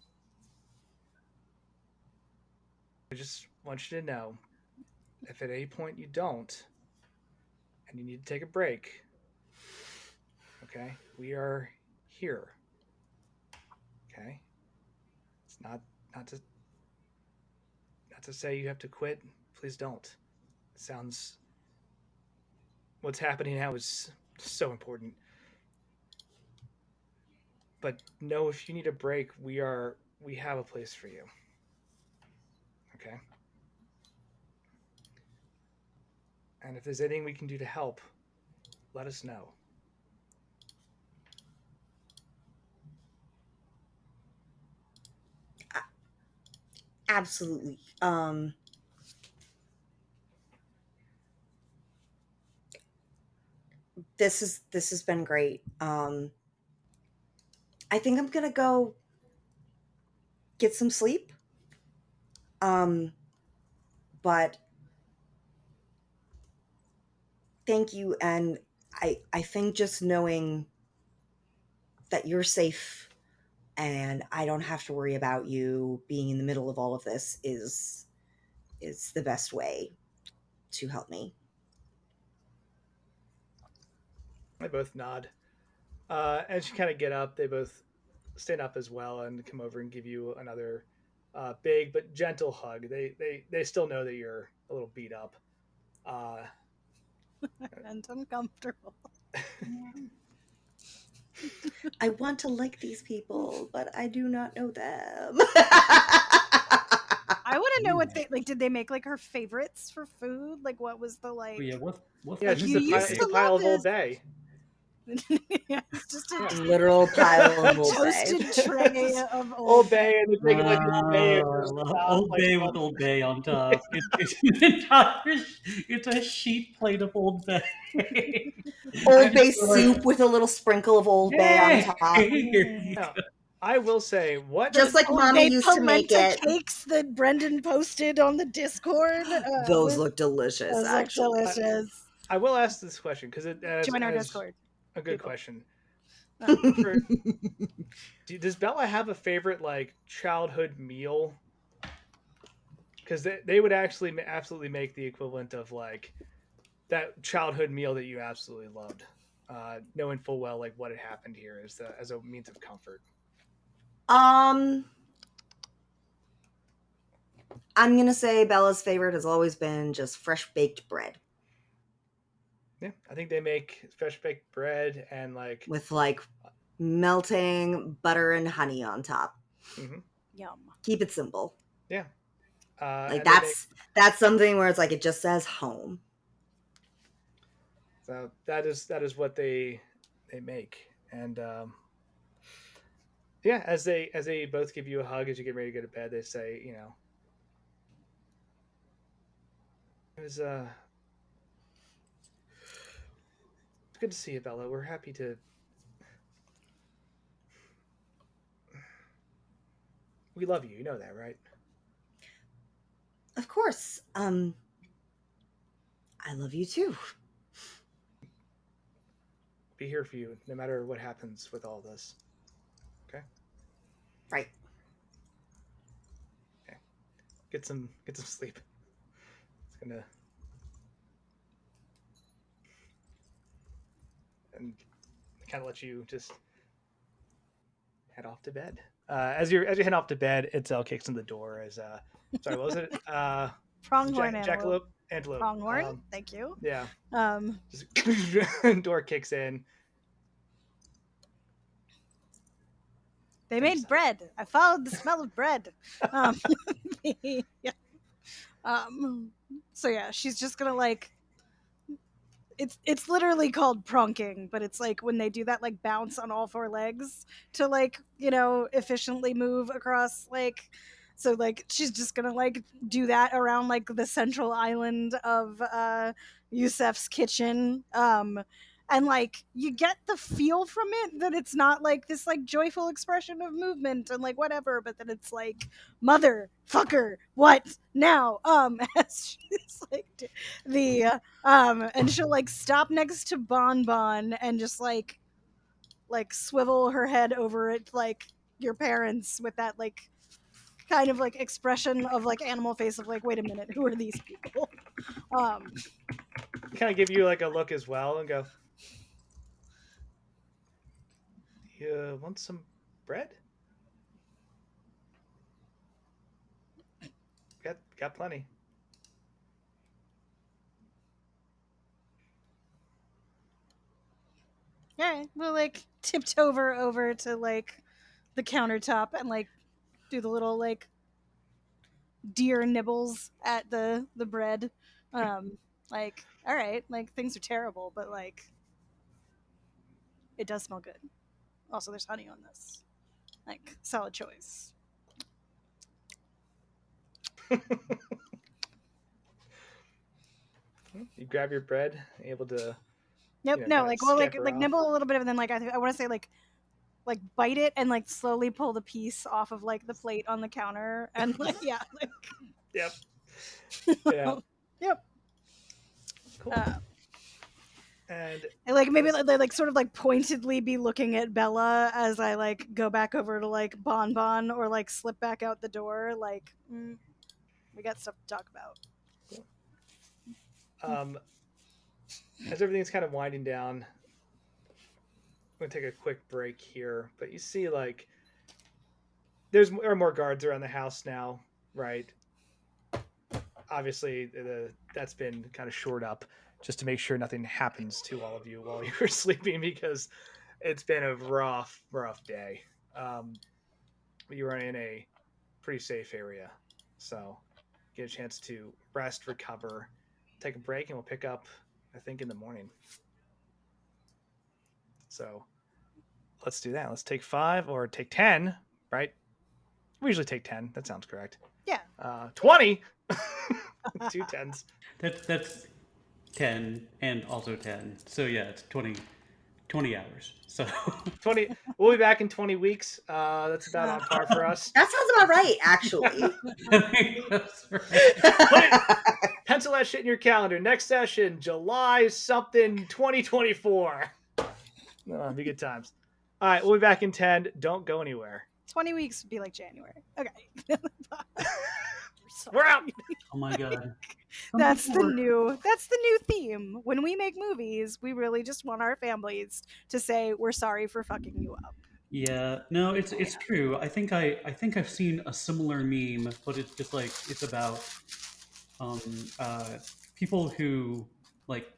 I just want you to know, if at any point you don't, and you need to take a break, okay, we are here. Okay, it's not to not to say you have to quit. Please don't. It sounds what's happening now is so important. But no, if you need a break, we have a place for you. Okay. And if there's anything we can do to help, let us know. Absolutely. This has been great. I think I'm gonna go get some sleep. Um, but thank you, and I think just knowing that you're safe and I don't have to worry about you being in the middle of all of this is the best way to help me. They both nod. As you kind of get up, they both stand up as well and come over and give you another big but gentle hug. They still know that you're a little beat up. Uh, And uncomfortable. I want to like these people, but I do not know them. I want to know what they like. Did they make like her favorites for food? Like, what was the like? But yeah, what yeah, Like, it's you just used it's to a pile love of Old this. Bay. Yeah, it's just a Literal pile of Old Bay. toasted tray of Old Bay, and they take like Old Bay and I just love stop, Old like, Bay on- with Old Bay on top. It's an entire, it's a sheet plate of Old Bay. Old Bay Just like, soup with a little sprinkle of Old Bay on yay! top. Here you No, go. I will say what Just like Old Mommy Bay used to make polenta it. cakes that Brendan posted on the Discord. Those look delicious, Those look actually. delicious. I will ask this question because it Join our as Discord. a good people. question. Um, For, does Bella have a favorite like childhood meal? Because they would actually absolutely make the equivalent of like that childhood meal that you absolutely loved, knowing full well like what had happened here as a means of comfort. I'm gonna say Bella's favorite has always been just fresh baked bread Yeah, I think they make fresh baked bread and like with like melting butter and honey on top. Yum. Keep it simple. yeah, Like and they make, that's something where it's like it just says home. so that is what they make, and yeah, as they both give you a hug as you get ready to go to bed, they say, you know, it was it's good to see you, Bella. We're happy to. We love you. You know that, right? Of course. I love you too. Be here for you no matter what happens with all this. Okay. Right. Okay. Get some sleep. It's gonna and kind of let you just head off to bed. As you head off to bed, Itzel kicks in the door. As sorry, what was it? Pronghorn Jackalope. antelope. Antelope. Pronghorn. Thank you. Yeah. Um, Door kicks in. they made bread. I followed the smell of bread. Yeah. So yeah, she's just gonna like. It's literally called pronking, but it's like when they do that like bounce on all four legs to like efficiently move across like. So like she's just gonna like do that around like the central island of Yusef's kitchen. And like you get the feel from it that it's not like this like joyful expression of movement and like whatever, but that it's like motherfucker, what now? As she's like and she'll like stop next to Bon Bon and just like like swivel her head over at like your parents with that like kind of like expression of like animal face of like, wait a minute, who are these people? Kind of give you like a look as well and go, you want some bread? Got plenty. Yeah, we'll like tiptoe over to like the countertop and like do the little like deer nibbles at the bread. Like, all right, like things are terrible, but like it does smell good. Also, there's honey on this. Like, solid choice. You grab your bread, able to Nope, no, kinda like we'll like scamper like off. nibble a little bit, and then like I want to say like bite it and like slowly pull the piece off of like the plate on the counter and like yeah, like Yep. Yeah. yep. Cool. And Like maybe they like sort of like pointedly be looking at Bella as I like go back over to like Bon Bon or like slip back out the door. Like we got stuff to talk about. Cool. As everything's kind of winding down, I'm gonna take a quick break here. But you see, like, there are more guards around the house now, right? Obviously, that's been kind of shored up just to make sure nothing happens to all of you while you're sleeping because it's been a rough day. But you are in a pretty safe area, so get a chance to rest, recover, take a break, and we'll pick up, I think, in the morning. So let's do that. Let's take 5 or take 10, right? We usually take 10. That sounds correct. Yeah. 20. 2 10s. That's 10 and also 10. So yeah, it's 20 hours. So 20. We'll be back in 20 weeks. That's about on par for us. That sounds about right, actually. I think that's right. Pencil that shit in your calendar. Next session, July something 2024. Be good times. All right, we'll be back in 10. Don't go anywhere. 20 weeks would be like January. Okay. We're out. Oh my god. That's the new theme. When we make movies, we really just want our families to say we're sorry for fucking you up. Yeah, no, it's true. I think I've seen a similar meme, but it's just like it's about um people who like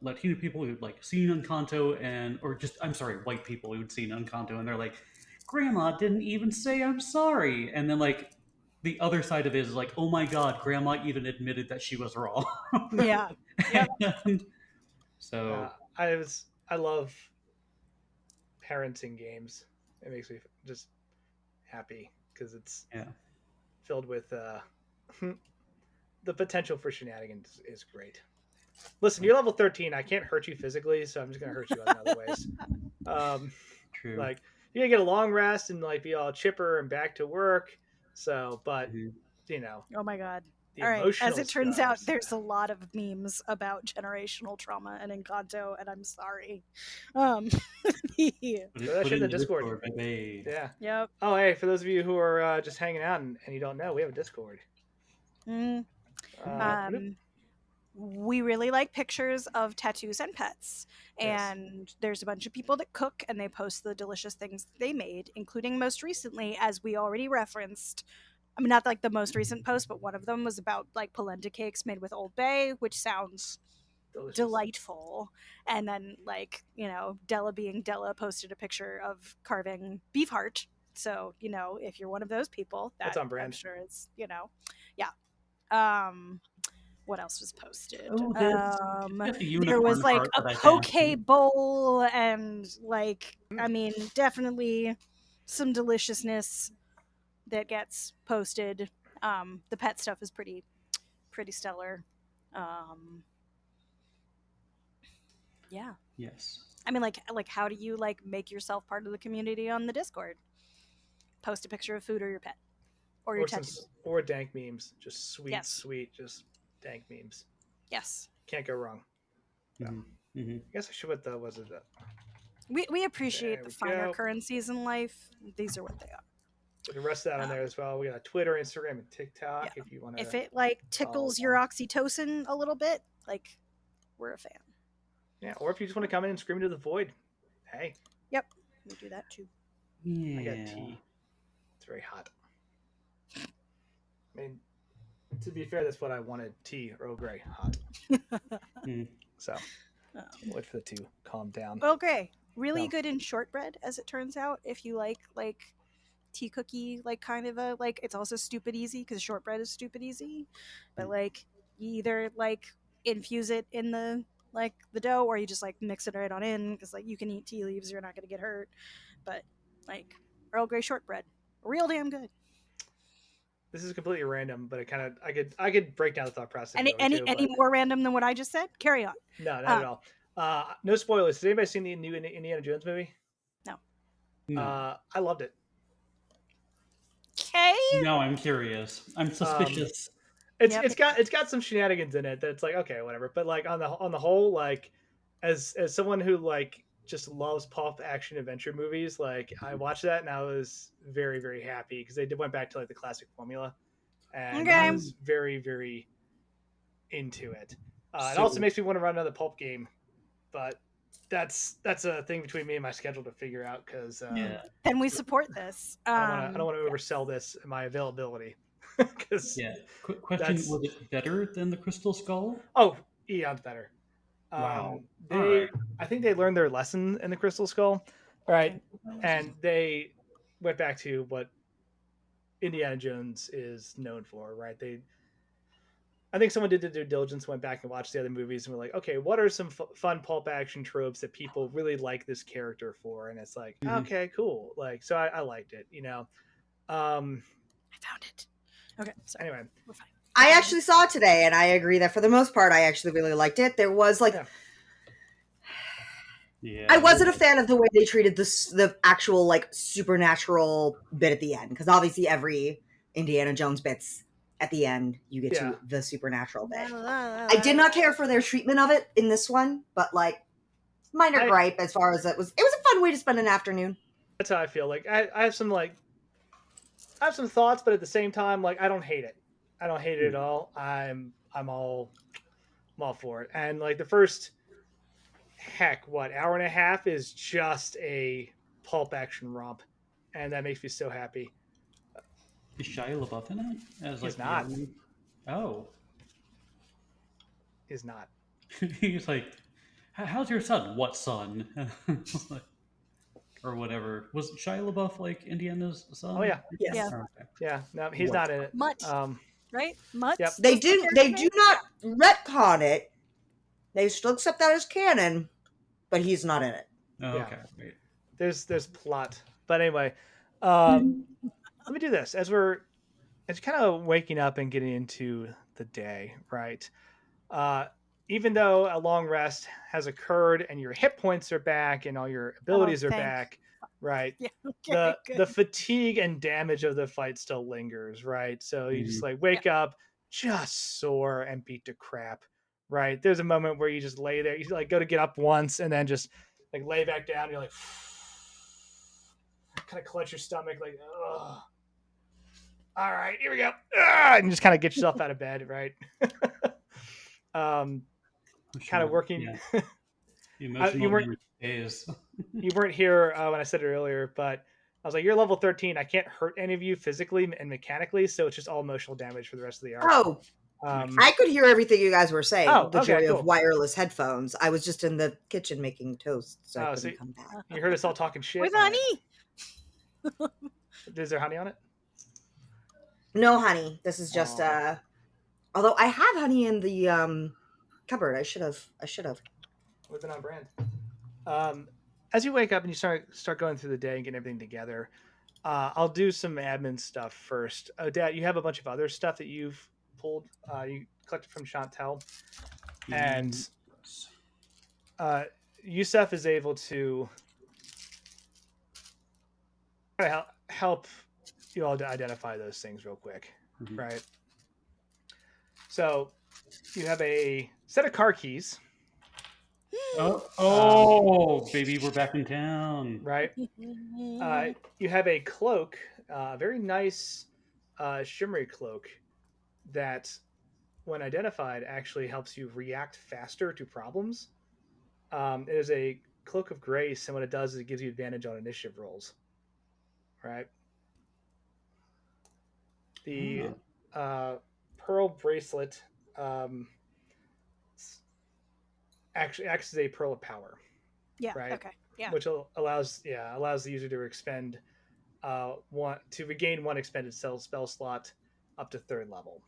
Latino people who like seen Encanto and or just I'm sorry, white people who'd seen Encanto and they're like, Grandma didn't even say I'm sorry, and then like the other side of it is like, oh my god, Grandma even admitted that she was wrong. Yeah. Yep. And so I love parenting games. It makes me just happy because it's filled with the potential for shenanigans is great. Listen, you're level 13. I can't hurt you physically, so I'm just gonna hurt you in other ways. True. Like you're gonna get a long rest and like be all chipper and back to work. So, but you know. Oh my god. The All right. As it turns scars. out, there's a lot of memes about generational trauma and Encanto, and I'm sorry. Throw that shit in the Discord. Baby. Yeah. Yep. Oh, hey, for those of you who are just hanging out and you don't know, we have a Discord. We really like pictures of tattoos and pets. And Yes. there's a bunch of people that cook and they post the delicious things they made, including most recently, as we already referenced. I mean, not like the most recent post, but one of them was about like polenta cakes made with Old Bay, which sounds Delicious. Delightful. And then, like, you know, Della being Della posted a picture of carving beef heart. So, you know, if you're one of those people, that's on brand. I'm sure is, you know, yeah. What else was posted? Oh, there was like a poke bowl and like, I mean, definitely some deliciousness that gets posted. The pet stuff is pretty stellar. Yeah. Yes. I mean, like how do you like make yourself part of the community on the Discord? Post a picture of food or your pet or your tattoo. Or dank memes. Just sweet, just dank memes. Yes. Can't go wrong. Yeah. Mm-hmm. I guess I should put the, was it We appreciate There the we finer go. currencies in life. These are what they are. Put the rest of that on there as well. We got Twitter, Instagram, and TikTok Yeah. if you want to. If it like tickles your oxytocin a little bit, like we're a fan. Yeah, or if you just want to come in and scream into the void, hey. Yep, we do that too. Yeah. I got tea. It's very hot. I mean, to be fair, that's what I wanted. Tea, Earl Grey, hot. So, wait for the to calm down. Okay, really No. good in shortbread, as it turns out. If you like tea cookie, like kind of a like, it's also stupid easy because shortbread is stupid easy. But like, you either like infuse it in the dough, or you just like mix it right on in because like you can eat tea leaves, you're not gonna get hurt. But like Earl Grey shortbread, real damn good. This is completely random, but it kind of I could break down the thought process. Any more random than what I just said? Carry on. No, not at all. No spoilers. Has anybody seen the new Indiana Jones movie? No. I loved it. Okay. No, I'm curious. I'm suspicious. It's got some shenanigans in it that's like, okay, whatever. But like on the whole, like as someone who like just loves pulp action adventure movies, like I watched that and I was very, very happy because they went back to like the classic formula, and I was very, very into it. It also makes me want to run another pulp game, but that's a thing between me and my schedule to figure out because then we support this. I don't want to oversell this in my availability. Question: was it better than the Crystal Skull? Oh, eons better. Wow. I think they learned their lesson in the Crystal Skull, right? And they went back to what Indiana Jones is known for, right? I think someone did the due diligence, went back and watched the other movies, and were like, okay, what are some fun pulp action tropes that people really like this character for? And it's like, okay, cool. Like, so I liked it, you know. I found it. Okay, sorry. Anyway, we're fine. I actually saw it today, and I agree that for the most part, I actually really liked it. There was like, I wasn't a fan of the way they treated the actual like supernatural bit at the end, because obviously every Indiana Jones bits at the end you get to the supernatural bit. I did not care for their treatment of it in this one, but like minor gripe as far as it was a fun way to spend an afternoon. That's how I feel. Like I have some thoughts, but at the same time, like I don't hate it. I don't hate it at all. I'm all for it. And like the first hour and a half is just a pulp action romp, and that makes me so happy. Is Shia LaBeouf in it? He's not. Oh. He's not. He's like, how's your son? What son? Or whatever. Was Shia LaBeouf like Indiana's son? Oh yeah. Yes. Yeah. No, he's not in it. Mutt. Right? Mutt. Yep. They do not retcon it. They still accept that as canon, but he's not in it. Oh, okay. Wait. There's plot. But anyway, let me do this as you're kind of waking up and getting into the day, right? Even though a long rest has occurred and your hit points are back and all your abilities are back, right? Yeah, okay, the fatigue and damage of the fight still lingers, right? So you just like wake up just sore and beat to crap, right? There's a moment where you just lay there, you like go to get up once and then just like lay back down. And you're like, kind of clutch your stomach, like, ugh. All right, here we go. And just kind of get yourself out of bed, right? Kind of working. Yeah. You weren't here when I said it earlier, but I was like, you're level 13. I can't hurt any of you physically and mechanically, so it's just all emotional damage for the rest of the arc. Oh, I could hear everything you guys were saying. The joy of wireless headphones. I was just in the kitchen making toast, so I couldn't come back. You heard us all talking shit. With honey. Is there honey on it? No honey. This is just although I have honey in the cupboard. I should have. We've been on brand. As you wake up and you start going through the day and getting everything together, I'll do some admin stuff first. Dad, you have a bunch of other stuff that you've pulled. You collected from Chantel, and Yusef is able to help you all to identify those things real quick, right? So you have a set of car keys Oh, baby, we're back in town. Right. You have a cloak, a very nice shimmery cloak that, when identified, actually helps you react faster to problems. It is a cloak of grace, and what it does is it gives you advantage on initiative rolls. Right. The pearl bracelet actually acts as a pearl of power. Yeah. Right. Okay. Yeah. Which allows the user to expend regain one expended spell slot up to 3rd level.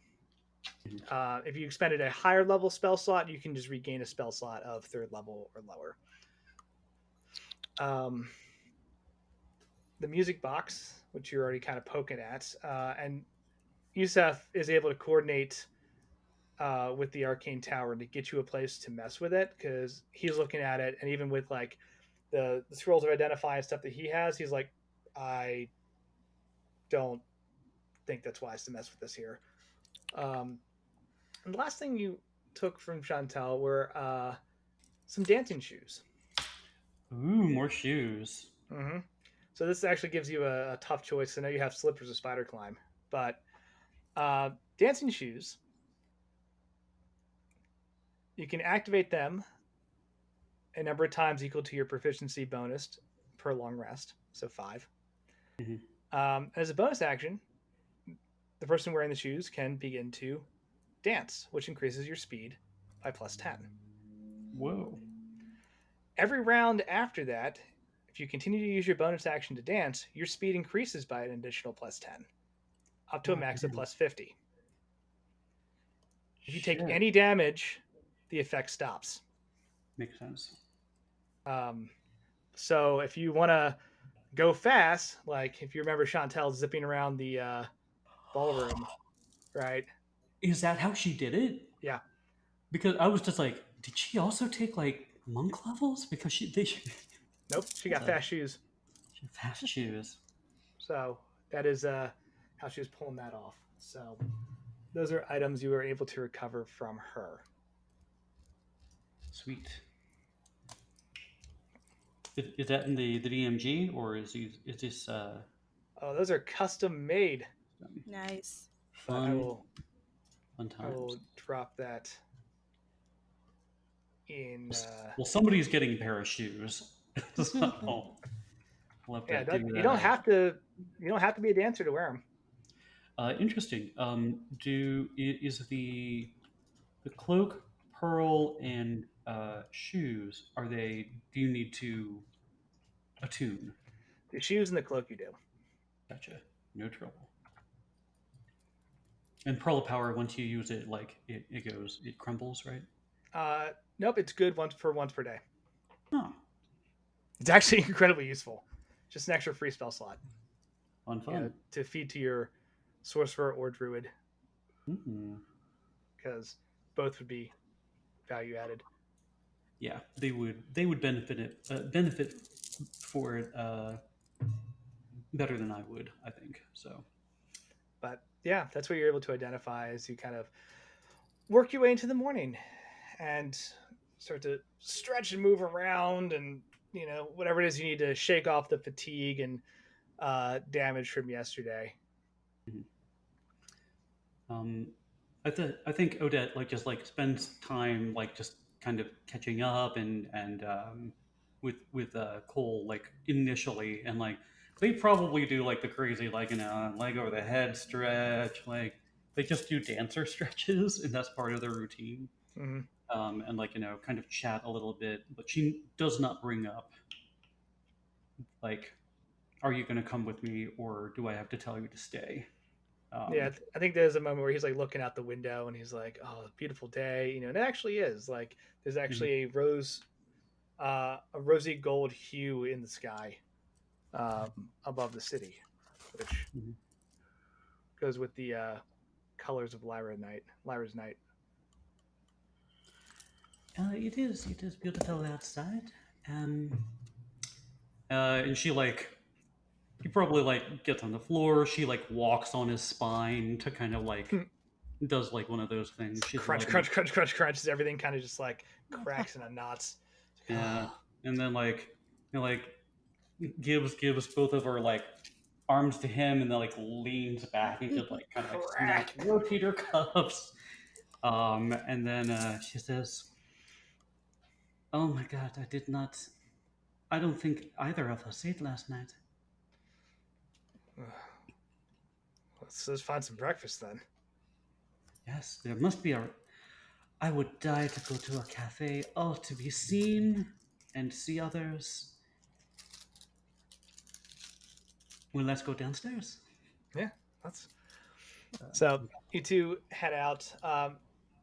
If you expended a higher level spell slot, you can just regain a spell slot of 3rd level or lower. The music box, which you're already kind of poking at, and Yusef is able to coordinate with the arcane tower to get you a place to mess with it, because he's looking at it, and even with like the scrolls of identify and stuff that he has, he's like, I don't think that's wise to mess with this here. And the last thing you took from Chantel were some dancing shoes. Ooh, more shoes. Mm-hmm. So this actually gives you a tough choice. I know you have slippers of spider climb, but dancing shoes, you can activate them a number of times equal to your proficiency bonus per long rest, so 5. As a bonus action, the person wearing the shoes can begin to dance, which increases your speed by plus 10. Whoa. Every round after that, if you continue to use your bonus action to dance, your speed increases by an additional plus 10, up to a max of plus 50. If you take any damage, the effect stops. Makes sense. So if you want to go fast, like if you remember Chantel zipping around the ballroom, right? Is that how she did it? Yeah. Because I was just like, did she also take like monk levels? Because Nope, she got fast shoes. She fast shoes. So that is how she was pulling that off. So those are items you were able to recover from her. Sweet. Is that in the DMG, or is this? Oh, those are custom made. Nice. Fun I times. will drop that in. Well, somebody's getting a pair of shoes. So you don't have to. You don't have to be a dancer to wear them. Interesting. Is the cloak, pearl, and shoes? Do you need to attune? The shoes and the cloak you do. Gotcha. No trouble. And pearl of power, once you use it, like it crumbles, right? Nope, it's good once per day. Oh. It's actually incredibly useful. Just an extra free spell slot. Fun. To feed to your sorcerer or druid. Because both would be value added. Yeah, they would benefit for it better than I would, I think. So. But yeah, that's what you're able to identify as you kind of work your way into the morning and start to stretch and move around, and whatever it is you need to shake off the fatigue and damage from yesterday. I think Odette just spends time just kind of catching up and with Cole initially, and they probably do the crazy leg over the head stretch, they just do dancer stretches, and that's part of their routine. Mm-hmm. And kind of chat a little bit, but she does not bring up are you going to come with me, or do I have to tell you to stay? I think there's a moment where he's looking out the window and he's like, "Oh, beautiful day," and it actually is. There's actually a rosy gold hue in the sky above the city, which goes with the colors of Lyra's night. It is beautiful outside. And she he probably gets on the floor. She walks on his spine to kind of does one of those things. She's crunch. As everything kind of just cracks into knots. Yeah, and then gives both of her arms to him, and then leans back and just kind of snaps rotator cuffs. And then she says, "Oh my God, I did not. I don't think either of us ate last night." Let's find some breakfast then. Yes, there must be a. I would die to go to a cafe, all to be seen and see others. Well, let's go downstairs. Yeah, that's so. You two head out.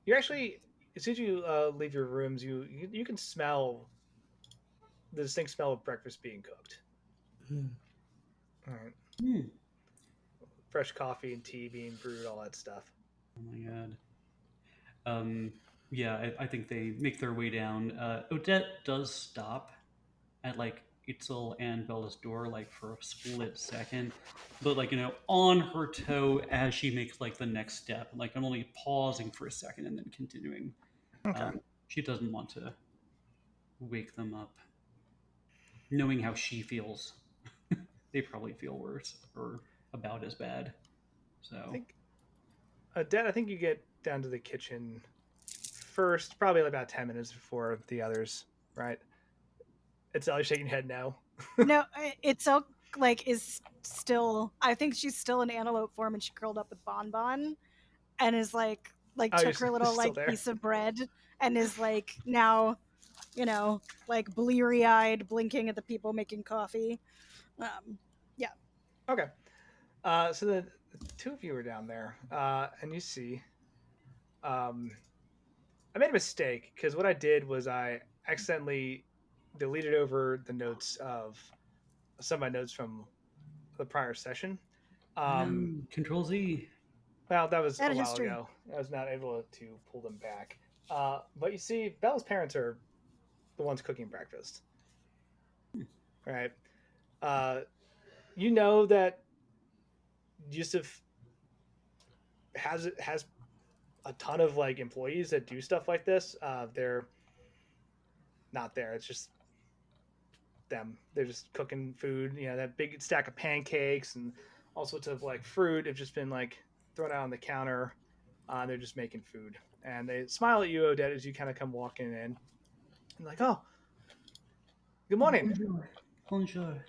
You're actually as soon as you leave your rooms, you can smell the distinct smell of breakfast being cooked. All right, Hmm. fresh coffee and tea being brewed, all that stuff. Oh my God. Yeah, I think they make their way down. Odette does stop at Itzel and Bella's door for a split second, but on her toe as she makes the next step, I'm only pausing for a second and then continuing. Okay. She doesn't want to wake them up, knowing how she feels. They probably feel worse or about as bad. So I think Dad, I think you get down to the kitchen first, probably about 10 minutes before the others, right? It's always shaking your head no. No, it's so is still. I think she's still in antelope form, and she curled up with Bonbon, and is Oh, took her little still there. piece of bread, and is now, bleary eyed, blinking at the people making coffee. Yeah. Okay. So the two of you are down there, and you see, I made a mistake because what I did was I accidentally deleted over the notes of some of my notes from the prior session. no, Um, Control Z. well, that was a Edit while history. ago. I was not able to pull them back. But you see, Bella's parents are the ones cooking breakfast, right? Uh, you know that Yusuf has a ton of employees that do stuff like this. They're not there. It's just them. They're just cooking food. That big stack of pancakes and all sorts of fruit have just been thrown out on the counter. They're just making food, and they smile at you, Odette, as you kind of come walking in. And oh, good morning. Bonjour. Bonjour.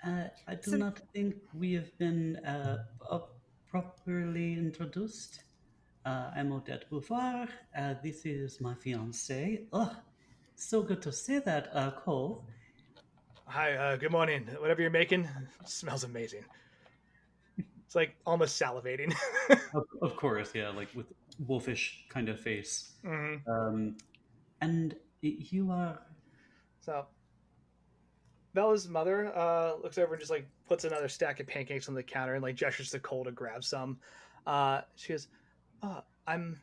I do So- not think we have been properly introduced. I'm Odette Beauvoir. This is my fiance. Oh, so good to say that, Cole. Hi, good morning. Whatever you're making smells amazing. It's almost salivating. Of course, yeah, with wolfish kind of face. Mm-hmm. And you are. So Bella's mother looks over and just puts another stack of pancakes on the counter and gestures to Cole to grab some. She goes, "Oh, I'm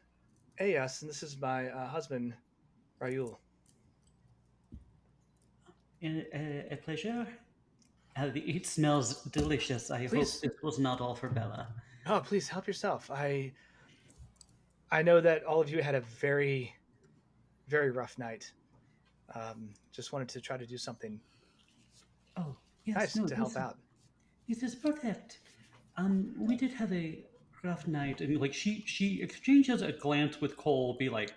Ayas, and this is my husband, Raul." A pleasure. It smells delicious. I Please. hope this was not all for Bella. Oh, please help yourself. I know that all of you had a very, very rough night. Just wanted to try to do something Oh, yes, nice no, to help out. this is perfect. We did have a rough night, and she exchanges a glance with Cole, be like,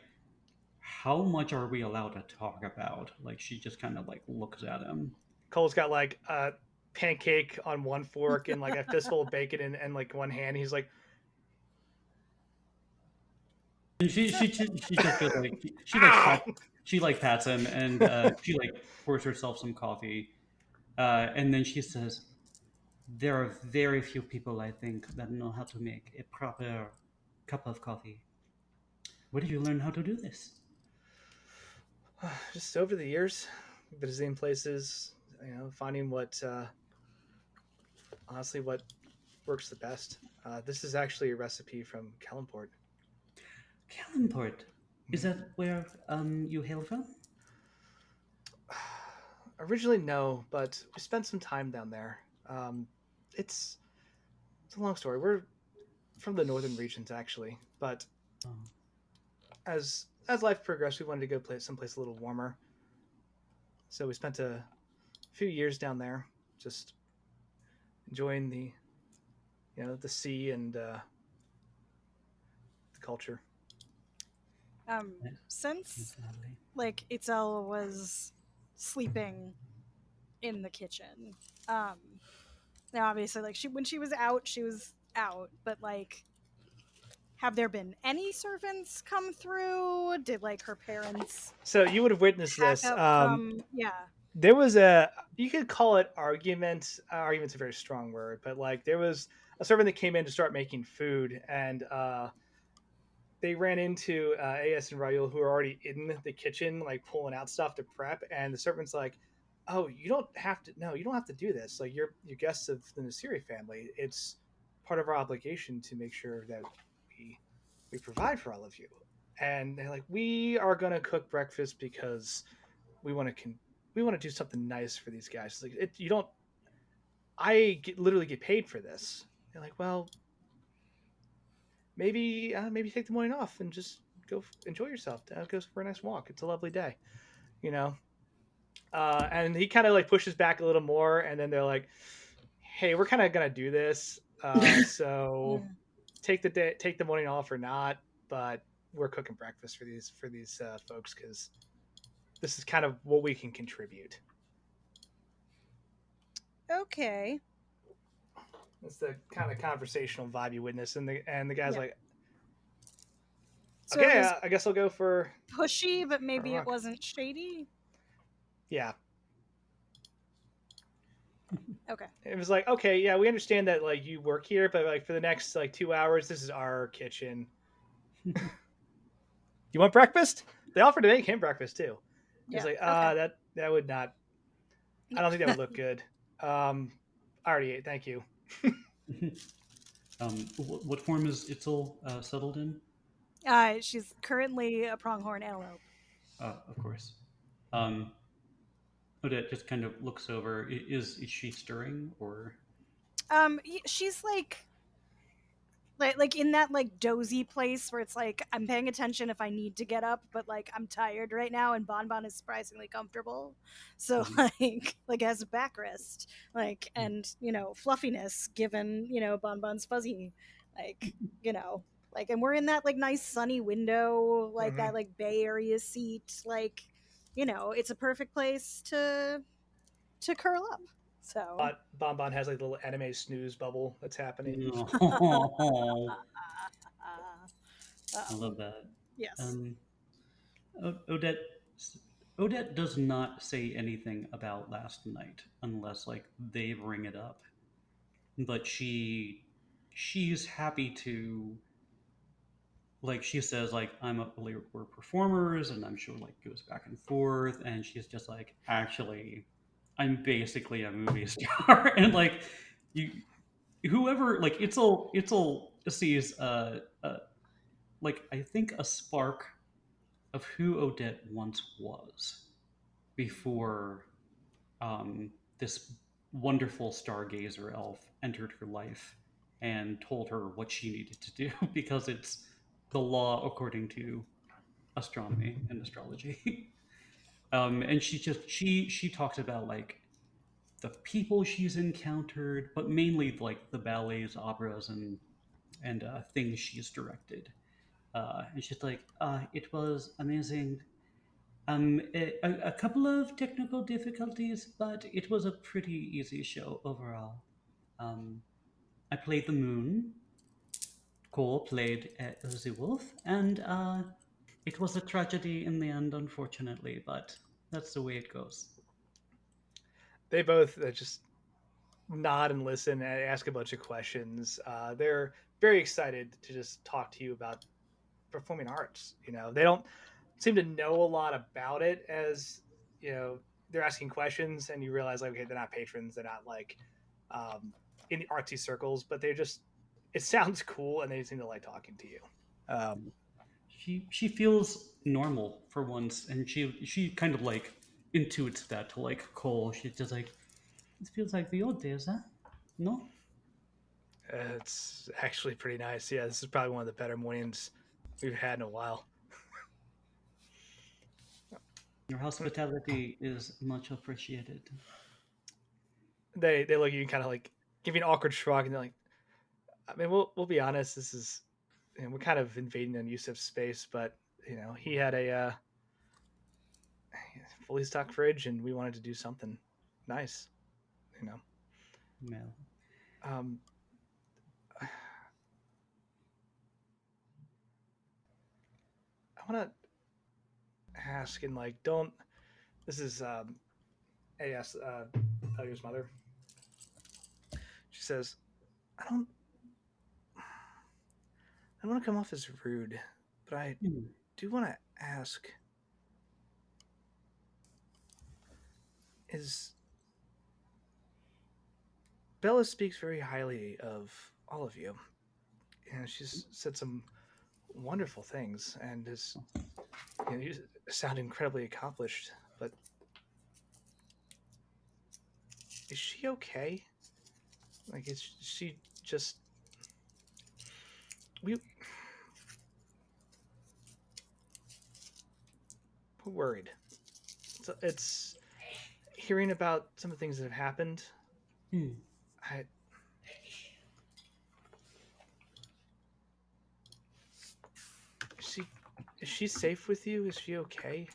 "How much are we allowed to talk about?" She just kind of looks at him. Cole's got a pancake on one fork and a fistful of bacon in one hand. He's like, And she just goes she pats him, and she pours herself some coffee, and then she says, "There are very few people, I think, that know how to make a proper cup of coffee. Where did you learn how to do this?" just over the years, visiting places, finding what honestly what works the best. This is actually a recipe from Kellenport. Kellenport. Is that where you hail from? Originally, no, but we spent some time down there. Um, it's a long story. We're from the northern regions, actually, but Oh. as life progressed, we wanted to go someplace a little warmer. So we spent a few years down there, just enjoying the sea and the culture. Um, Nice. since That's lovely. like Itzel was sleeping in the kitchen, um, now obviously like when she was out, but like have there been any servants come through? Did like her parents So you would have witnessed pack this. up from There was a, you could call it argument. Argument's a very strong word, but like there was a servant that came in to start making food, and they ran into AS and Raul, who are already in the kitchen, like pulling out stuff to prep. And the servant's like, "Oh, you don't have to. No, you don't have to do this. Like you're guests of the Nasiri family. It's part of our obligation to make sure that we provide for all of you." And they're like, "We are gonna cook breakfast because we want to we want to do something nice for these guys." It's like you don't. Literally get paid for this. They're like, "Well, maybe take the morning off and just go enjoy yourself. Go for a nice walk. It's a lovely day, you know." And he kind of like pushes back a little more, and then they're like, "Hey, we're kind of gonna do this, so take the morning off or not, but we're cooking breakfast for these folks because this is kind of what we can contribute." Okay. It's the kind of conversational vibe you witness, and the guy's Yeah. like, So it "Okay, was I guess I'll go for pushy, but maybe it rock." wasn't shady. Yeah, Okay. it was like, "Okay, yeah, we understand that like you work here, but like for the next like 2 hours, this is our kitchen. You want breakfast?" They offered to make him breakfast too. He's Yeah. like, Okay. that would not. I don't think that would look good. I already ate. Thank you. What form is Itzel settled in? She's currently a pronghorn antelope. Of course. Um, Odette just kind of looks over. Is she stirring or? She's like in that like dozy place where it's like I'm paying attention if I need to get up, but like I'm tired right now, and Bonbon is surprisingly comfortable, so Mhm. like has a backrest, like, and fluffiness given Bonbon's fuzzy, like like, and we're in that like nice sunny window, like Mm-hmm. that like Bay Area seat, like it's a perfect place to curl up. So But Bonbon has like the little anime snooze bubble that's happening. Oh, I um, love that. yes. Um, Odette, Odette does not say anything about last night unless like they bring it up. But she's happy to, like, she says like we're performers, and I'm sure like goes back and forth, and she's just like, actually, I'm basically a movie star, and like you whoever like Itzel sees like I think a spark of who Odette once was before this wonderful stargazer elf entered her life and told her what she needed to do because it's the law according to astronomy and astrology. And she talks about like the people she's encountered, but mainly like the ballets, operas, and things she's directed. And she's like, it was amazing. A couple of technical difficulties, but it was a pretty easy show overall. Um, I played the moon. Cole played the wolf, and it was a tragedy in the end, unfortunately. But that's the way it goes. They both just nod and listen and ask a bunch of questions. They're very excited to just talk to you about performing arts. They don't seem to know a lot about it, as they're asking questions, and you realize like, okay, they're not patrons, they're not like in the artsy circles, but they're just, it sounds cool, and they seem to like talking to you. um, She feels normal for once, and she kind of like intuits that to like Cole. She's just like, it feels like the old days, huh? No. it's actually pretty nice. Yeah, this is probably one of the better mornings we've had in a while. Your hospitality is much appreciated. They look at you and kind of like give you an awkward shrug, and they're like, I mean, we'll be honest. This is, we're kind of invading on Yusuf's space, but he had a fully stocked fridge, and we wanted to do something nice. Well, Um, I want to ask, and like, don't. This is AS Elio's mother. She says, I don't want to come off as rude, but I do want to ask, is Bella speaks very highly of all of you, and she's said some wonderful things, and you sound incredibly accomplished, but is she okay? Like, is she just we're worried. It's hearing about some of the things that have happened. I is she safe with you? Is she okay?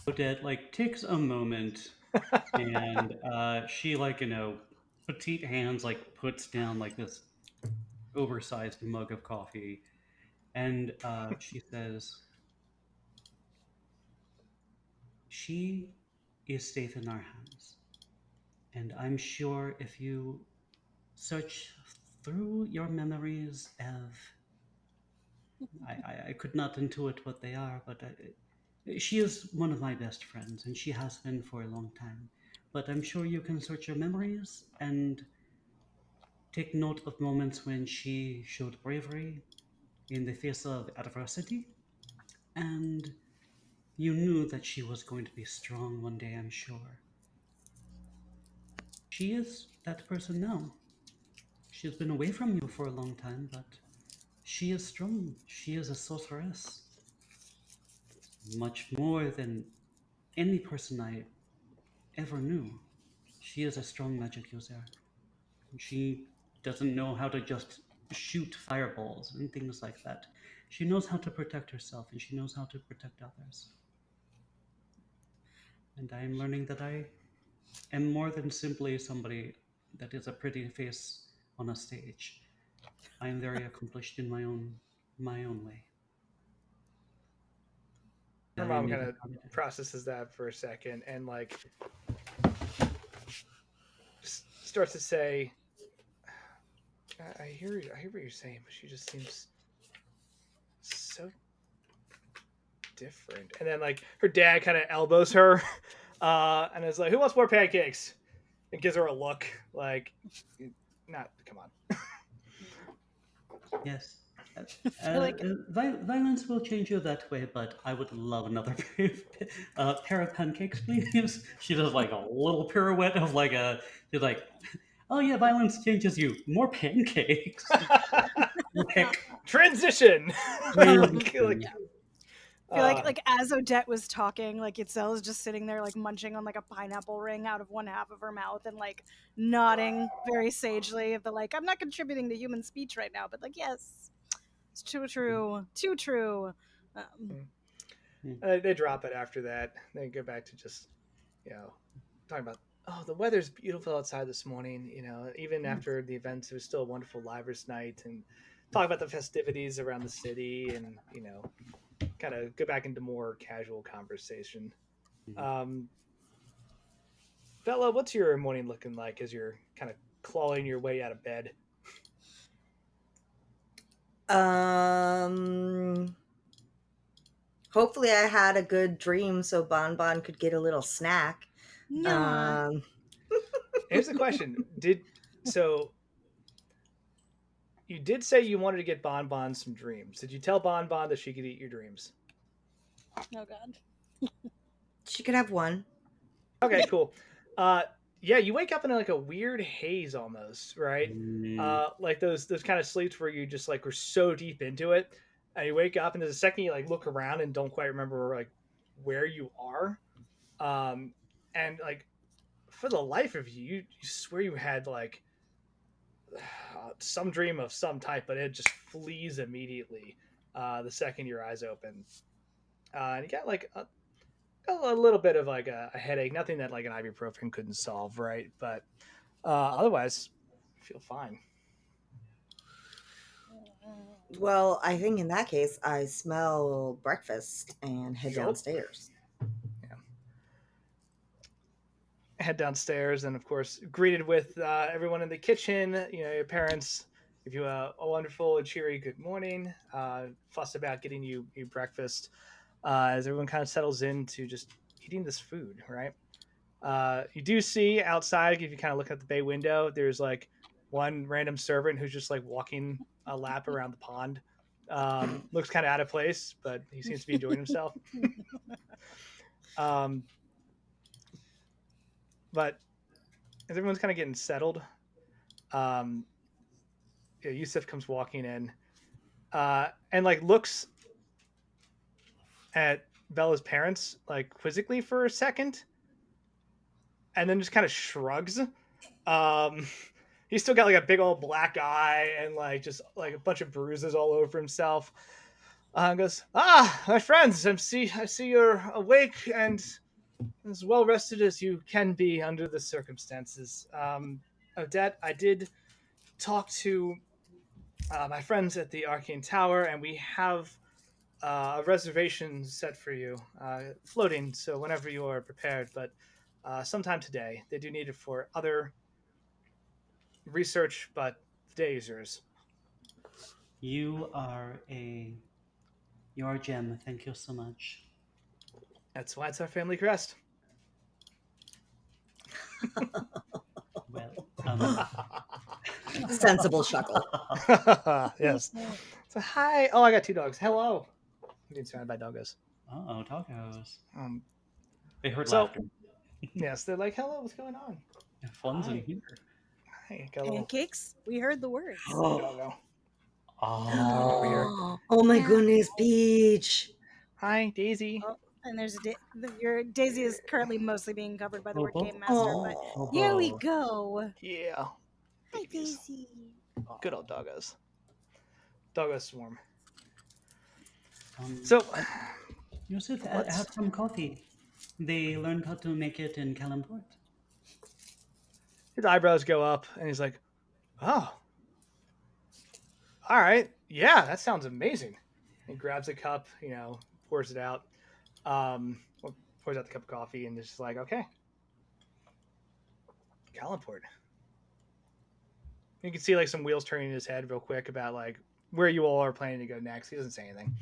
Odette takes a moment, and she petite hands puts down this oversized mug of coffee, and she says, "She is safe in our hands, and I'm sure if you search through your memories of, I could not intuit what they are, but she is one of my best friends, and she has been for a long time. But I'm sure you can search your memories and take note of moments when she showed bravery in the face of adversity, and you knew that she was going to be strong one day, I'm sure. She is that person now. She's been away from you for a long time, but she is strong. She is a sorceress. Much more than any person I ever knew. She is a strong magic user. She doesn't know how to just shoot fireballs and things like that. She knows how to protect herself, and she knows how to protect others. And I am learning that I am more than simply somebody that is a pretty face on a stage. I am very accomplished in my own way. Her mom kind of processes that for a second and starts to say, I hear what you're saying, but she just seems so different. And then her dad kind of elbows her and is like, who wants more pancakes? And gives her a look come on. Yes. Violence will change you that way, but I would love another pair of pancakes, please. She does a little pirouette of she's like, oh yeah, violence changes you. More pancakes. Transition. Yeah. I feel as Odette was talking, Itzel is just sitting there munching on a pineapple ring out of one half of her mouth and nodding very sagely of the I'm not contributing to human speech right now, but yes, it's too true. They drop it after that. They go back to just talking about, oh, the weather's beautiful outside this morning. Even after the events, it was still a wonderful librous night, and talk about the festivities around the city, and kind of go back into more casual conversation. Bella, what's your morning looking like as you're kind of clawing your way out of bed? Hopefully I had a good dream so Bon Bon could get a little snack. No. Here's the question. You did say you wanted to get Bon Bon some dreams. Did you tell Bon Bon that she could eat your dreams? Oh God. She could have one. Okay, cool. Yeah, you wake up in a weird haze almost, right? Like those kind of sleeps where you just were so deep into it and you wake up, and there's a second you like look around and don't quite remember like where you are, and like for the life of you, you swear you had like some dream of some type, but it just flees immediately the second your eyes open, and you got like a little bit of like a headache, nothing that like an ibuprofen couldn't solve, right? But otherwise, I feel fine. Well, I think in that case, I smell breakfast and head Yup. downstairs. Yeah. Head downstairs, and of course, greeted with everyone in the kitchen. You know, your parents give you a wonderful and cheery good morning. Fuss about getting you breakfast as everyone kind of settles into just eating this food, right? You do see outside, if you kind of look at the bay window, there's like one random servant who's just like walking a lap around the pond. Looks kind of out of place, but he seems to be enjoying himself. um, but as everyone's kind of getting settled, um, yeah, Yusuf comes walking in and like looks at Bella's parents like quizzically for a second, and then just kind of shrugs. Um, he's still got like a big old black eye and like just like a bunch of bruises all over himself. Goes, my friends, I see you're awake and as well rested as you can be under the circumstances. Odette, I did talk to my friends at the Arcane Tower, and we have a reservation set for you, floating. So whenever you are prepared, but sometime today, they do need it for other research, but the day is yours. You are a gem. Thank you so much. That's why it's our family crest. Well, Sensible chuckle. Yes. So hi. Oh, I got two dogs. Hello. I'm being surrounded by doggos. oh, tacos. Um, They heard so- laughter. yes, they're like, hello, what's going on? Fun's in Hi. here. Hey, got a little Pancakes? We heard the words. doggo. Oh, over here. Oh my Yeah. goodness, Peach. Hi, Daisy. Oh, and there's your Daisy is currently mostly being covered by the word Oh, Game Master, but Oh. here we go. Yeah. Hi, Babies. Daisy. Good old doggos. Doggo swarm. Um, So, Yusuf, let's- have some coffee. They learned how to make it in Kalamport. his eyebrows go up, and he's like, oh. All right. Yeah, that sounds amazing. He grabs a cup, pours it out. Pours out the cup of coffee, and is just like, okay. Kalamport. You can see like some wheels turning in his head real quick about like where you all are planning to go next. He doesn't say anything.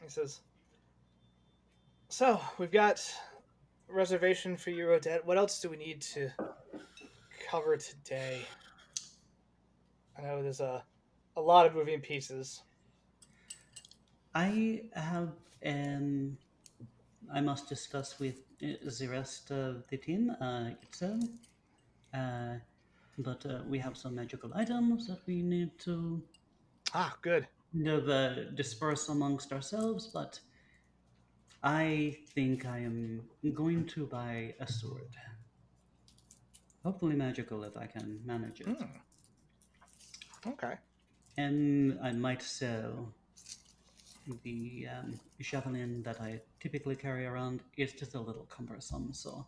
He says, so we've got a reservation for you, Odette. What else do we need to cover today? I know there's a lot of moving pieces. I have I must discuss with the rest of the team, Itzel. But we have some magical items that we need to Good. kind of disperse amongst ourselves. But I think I am going to buy a sword. Hopefully magical if I can manage it. Okay. And I might sell the javelin that I typically carry around. It's just a little cumbersome, so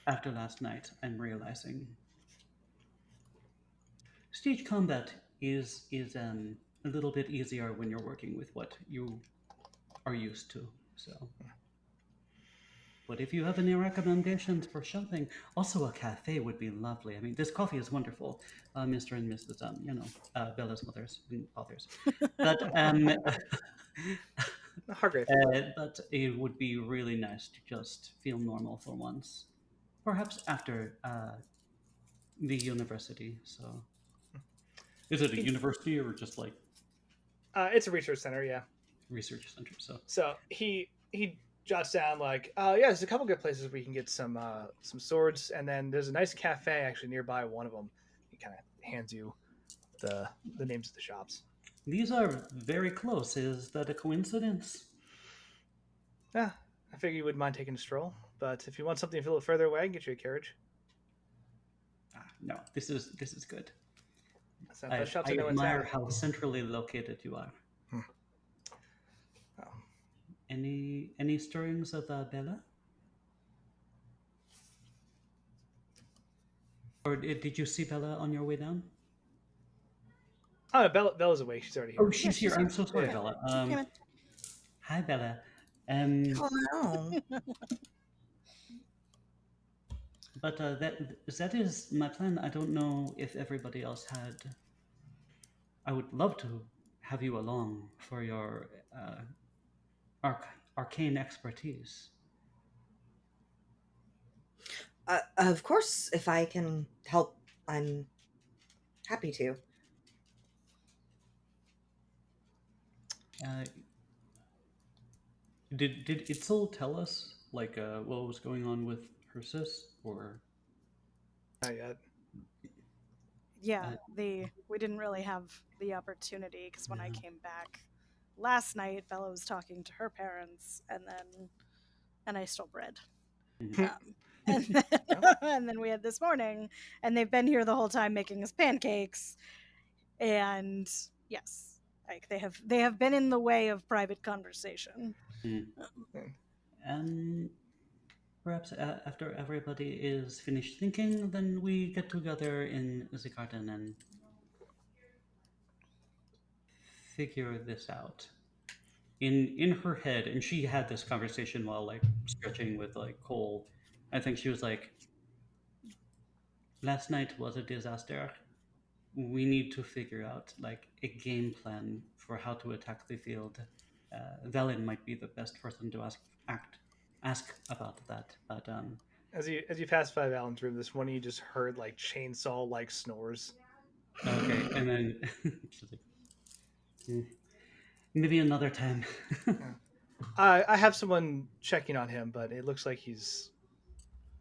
after last night, I'm realizing stage combat is a little bit easier when you're working with what you are used to. So, but if you have any recommendations for shopping, also a cafe would be lovely. I mean, this coffee is wonderful, Mr. and Mrs. Bella's mothers and fathers, but Hargrave. but it would be really nice to just feel normal for once, perhaps after the university. So, is it a university or just like It's a research center, yeah. research center? So he jots down like, yeah, there's a couple good places where you can get some swords, and then there's a nice cafe actually nearby one of them. He kind of hands you the names of the shops. These are very close. Is that a coincidence? Yeah, I figure you wouldn't mind taking a stroll, but if you want something a little further away, I can get you a carriage. No, this is good. So I, those shops I I know in admire town. how centrally located you are. Oh. Any stirrings of Bella? Or did you see Bella on your way down? Oh, Bella's awake. She's already here. Oh, she's here. I'm so sorry, Bella. came in. Hi, Bella. Oh no. But that is my plan. I don't know if everybody else had. I would love to have you along for your arcane expertise. Of course, if I can help, I'm happy to. Did Itzel tell us like what was going on with her sis, or Not yet. Yeah, Uh, we didn't really have the opportunity because when I came back last night, Bella was talking to her parents, and I stole bread. Mhm. And then, and then we had this morning, and they've been here the whole time making us pancakes. And yes, like they have been in the way of private conversation. and perhaps after everybody is finished thinking, then we get together in the garden and figure this out. In her head, and she had this conversation while like stretching with like Cole. I think she was like, "Last night was a disaster. We need to figure out like a game plan for how to attack the field." Valen might be the best person to ask about that, but As you pass by Alan's room this morning, you just heard like chainsaw like snores. okay, and then she's like, maybe another time. I have someone checking on him, but it looks like he's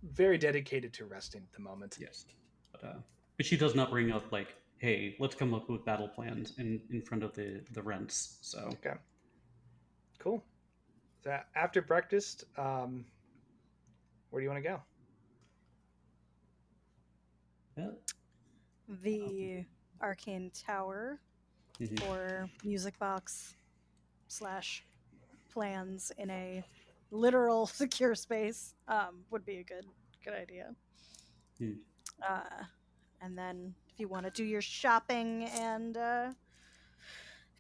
very dedicated to resting at the moment. Yes, but she does not bring up like, "Hey, let's come up with battle plans in front of the rents." So Okay. Cool. So after breakfast, where do you want to go? yeah. The arcane tower Mhm. or music box slash plans in a literal secure space would be a good idea. Hmm. And then if you want to do your shopping and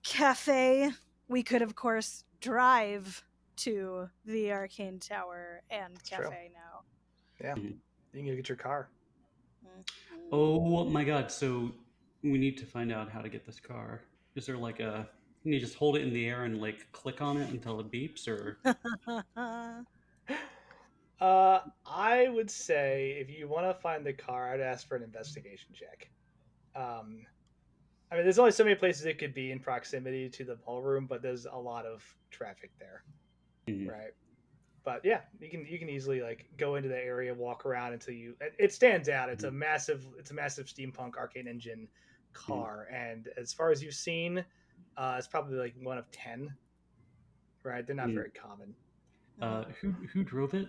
cafe, we could of course drive to the arcane tower and That's cafe true. now. Yeah, Mhm. you can go get your car. Oh my god! So we need to find out how to get this car. Is there like a? Can you just hold it in the air and like click on it until it beeps, or? I would say if you want to find the car, I'd ask for an investigation check. I mean, there's only so many places it could be in proximity to the ballroom, but there's a lot of traffic there, Mhm. right? But yeah, you can easily like go into the area, walk around until it stands out. It's a massive steampunk arcane engine car, and as far as you've seen, it's probably like one of 10. Right? They're not very common. Who drove it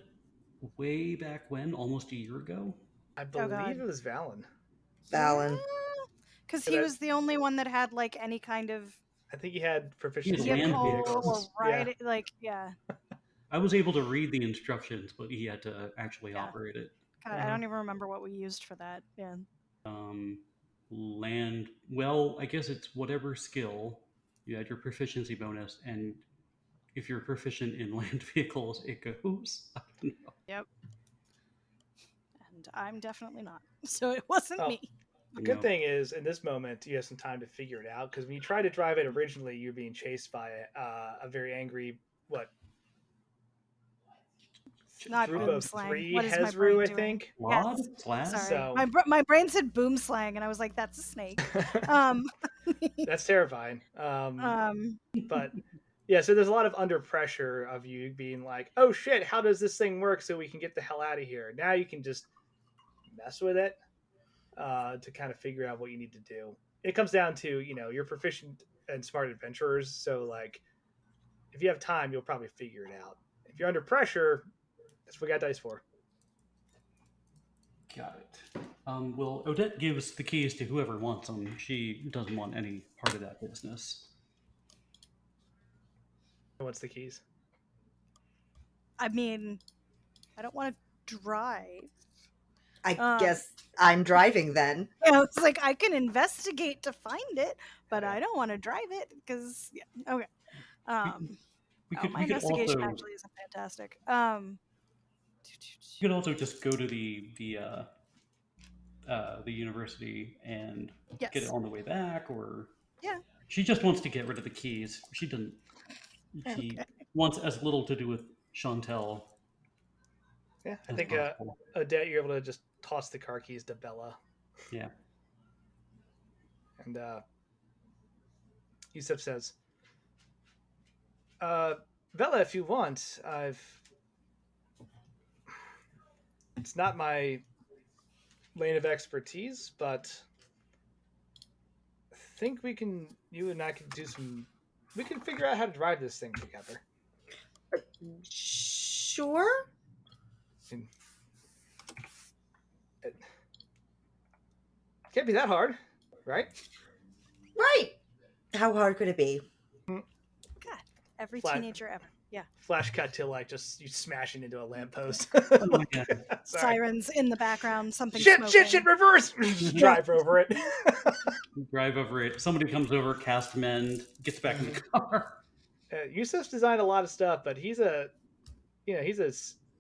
way back when? Almost a year ago. I God. believe it was Valen. Valen. Because he was the only one that had like any kind of I think he had proficiency Land in vehicle or vehicles. ride. Yeah. Like, yeah. I was able to read the instructions, but he had to actually Yeah. operate it. God, I don't even remember what we used for that. Yeah. Land. Well, I guess it's whatever skill. You had your proficiency bonus, and if you're proficient in land vehicles, it goes. I don't know. Yep. And I'm definitely not. So it wasn't Well, me. the good No. thing is, in this moment, you have some time to figure it out because when you tried to drive it originally, you're being chased by a very angry Not group boom of slang. 3 What is my brain Hezru, I doing? think. Slod? Yes. Slad? Sorry. So My brain said boom slang, and I was like, that's a snake. Um, that's terrifying. But yeah, so there's a lot of under pressure of you being like, oh shit, how does this thing work so we can get the hell out of here? Now you can just mess with it to kind of figure out what you need to do. it comes down to, you're proficient and smart adventurers, so like if you have time, you'll probably figure it out. If you're under pressure, that's what we got dice for. Got it. Well, Odette gives the keys to whoever wants them. She doesn't want any part of that business. What's the keys? I mean, I don't want to drive. I guess I'm driving then. It's like I can investigate to find it, but I don't want to drive it because okay. My investigation also, actually isn't fantastic. You could also just go to the university and get it on the way back, or Yeah. She just wants to get rid of the keys. She doesn't. She wants as little to do with Chantel. Yeah, I think Odette, you're able to just toss the car keys to Bella. Yeah. And Yusuf says, Bella, if you want, it's not my lane of expertise, but I think you and I can we can figure out how to drive this thing together. Sure. It can't be that hard, right? Right. How hard could it be? God, every teenager ever. Yeah. Flash cut to like just you smashing into a lamppost. Oh my God. Sirens in the background. Something. Shit! Reverse. Drive over it. Drive over it. Somebody comes over, cast mend, gets back in the car. Yusuf's designed a lot of stuff, but he's a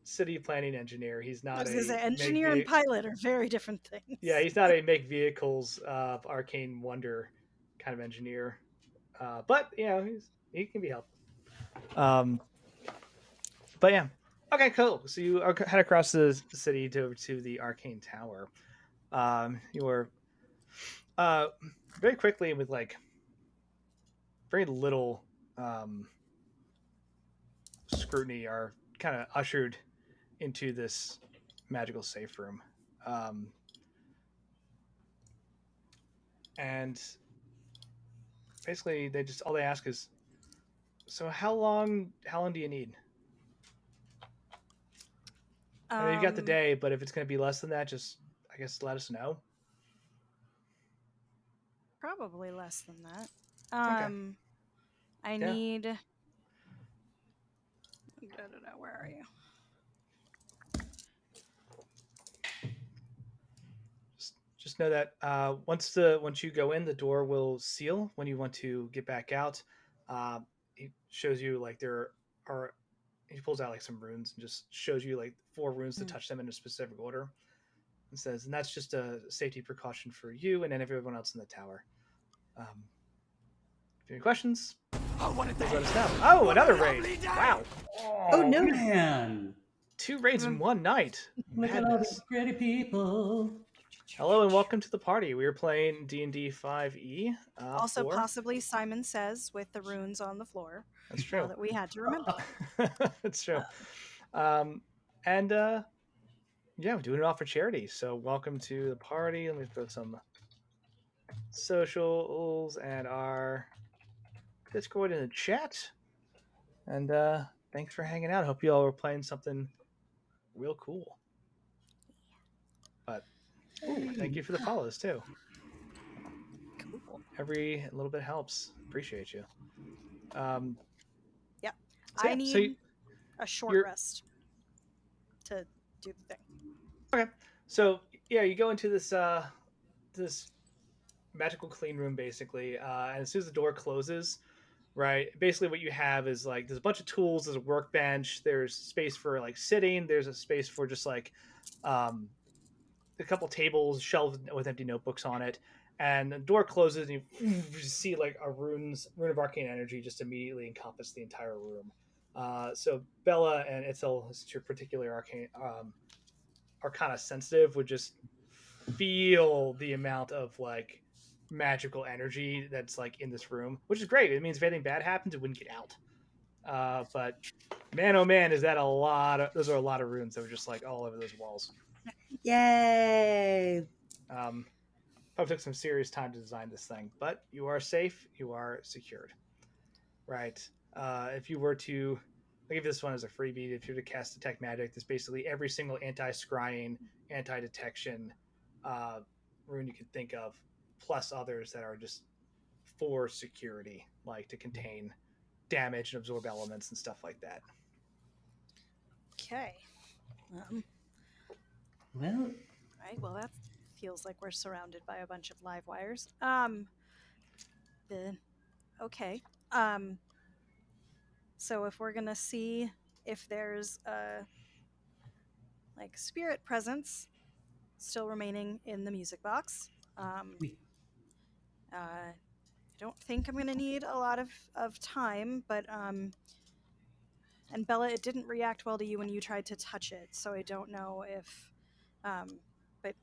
city planning engineer. He's not engineer and pilot are very different things. Yeah, he's not a make vehicles arcane wonder kind of engineer. But he can be helpful. But yeah. Okay, cool. So you head across the city over to the arcane tower. You are very quickly, with like very little scrutiny, are kind of ushered into this magical safe room. And basically all they ask is, so how long do you need? I mean, you've got the day, but if it's going to be less than that, just, I guess, let us know. Probably less than that. I need... Where are you? Just know that once you go in, the door will seal when you want to get back out. He shows you like he pulls out like some runes and just shows you like 4 runes to touch them in a specific order. And says, and that's just a safety precaution for you and then everyone else in the tower. If you have any questions, please let us know. Oh, another raid! Wow. Oh no, man! 2 raids in one night. Look at all these pretty people. Hello and welcome to the party. We are playing D&D 5e. Also, possibly Simon Says with the runes on the floor. That's true. That we had to remember. That's true. We're doing it all for charity. So welcome to the party. Let me throw some socials and our Discord in the chat. And thanks for hanging out. I hope you all were playing something real cool. But thank you for the follows too. Cool. Every little bit helps. Appreciate you. I need a short rest to do the thing. Okay. So you go into this this magical clean room basically, and as soon as the door closes, right, basically what you have is like there's a bunch of tools, there's a workbench, there's space for like sitting, there's a space for just like a couple tables shelved with empty notebooks on it, and the door closes and you see like a rune of arcane energy just immediately encompass the entire room. So Bella and Itzel, since you're particularly arcana sensitive, would just feel the amount of like magical energy that's like in this room, which is great. It means if anything bad happens, it wouldn't get out. But man, oh man, those are a lot of runes that were just like all over those walls. Yay! Probably took some serious time to design this thing, but you are safe. You are secured. Right. If you were to, I'll give this one as a freebie. If you were to cast Detect Magic, there's basically every single anti-scrying, anti-detection rune you can think of, plus others that are just for security, like to contain damage and absorb elements and stuff like that. Okay. Well, Right. Well, that feels like we're surrounded by a bunch of live wires. Okay. Um. So if we're gonna see if there's a like spirit presence still remaining in the music box, we I don't think I'm gonna need a lot of time, but and Bella, it didn't react well to you when you tried to touch it, so I don't know if, but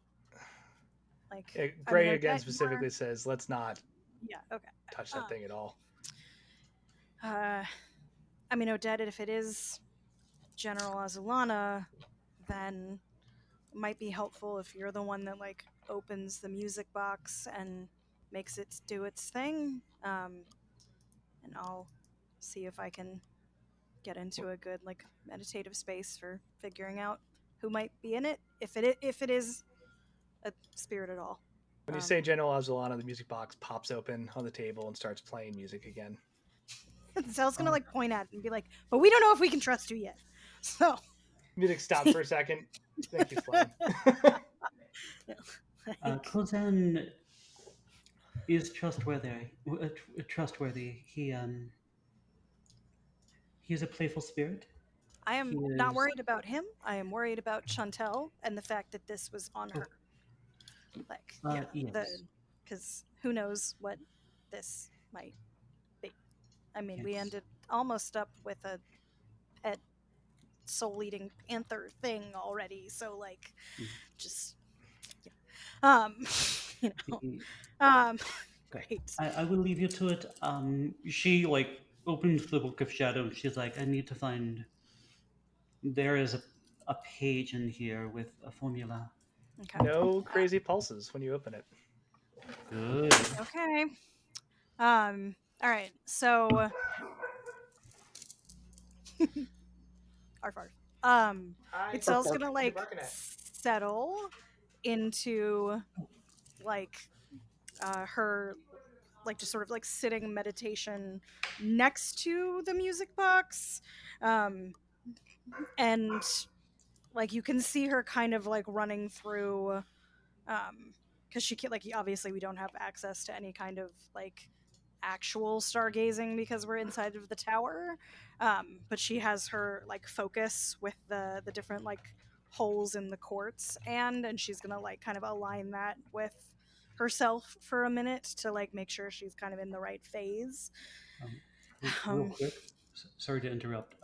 like, Gray Odette, again specifically says, let's not yeah, okay. touch that thing at all. Odette, if it is General Azulana, then it might be helpful if you're the one that like opens the music box and makes it do its thing. And I'll see if I can get into a good like meditative space for figuring out who might be in it, if it is a spirit at all. When you say General Azulana, the music box pops open on the table and starts playing music again. Zell's gonna like point at it and be like, "But we don't know if we can trust you yet." So music stops for a second. Thank you, Flame. Kozan is trustworthy. Trustworthy. He is a playful spirit. I am not worried about him. I am worried about Chantel and the fact that this was on her. Like, yes. because who knows what this might be. I mean, Yes. we ended almost up with a pet soul-eating panther thing already. So, like, just you know, great. I will leave you to it. She like opens the book of shadows. She's like, I need to find. There is a page in here with a formula. Okay. No crazy pulses when you open it. Good. Okay. All right. So, arf arf. Itzel's gonna like settle into like her like just sort of like sitting meditation next to the music box, and like you can see her kind of like running through, because she can't, like, obviously we don't have access to any kind of like actual stargazing because we're inside of the tower, but she has her like focus with the different like holes in the quartz, and she's gonna like kind of align that with herself for a minute to like make sure she's kind of in the right phase. Real quick, sorry to interrupt.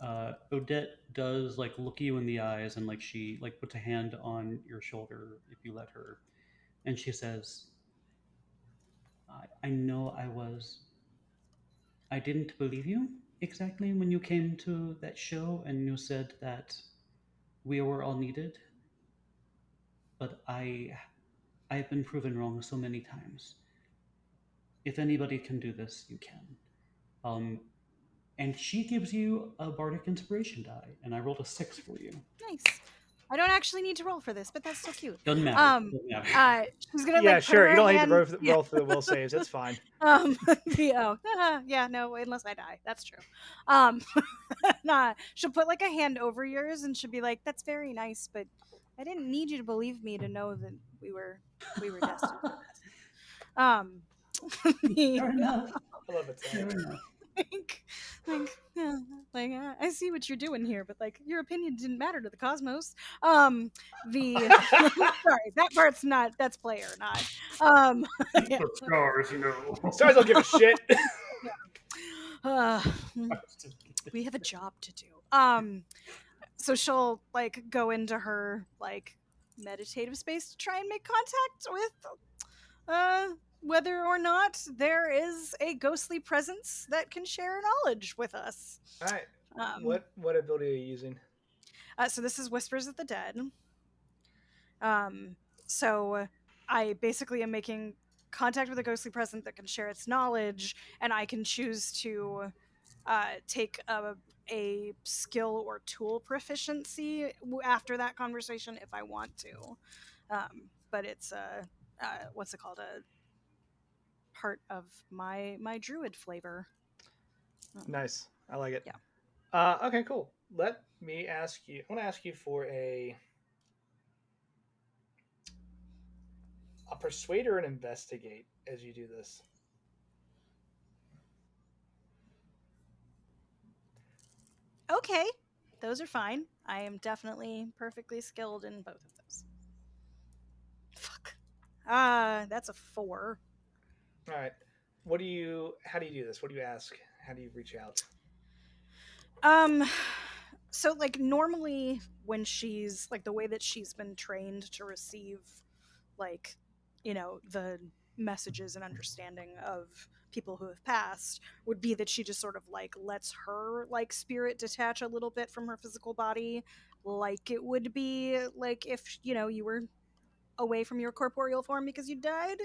Odette does like look you in the eyes and like she like puts a hand on your shoulder if you let her, and she says, I know I didn't believe you exactly when you came to that show and you said that we were all needed, but I've been proven wrong so many times. If anybody can do this, you can. And she gives you a bardic inspiration die, and I rolled a 6 for you. Nice. I don't actually need to roll for this, but that's so cute. Doesn't matter. She's gonna yeah, like sure. You don't need to roll for the will saves. It's fine. Yeah, no, unless I die. That's true. Nah, she'll put like a hand over yours, and she'll be like, "That's very nice, but I didn't need you to believe me to know that we were destined for this." Fair enough. I love it. Fair enough. I see what you're doing here, but like your opinion didn't matter to the cosmos. Sorry, that part's not. That's player, not. Yeah. Stars, you know. Stars don't give a shit. We have a job to do. So she'll like go into her like meditative space to try and make contact with whether or not there is a ghostly presence that can share knowledge with us. All right. What ability are you using? So this is Whispers of the Dead. So I basically am making contact with a ghostly presence that can share its knowledge, and I can choose to take a skill or tool proficiency after that conversation if I want to. But it's what's it called? A part of my druid flavor. Nice. I like it. Yeah. Okay, cool. Let me ask you. I want to ask you for a persuade or an investigate as you do this. Okay, those are fine. I am definitely perfectly skilled in both of those. Fuck. That's a 4. All right. How do you do this? What do you ask? How do you reach out? So like normally when she's like the way that she's been trained to receive like the messages and understanding of people who have passed would be that she just sort of like lets her like spirit detach a little bit from her physical body, like it would be like if you were away from your corporeal form because you died,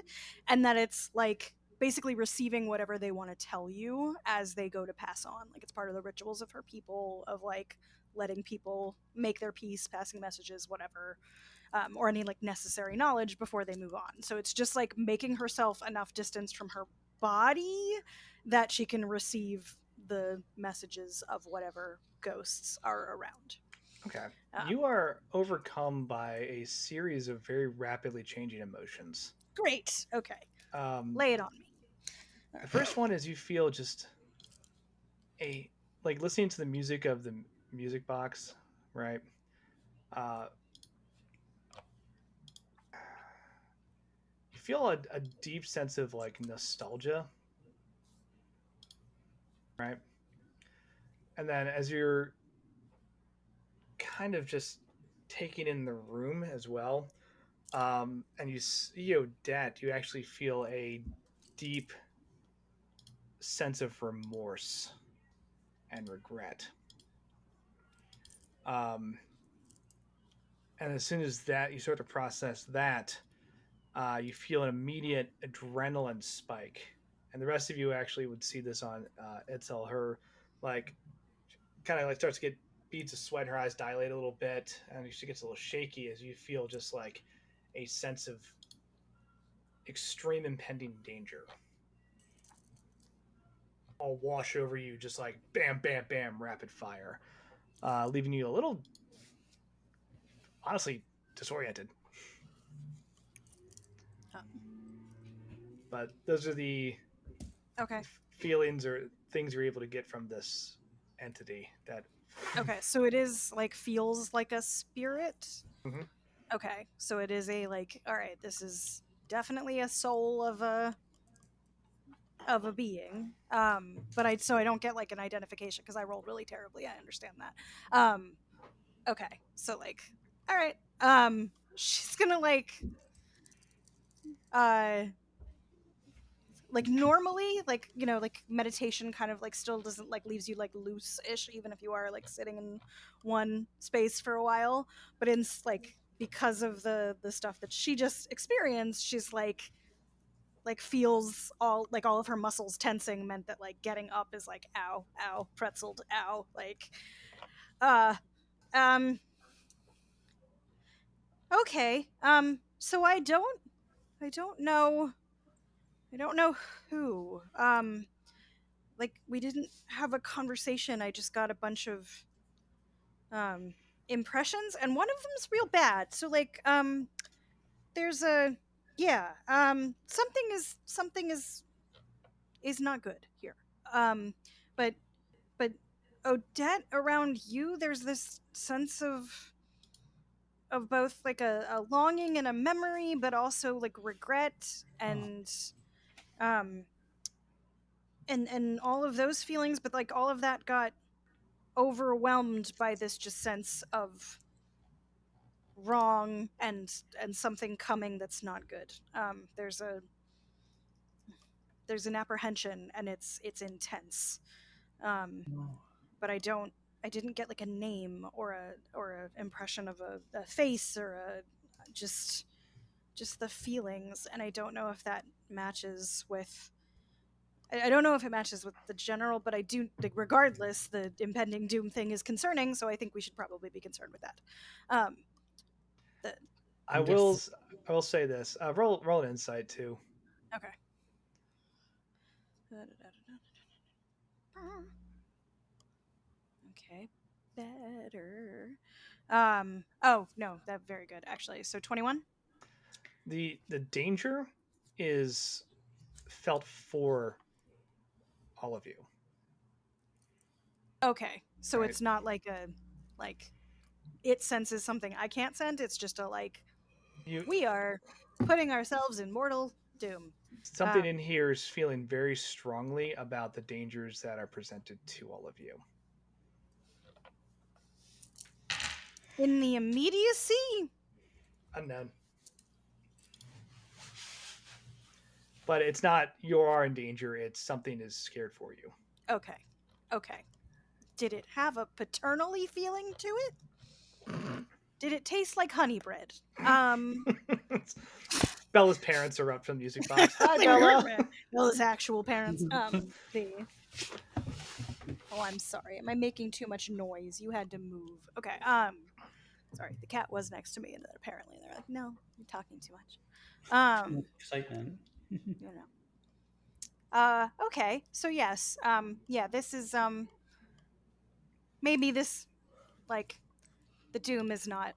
and that it's like basically receiving whatever they want to tell you as they go to pass on. Like it's part of the rituals of her people of like letting people make their peace, passing messages, whatever, or any like necessary knowledge before they move on. So it's just like making herself enough distance from her body that she can receive the messages of whatever ghosts are around. Okay. You are overcome by a series of very rapidly changing emotions. Great. Okay. Um, Lay it on me. the first one is you feel just a like listening to the music of the music box, right? Uh, you feel a deep sense of like nostalgia, right? And then as you're kind of just taking in the room as well, and you see Odette, you actually feel a deep sense of remorse and regret. Um, and as soon as that you start to process that, you feel an immediate adrenaline spike. And the rest of you actually would see this on Itzel. Her like kind of like starts to get beads of sweat, her eyes dilate a little bit, and she gets a little shaky as you feel just like a sense of extreme impending danger all wash over you, just like bam, bam, bam, rapid fire, leaving you a little, honestly, disoriented. But those are the Okay. feelings or things you're able to get from this entity. That Okay, so it is like feels like a spirit. Mhm. Okay, so it is a like. All right, this is definitely a soul of a being. But I don't get like an identification because I rolled really terribly. I understand that. Okay, so like, all right. She's gonna uh like normally like like meditation kind of like still doesn't like leaves you like loose-ish even if you are like sitting in one space for a while, but in like because of the stuff that she just experienced, she's like feels all of her muscles tensing meant that like getting up is like ow ow pretzeled ow like uh um okay so I don't know who like we didn't have a conversation. I just got a bunch of um impressions and one of them's real bad. So like there's a yeah, something is not good here. Um but but Odette, around you there's this sense of both like a longing and a memory, but also like regret um and all of those feelings, but like all of that got overwhelmed by this just sense of wrong and something coming that's not good. There's an apprehension and it's intense. Um, but I didn't get like a name or a impression of a face or a just just the feelings, and I don't know if that matches with. I don't know if it matches with the general, but I do. Like, regardless, the impending doom thing is concerning, so I think we should probably be concerned with that. The, I will say this. Roll an insight too. okay. Okay, better. Oh no, that very good actually. So 21. The danger is felt for all of you. Okay, so Right. it's not like it senses something I can't sense. It's just a we are putting ourselves in mortal doom. Something in here is feeling very strongly about the dangers that are presented to all of you. In the immediacy? Unknown. But it's not you are in danger, it's something is scared for you. Okay. Okay. Did it have a paternally feeling to it? Did it taste like honey bread? Bella's parents are up from the music box. Hi, Bella. Bella's actual parents. Oh, I'm sorry. Am I making too much noise? You had to move. Okay. Sorry. The cat was next to me, and then apparently they're like, "No, you're talking too much." Excitement. You know. Okay. So yes. Yeah. This is maybe this like the doom is not.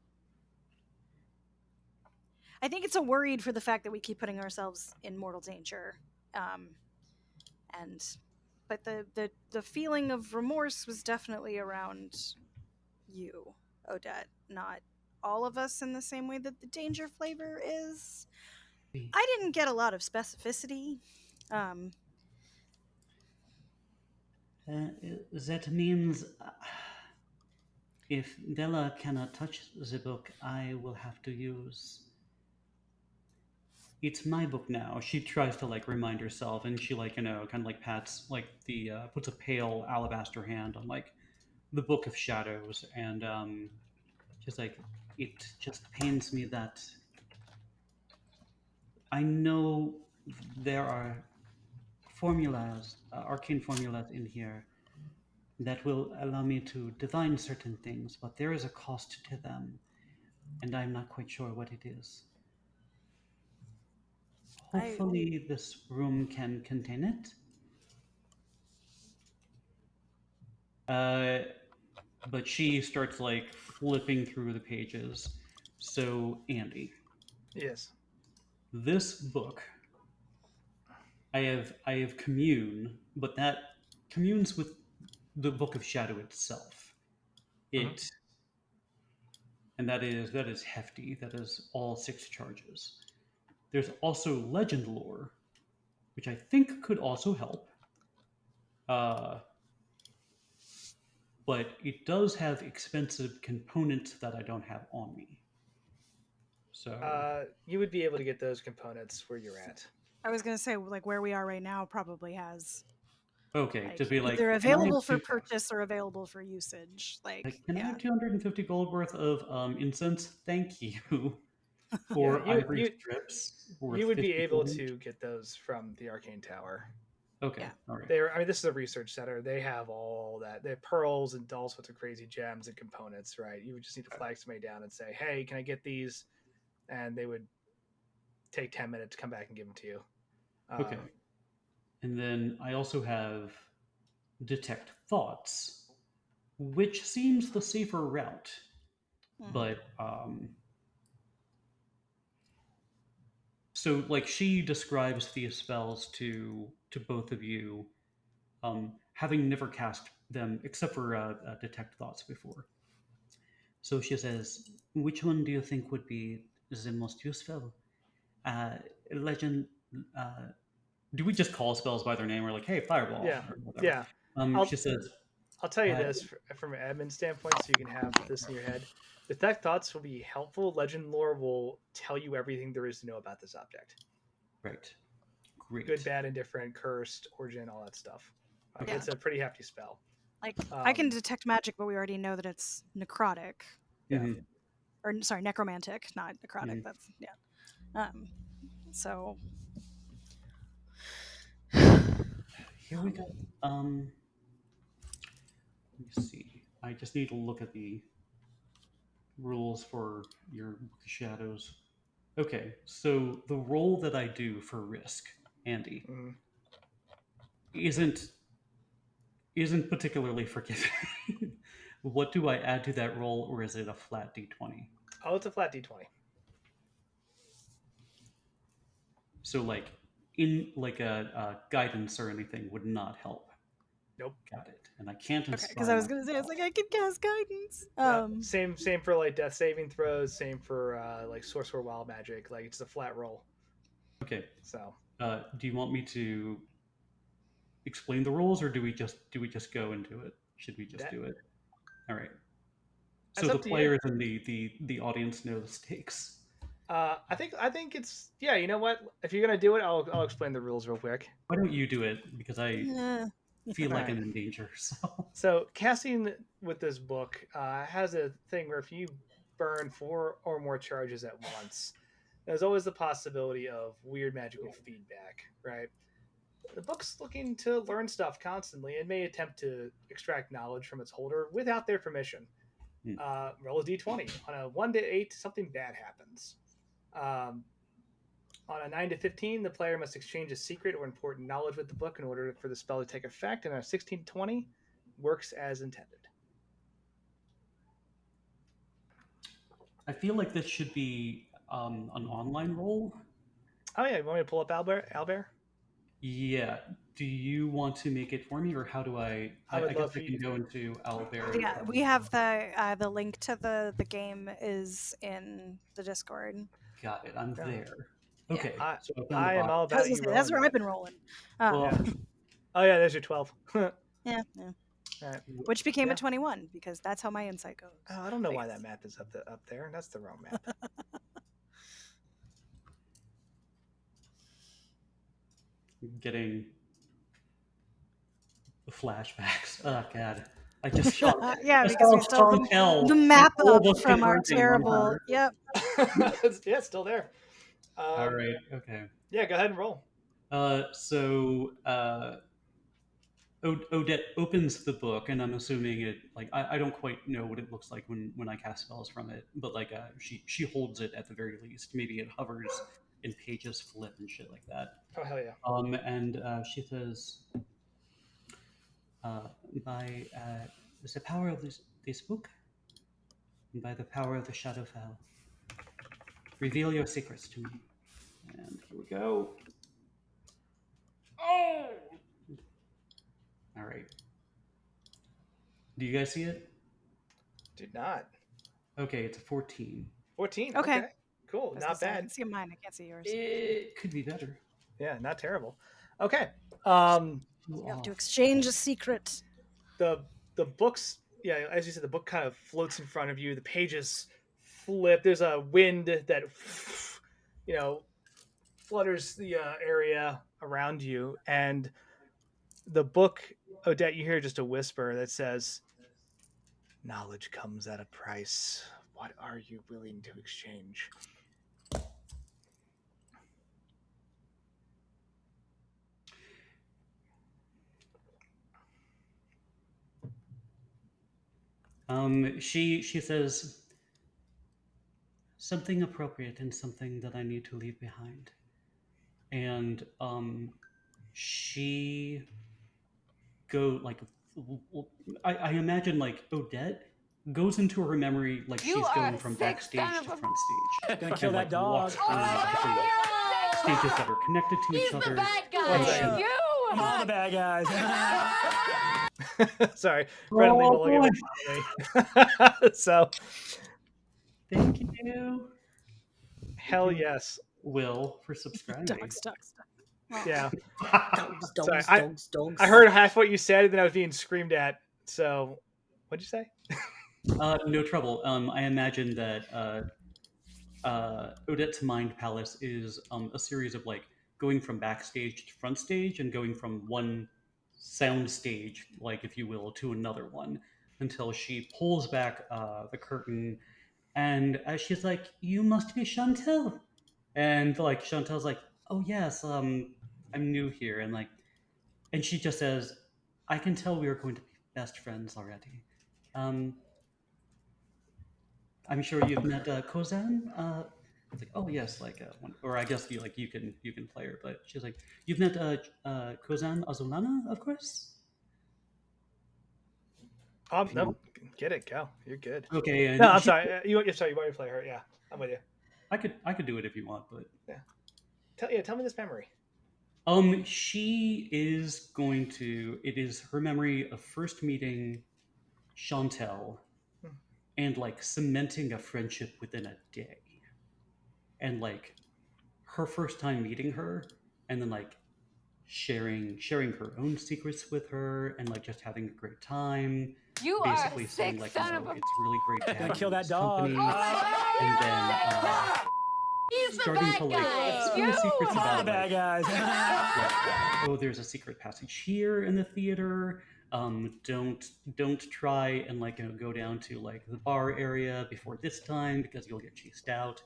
I think it's a worried for the fact that we keep putting ourselves in mortal danger. And but the feeling of remorse was definitely around you, Odette, not all of us in the same way that the danger flavor is. I didn't get a lot of specificity. That means if Della cannot touch the book, I will have to use. It's my book now. She tries to like remind herself, and she kind of like pats like the puts a pale alabaster hand on like the Book of Shadows, and she's like, it just pains me that I know there are formulas, arcane formulas in here that will allow me to divine certain things, but there is a cost to them, and I'm not quite sure what it is. Hopefully, this room can contain it. But she starts like flipping through the pages. So, Andy. Yes. This book, I have commune, but that communes with the Book of Shadow itself. It and that is hefty. That is all 6 charges. There's also legend lore, which I think could also help. But it does have expensive components that I don't have on me. So you would be able to get those components where you're at. I was gonna say like where we are right now probably has. Okay, to be like either available for purchase or available for usage. Can I have 250 gold worth of incense? Thank you. For ivory strips. You would be able to get those from the Arcane Tower. Okay. Yeah. All right. This is a research center. They have all that. They have pearls and all sorts of crazy gems and components, right? You would just need to flag somebody down and say, "Hey, can I get these?" And they would take 10 minutes to come back and give them to you. Okay. And then I also have detect thoughts, which seems the safer route. But so like she describes these spells to both of you, having never cast them except for detect thoughts before. So she says, which one do you think would be the most useful? Legend. Do we just call spells by their name? Or like, hey, fireball. Yeah. Or whatever. Yeah. She says, I'll tell you this from an admin standpoint, so you can have this in your head. Detect thoughts will be helpful. Legend lore will tell you everything there is to know about this object. Right. Great. Good, bad, indifferent, cursed, origin, all that stuff. It's a pretty hefty spell. Like I can detect magic, but we already know that it's necrotic. Yeah. Or sorry, necromantic, not necrotic. That's So Here we go. Let me see. I just need to look at the rules for your shadows. Okay, so the roll that I do for risk, Andy, Mm. isn't particularly forgiving. What do I add to that roll, or is it a flat d20? Oh, it's a flat d20. So, like, in like a guidance or anything would not help. Nope. Got it. And I can't okay, because inspire. I was gonna say, it's like I can cast guidance. No, same for like death saving throws. Same for like sorcerer wild magic. Like it's a flat roll. Okay. So Do you want me to explain the rules, or do we just go into it? Should we just do it? All right. So the players and the audience know the stakes. I think it's You know what? If you're gonna do it, I'll explain the rules real quick. Why don't you do it? Because I feel like I'm in danger. So casting with this book has a thing where if you burn 4 or more charges at once, there's always the possibility of weird magical feedback, right? The book's looking to learn stuff constantly and may attempt to extract knowledge from its holder without their permission. Roll a d20. On a 1 to 8, something bad happens. On a 9 to 15, the player must exchange a secret or important knowledge with the book in order for the spell to take effect. And on a 16 to 20, works as intended. I feel like this should be an online roll. Oh yeah, you want me to pull up Albert? Yeah. Do you want to make it for me, or how do I? I guess I can go into Albert. Yeah, we have the link to the game is in the Discord. Got it. I'm there. Okay. I, so I am all about you. That's where I've been rolling. Oh yeah, there's your 12. Yeah. Right. Which became a 21 because that's how my insight goes. Oh, I don't know why that map is up there. That's the wrong map. Getting flashbacks. Oh god, I just shot. Yeah, because we stole the map up from our terrible. Yep. Yeah, it's still there. All right. Okay. Yeah, go ahead and roll. Odette opens the book, and I'm assuming it like I don't quite know what it looks like when I cast spells from it, but like she holds it at the very least. Maybe it hovers and pages flip and shit like that. Oh hell yeah. And she says, by the power of this book, and by the power of the Shadowfell, reveal your secrets to me. And here we go. Oh! All right. Do you guys see it? Did not. Okay, it's a 14. 14. Okay. Cool. Not bad. I can see mine. I can't see yours. It could be better. Yeah, not terrible. Okay. You have to exchange a secret. The books, yeah, as you said, the book kind of floats in front of you. The pages flip. There's a wind that, flutters the area around you, and the book, Odette, you hear just a whisper that says, "Knowledge comes at a price. What are you willing to exchange?" She says something appropriate and something that I need to leave behind. And she go like I imagine like Odette goes into her memory like she's going from backstage to front stage. Gonna kill that dog. Different stages that are connected to each other. The bad guy. You. I'm all the bad guys. Sorry, Brennan Lee will look at me. So, thank you. Hell yes, Will, for subscribing. Dogs. Yeah. Dogs. I heard half what you said, and then I was being screamed at. So, what'd you say? No trouble. I imagine that Odette's Mind Palace is a series of like going from backstage to front stage and going from one sound stage, like if you will, to another one until she pulls back the curtain and she's like, "You must be Chantel." And like Chantel's like, "Oh yes, I'm new here," and she just says, "I can tell we are going to be best friends already. Um, I'm sure you've met Kozan. It's like, oh yes, or I guess you can play her, but she's like, you've met Kozan Azulana, of course. No, get it, go. You're good. Okay, and No, I'm sorry. You're sorry. You want me to play her? Yeah, I'm with you. I could do it if you want, but Yeah. Tell me this memory. She is going to. It is her memory of first meeting Chantel and like cementing a friendship within a day, and like her first time meeting her, and then like sharing her own secrets with her, and like just having a great time. You Basically are a saying sick like, son of a. it's really great to Gonna have kill you in that this dog. company, Oh my and God, then he's the starting bad to like guy. spill secrets Come on, about bad guys. oh, there's a secret passage here in the theater. Don't try and go down to like the bar area before this time because you'll get chased out.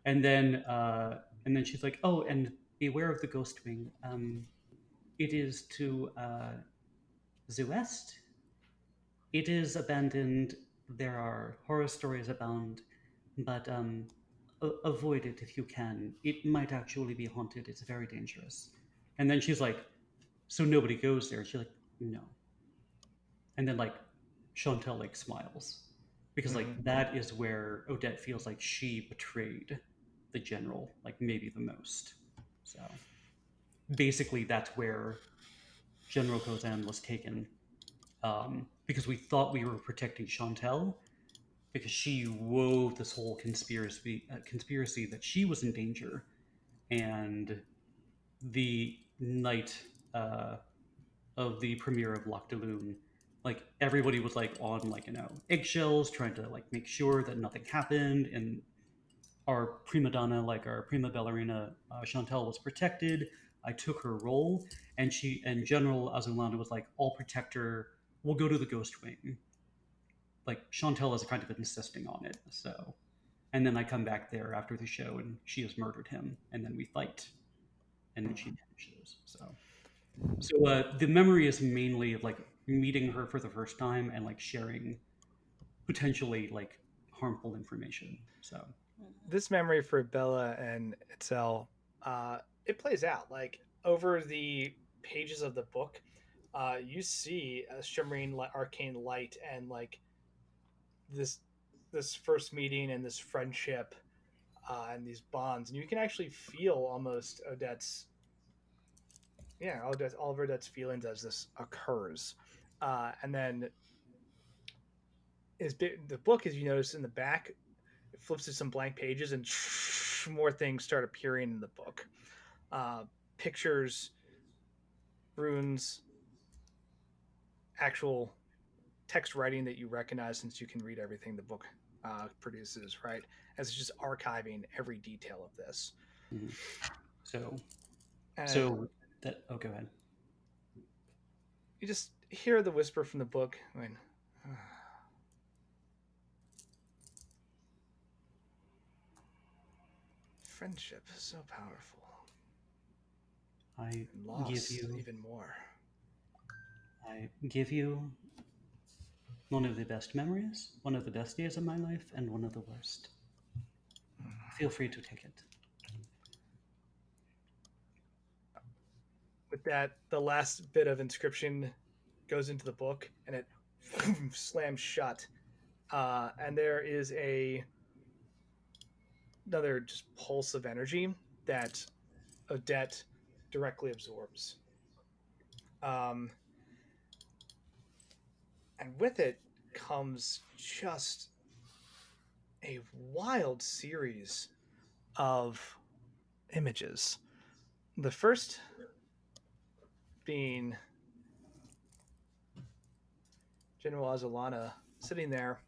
And then she's like, oh, and beware of the ghost wing. It is to the west. It is abandoned. There are horror stories abound, but avoid it if you can. It might actually be haunted. It's very dangerous. And then she's like, so nobody goes there. She's like, no. And then like Chantel like smiles because like that is where Odette feels like she betrayed the general, like maybe the most. So basically, that's where General Kozan was taken, because we thought we were protecting Chantel because she wove this whole conspiracy that she was in danger, and the night uh, of the premiere of Lock de Lune, like everybody was like on eggshells, trying to like make sure that nothing happened, and our prima donna, like our prima ballerina, Chantel was protected. I took her role, and General Azulana was like, "I'll protect her. We'll go to the Ghost Wing." Like Chantel is kind of insisting on it, so. And then I come back there after the show, and she has murdered him, and then we fight, and then she vanishes. So the memory is mainly of like meeting her for the first time and like sharing potentially like harmful information. So This memory for Bella and Itzel, it plays out like over the pages of the book. You see a shimmering arcane light and like this this first meeting and this friendship and these bonds, and you can actually feel almost all of Odette's feelings as this occurs, and then the book, as you notice in the back, it flips to some blank pages and more things start appearing in the book. Pictures, runes, actual text writing that you recognize since you can read everything the book produces, right? As it's just archiving every detail of this. mhm. so And so that oh, go ahead. you just hear the whisper from the book. I mean, friendship is so powerful. I And give loss you even more. I give you one of the best memories, one of the best days of my life, and one of the worst. Feel free to take it. With that, the last bit of inscription goes into the book and it slams shut. And there is another just pulse of energy that Odette directly absorbs. Um, and with it comes just a wild series of images. The first being General Azulana sitting there,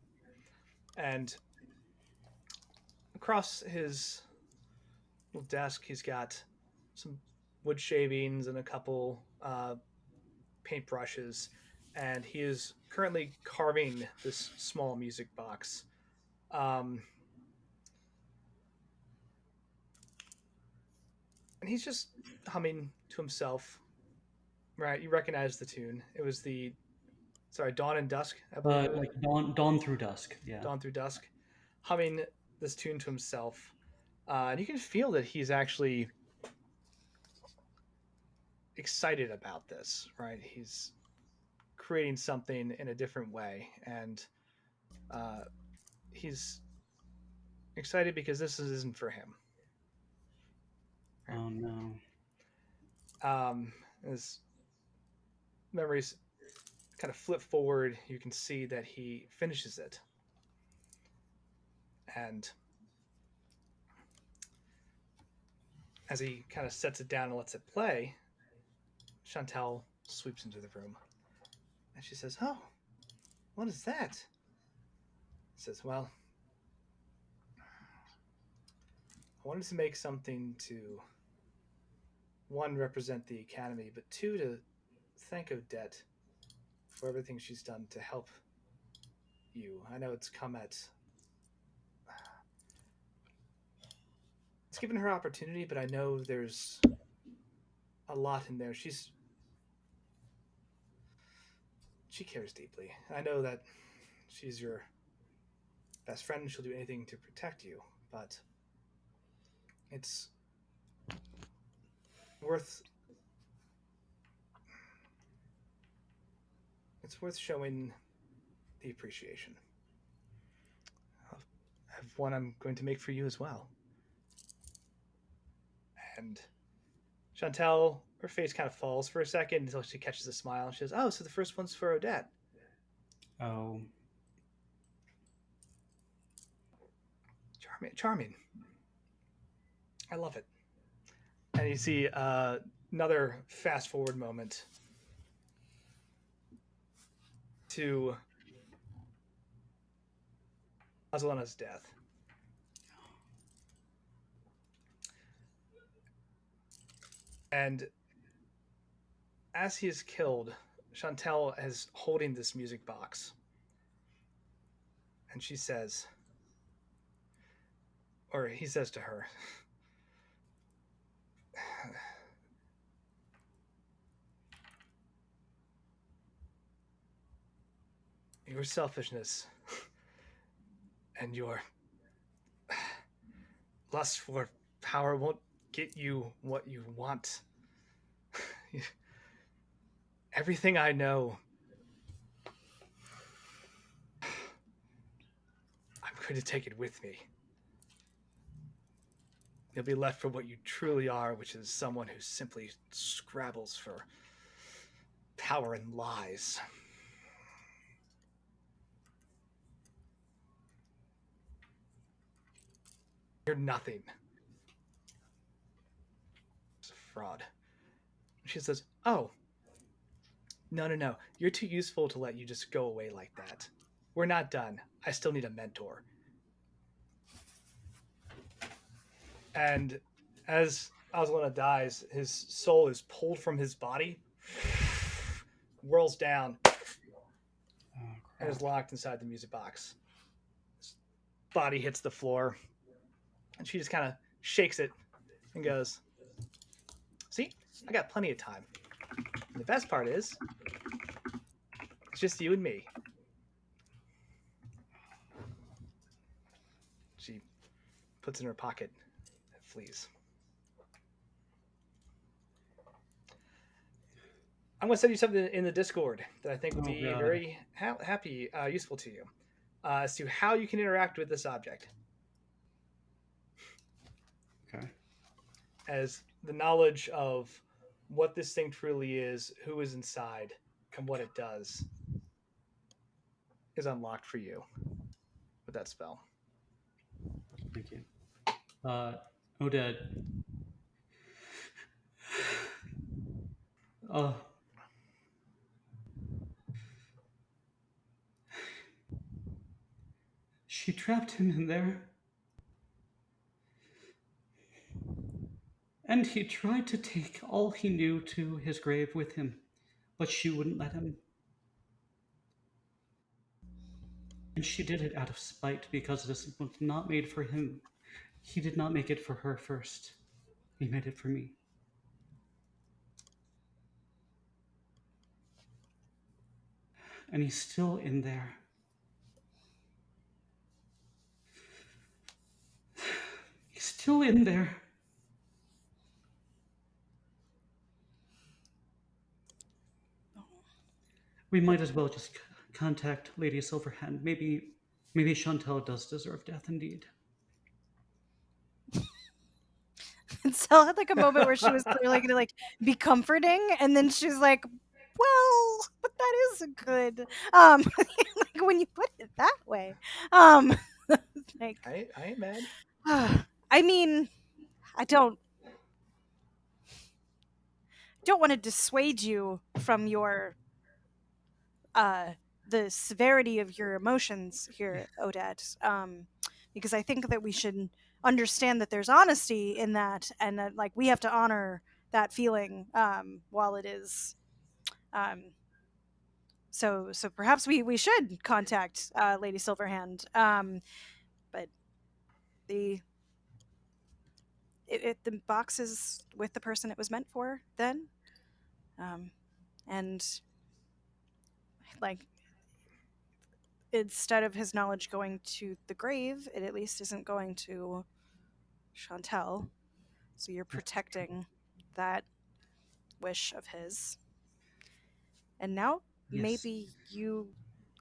and across his little desk, he's got some wood shavings and a couple paintbrushes, and he is currently carving this small music box. Um, and he's just humming to himself. Right, you recognize the tune. It was the Dawn and Dusk, I believe. Like dawn through dusk. Yeah. Dawn through Dusk, humming this tune to himself, and you can feel that he's actually excited about this. Right, he's creating something in a different way, and he's excited because this isn't for him. Right? Oh no. As memories kind of flip forward, you can see that he finishes it, and as he kind of sets it down and lets it play, Chantel sweeps into the room, and she says, "Oh, what is that?" He says, "Well, I wanted to make something to, one, represent the Academy, but two, to thank Odette for everything she's done to help you. I know it's given her opportunity, but I know there's a lot in there. She cares deeply. I know that she's your best friend and she'll do anything to protect you, but it's worth showing the appreciation. I have one I'm going to make for you as well." And Chantel, her face kind of falls for a second until she catches a smile and she says, "Oh, so the first one's for Odette." Oh. Charming. I love it. And you see another fast forward moment to Azalena's death. And as he is killed, Chantel is holding this music box. And she says, or he says to her, "Your selfishness and your lust for power won't get you what you want. Everything I know, I'm going to take it with me. You'll be left for what you truly are, which is someone who simply scrabbles for power and lies." You're nothing. It's a fraud. She says, "Oh, no. You're too useful to let you just go away like that. We're not done. I still need a mentor." And as Azalena dies, his soul is pulled from his body, whirls down, and is locked inside the music box. His body hits the floor, and she just kind of shakes it and goes, "See, I got plenty of time. And the best part is, it's just you and me." She puts it in her pocket and flees. I'm going to send you something in the Discord that I think will be very useful to you as to how you can interact with this object. Okay. As the knowledge of what this thing truly is, who is inside, and what it does is unlocked for you with that spell. Thank you. Odette. She trapped him in there. And he tried to take all he knew to his grave with him, but she wouldn't let him. And she did it out of spite because this was not made for him. He did not make it for her first. He made it for me. And he's still in there. He's still in there. We might as well just contact Lady Silverhand. Maybe Chantel does deserve death indeed. And Sel had like a moment where she was clearly gonna like be comforting, and then she's like, "Well, but that is good." Like when you put it that way, like I ain't mad. I mean, I don't want to dissuade you from your the severity of your emotions here, Odette, because I think that we should understand that there's honesty in that, and that like we have to honor that feeling while it is. So perhaps we should contact Lady Silverhand, but the the box is with the person it was meant for then, and like instead of his knowledge going to the grave, it at least isn't going to Chantel. So you're protecting that wish of his. And now Yes. maybe you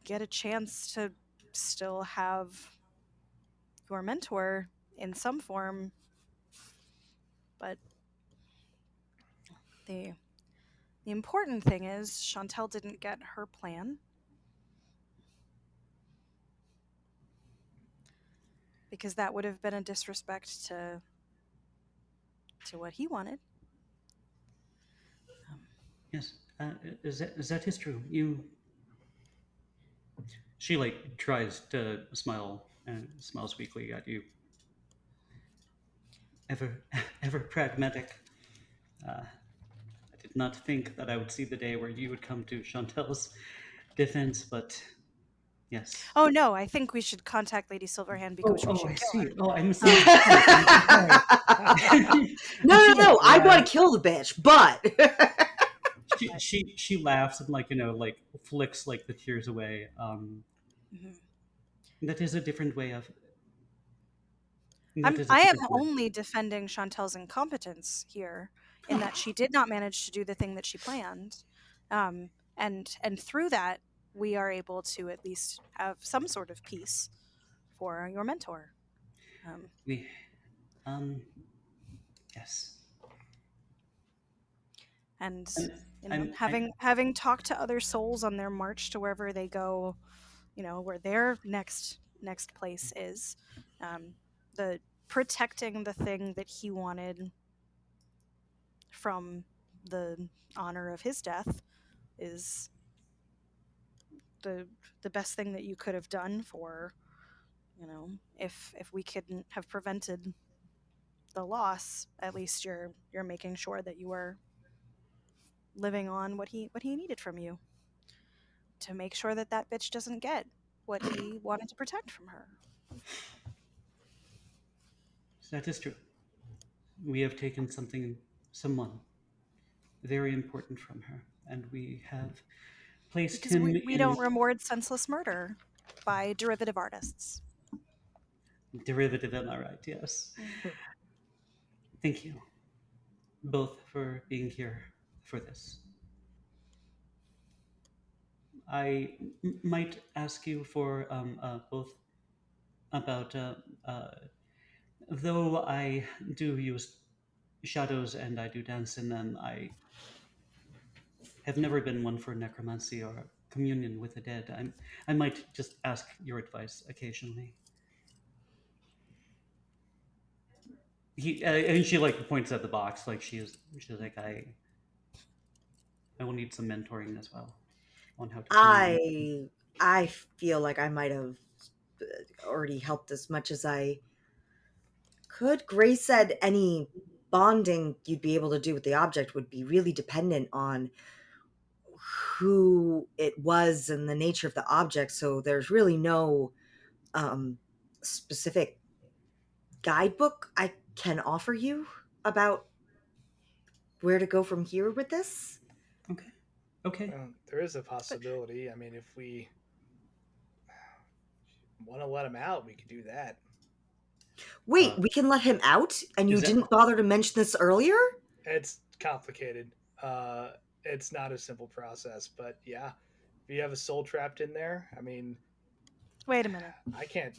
get a chance to still have your mentor in some form, but the important thing is Chantel didn't get her plan. Because that would have been a disrespect to what he wanted. Yes, that is true. She like tries to smile and smiles weakly at you. Ever, ever pragmatic. I did not think that I would see the day where you would come to Chantel's defense, but yes. Oh no, I think we should contact Lady Silverhand because we should I kill her. see. Oh, I misunderstood. I'm sorry. No. I want to kill the bitch, but she laughs and like flicks like the tears away. Mhm. That is a different way of. I am only defending Chantel's incompetence here, in that she did not manage to do the thing that she planned, and through that we are able to at least have some sort of peace for your mentor. We, yes. And I'm, having talked to other souls on their march to wherever they go, where their next place is, the protecting the thing that he wanted from the honor of his death is the best thing that you could have done for, if we couldn't have prevented the loss, at least you're making sure that you are living on what he needed from you to make sure that that bitch doesn't get what he wanted to protect from her. that is true. We have taken someone very important from her, and we have placed Because him we in don't reward senseless murder by derivative artists. derivative. Am I right? Yes. Thank you both for being here for this. I might ask you for both about though I do use shadows and I do dance in them, I have never been one for necromancy or communion with the dead. I might just ask your advice occasionally. And she like points at the box, like she's like I will need some mentoring as well on how to commune. I feel like I might have already helped as much as I could. Grace said any bonding you'd be able to do with the object would be really dependent on who it was and the nature of the object. So there's really no specific guidebook I can offer you about where to go from here with this? Okay. There is a possibility. I mean, if we want to let him out, we could do that. Wait, we can let him out? And you didn't bother to mention this earlier? It's complicated. It's not a simple process, but yeah, if you have a soul trapped in there, I mean, Wait a minute. I can't.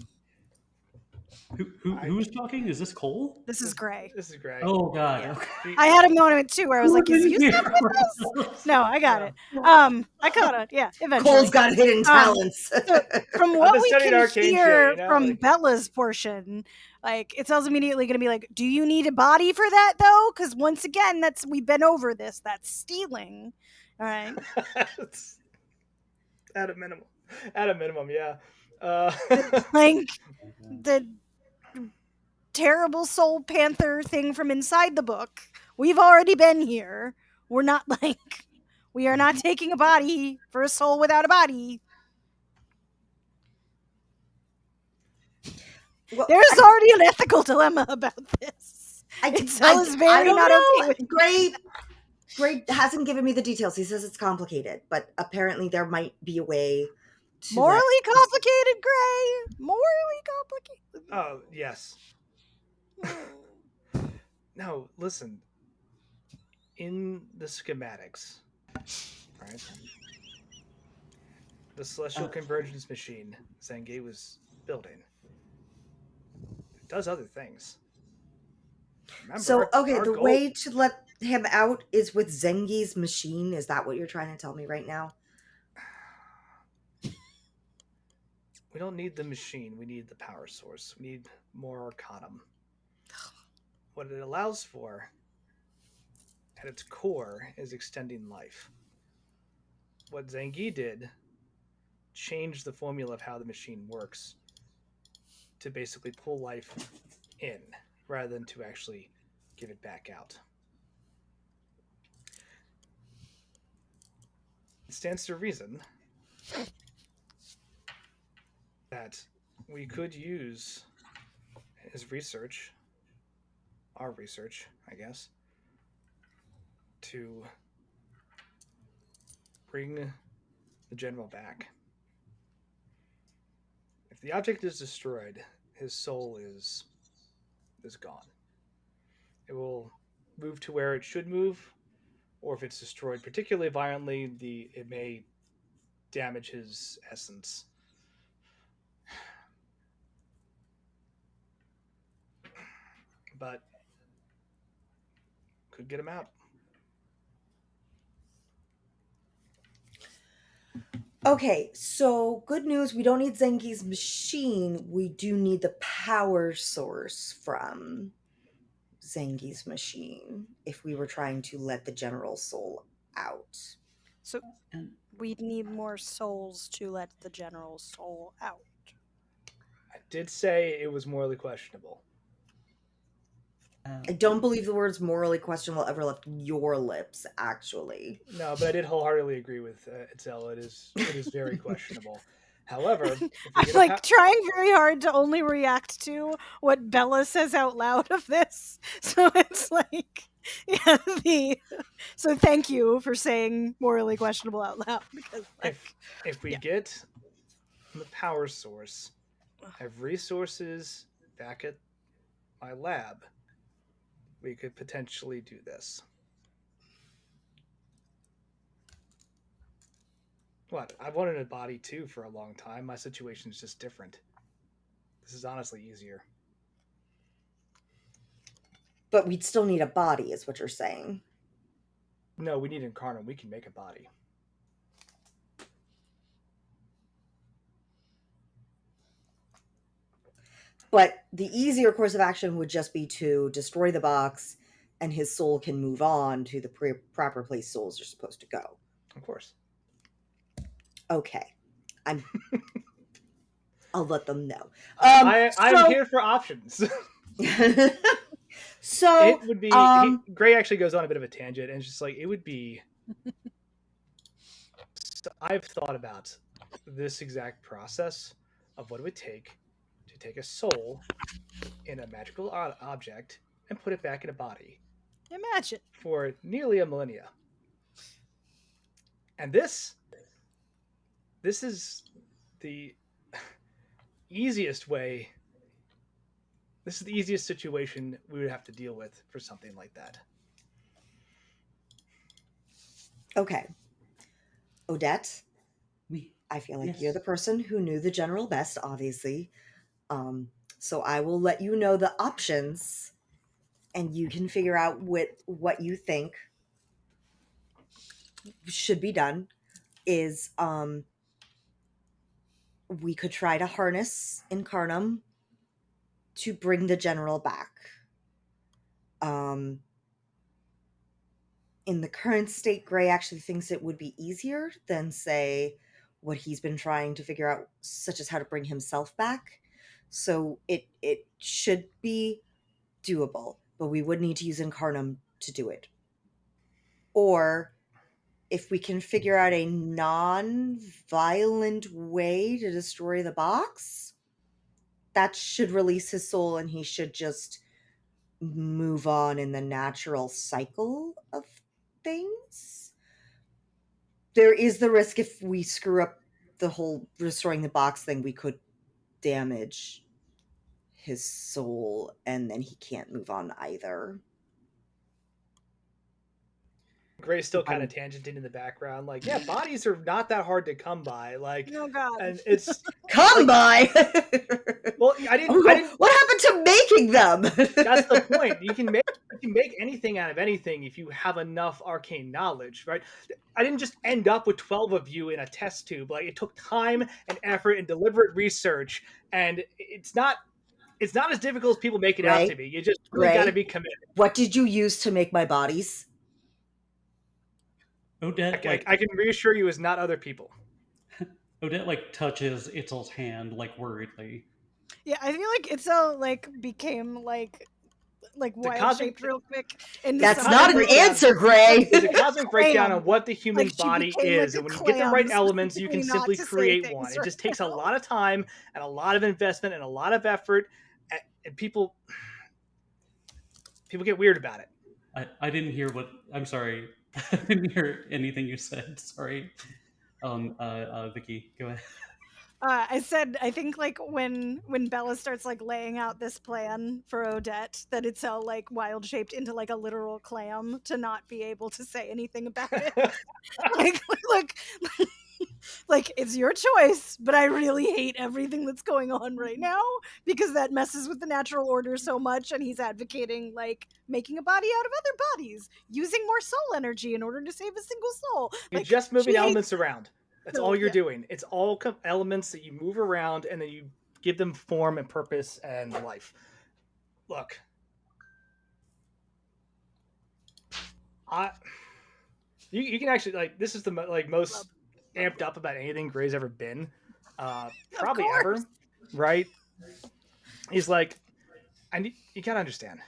Who's talking? Is this Cole? This is Gray. This is Greg. Oh God. Yeah. Okay. I had a moment too where I was like, "Is you here? this?" No, I got it. I caught it. Yeah, eventually. Cole's got hidden talents. So from what we studied can arcane hear shit, you know, from like- Bella's portion, like Itzel's immediately going to be like, "Do you need a body for that though?" Because once again, we've been over this. That's stealing. All right. At a minimum, yeah. Like the terrible soul panther thing from inside the book. We've already been here. We're not like we are not taking a body for a soul without a body. Well, There's already an ethical dilemma about this. Itzel is very don't not know. okay with Gray hasn't given me the details. He says it's complicated, but apparently there might be a way to morally complicated, Gray. Morally complicated. Oh, yes. No, listen. In the schematics, right? The celestial convergence machine Zengi was building does other things. Remember, So, okay, our the goal- way to let him out is with Zengi's machine. Is that what you're trying to tell me right now? We don't need the machine. We need the power source. We need more Arcanum. What it allows for, at its core, is extending life. What Zengi did changed the formula of how the machine works to basically pull life in rather than to actually give it back out. It stands to reason that we could use his research, our research, I guess, to bring the general back. If the object is destroyed, his soul is gone. It will move to where it should move, or if it's destroyed particularly violently, it may damage his essence. But could get him out. Okay, so good news. We don't need Zengi's machine. We do need the power source from Zengi's machine if we were trying to let the general soul out. So we'd need more souls to let the general soul out. I did say it was morally questionable. I don't believe the words morally questionable ever left your lips, actually. No, but I did wholeheartedly agree with Itzel. It is very questionable. However, if we I'm get like trying very hard to only react to what Bella says out loud of this. So it's like, yeah, so thank you for saying morally questionable out loud. Because like, if we get the power source, have resources back at my lab, we could potentially do this. What? I've wanted a body too for a long time. My situation is just different. This is honestly easier. But we'd still need a body, is what you're saying. No, we need Incarnate. We can make a body. But the easier course of action would just be to destroy the box, and his soul can move on to the proper place souls are supposed to go. Of course. Okay. I'll let them know. I'm here for options. So it would be. Gray actually goes on a bit of a tangent, and it's just like it would be. I've thought about this exact process of what it would take to take a soul in a magical object and put it back in a body. Imagine. for nearly a millennia. And this is the easiest way. This is the easiest situation we would have to deal with for something like that. Okay. Odette, We. I feel like Yes. you're the person who knew the general best, obviously. So I will let you know the options and you can figure out what you think should be done. Is we could try to harness Incarnum to bring the general back. In the current state, Gray actually thinks it would be easier than, say, what he's been trying to figure out, such as how to bring himself back. So it should be doable, but we would need to use Incarnum to do it. Or if we can figure out a non-violent way to destroy the box, that should release his soul and he should just move on in the natural cycle of things. There is the risk if we screw up the whole restoring the box thing, we could damage his soul and then he can't move on either. Gray's still kind of tangenting in the background, like, yeah, bodies are not that hard to come by, like, Oh God. and it's Come like, by. well, I didn't. What happened to making them? That's the point. You can make anything out of anything if you have enough arcane knowledge, right? I didn't just end up with 12 of you in a test tube. Like, it took time and effort and deliberate research, and it's not as difficult as people make it out to be. You just really got to be committed. What did you use to make my bodies? Odette, I can reassure you, is not other people. Odette touches Itzel's hand worriedly. Yeah, I feel like Itzel became wild shaped real quick. That's not an answer, Gray. There's a cosmic breakdown on what the human body is, and when you get the right elements, you can simply create one. It just takes a lot of time and a lot of investment and a lot of effort, and people get weird about it. I didn't hear what. I'm sorry. I didn't hear anything you said. Sorry. Vicky, go ahead. I said, I think when Bella starts laying out this plan for Odette, that it's all wild shaped into a literal clam to not be able to say anything about it. Look, it's your choice, but I really hate everything that's going on right now because that messes with the natural order so much, and he's advocating making a body out of other bodies, using more soul energy in order to save a single soul. You're just moving elements around. That's all you're doing. It's all elements that you move around and then you give them form and purpose and life. Look, you can actually this is the most amped up about anything Gray's ever been, probably ever, right? He's like, you gotta understand.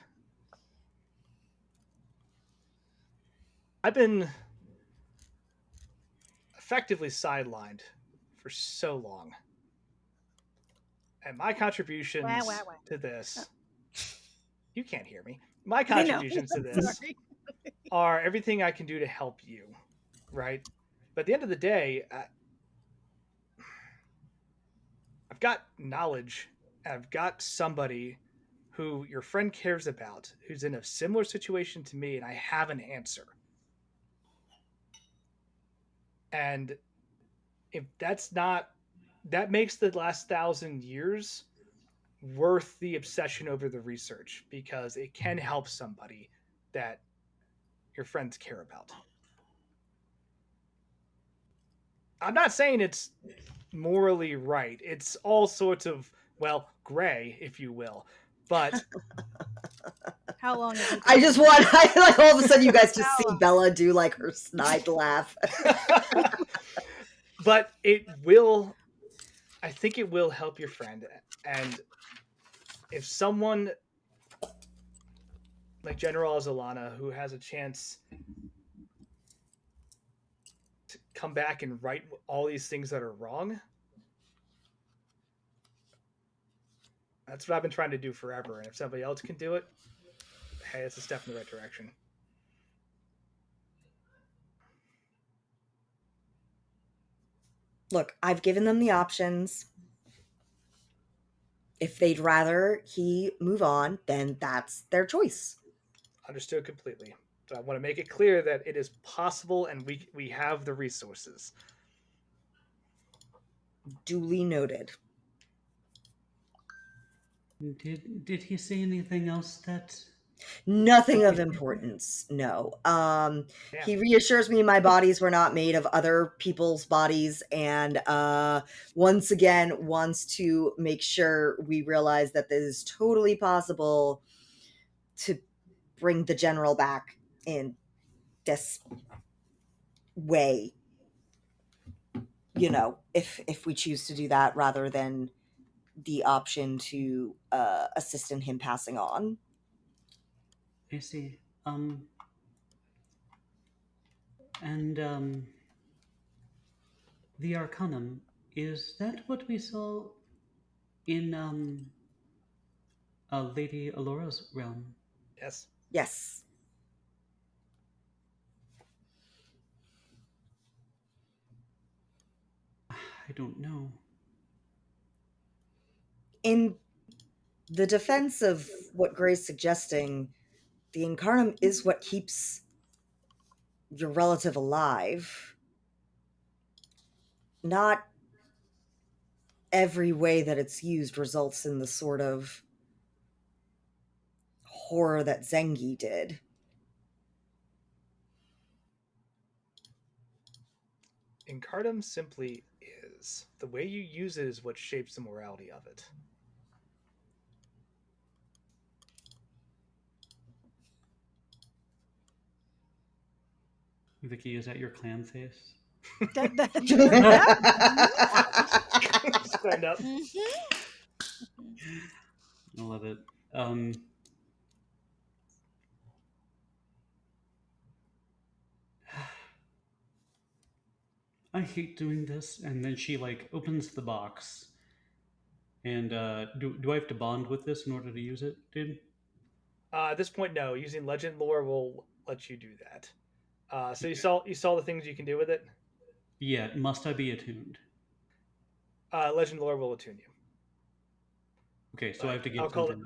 I've been effectively sidelined for so long, and my contributions to this, you can't hear me. My contributions to this are everything I can do to help you, right? But at the end of the day, I've got knowledge, and I've got somebody who your friend cares about, who's in a similar situation to me, and I have an answer. And if that makes the last 1,000 years worth the obsession over the research, because it can help somebody that your friends care about. I'm not saying it's morally right. It's all sorts of, gray, if you will. But how long? I all of a sudden you guys just see Bella do her snide laugh. But I think it will help your friend. And if someone like General Azalana, who has a chance to come back and right all these things that are wrong, that's what I've been trying to do forever. And if somebody else can do it, hey, it's a step in the right direction. Look, I've given them the options. If they'd rather he move on, then that's their choice. Understood completely. So I want to make it clear that it is possible and we have the resources. Duly noted. Did he say anything else that? Nothing of importance, no. He reassures me my bodies were not made of other people's bodies, and once again wants to make sure we realize that this is totally possible to bring the general back in this way. You know, if we choose to do that rather than the option to assist in him passing on. I see. And the Arcanum, is that what we saw in Lady Alora's realm? Yes. Yes. I don't know. In the defense of what Gray's suggesting, the Incarnum is what keeps your relative alive. Not every way that it's used results in the sort of horror that Zengi did. Incarnum simply is. The way you use it is what shapes the morality of it. Vicky, is that your clam face? Stand up. I love it. I hate doing this. And then she like opens the box. And do I have to bond with this in order to use it, dude? At this point, no. Using legend lore will let you do that. So you saw the things you can do with it. Yeah. Must I be attuned? Legend lore will attune you. Okay, so I have to get I'll call something.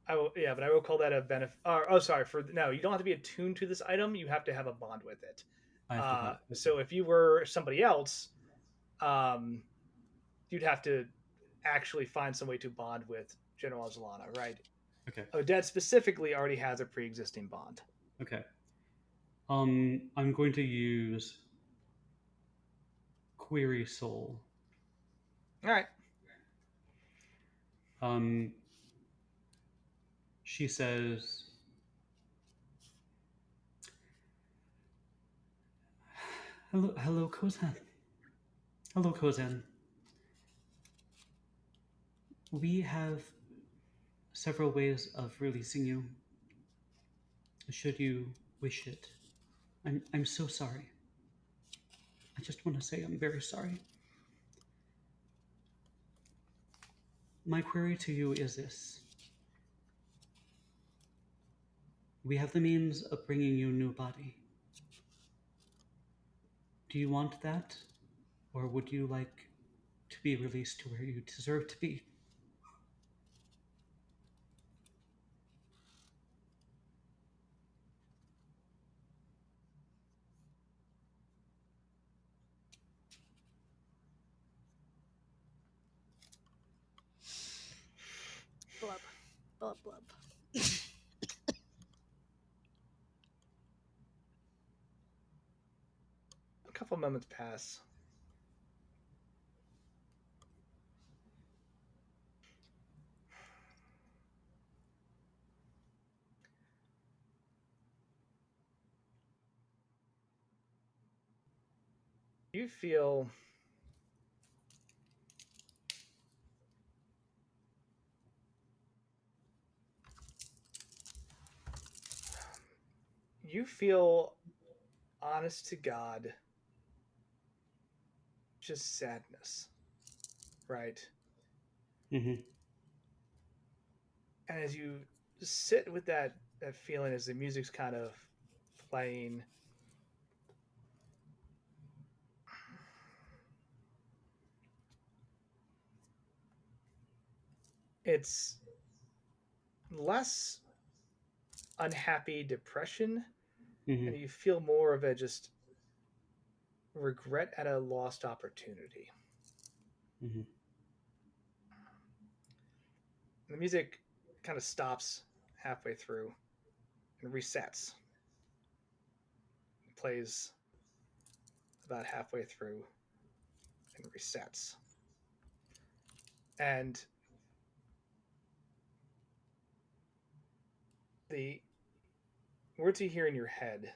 but I will call that a benefit. No, you don't have to be attuned to this item. You have to have a bond with it. So if you were somebody else, you'd have to actually find some way to bond with General Azalana, right? Okay. Odette specifically already has a pre-existing bond. Okay. I'm going to use Query Soul. All right. She says, hello, Kozan. Hello, Kozan. We have several ways of releasing you, should you wish it. I'm so sorry. I just want to say I'm very sorry. My query to you is this. We have the means of bringing you a new body. Do you want that? Or would you like to be released to where you deserve to be? Blub. Blub, blub. A couple moments pass. You feel honest to God, just sadness, right? Mm-hmm. And as you sit with that feeling as the music's kind of playing, it's less unhappy depression, and you feel more of a just regret at a lost opportunity. The music kind of stops halfway through and resets. It plays about halfway through and resets. And the words you hear in your head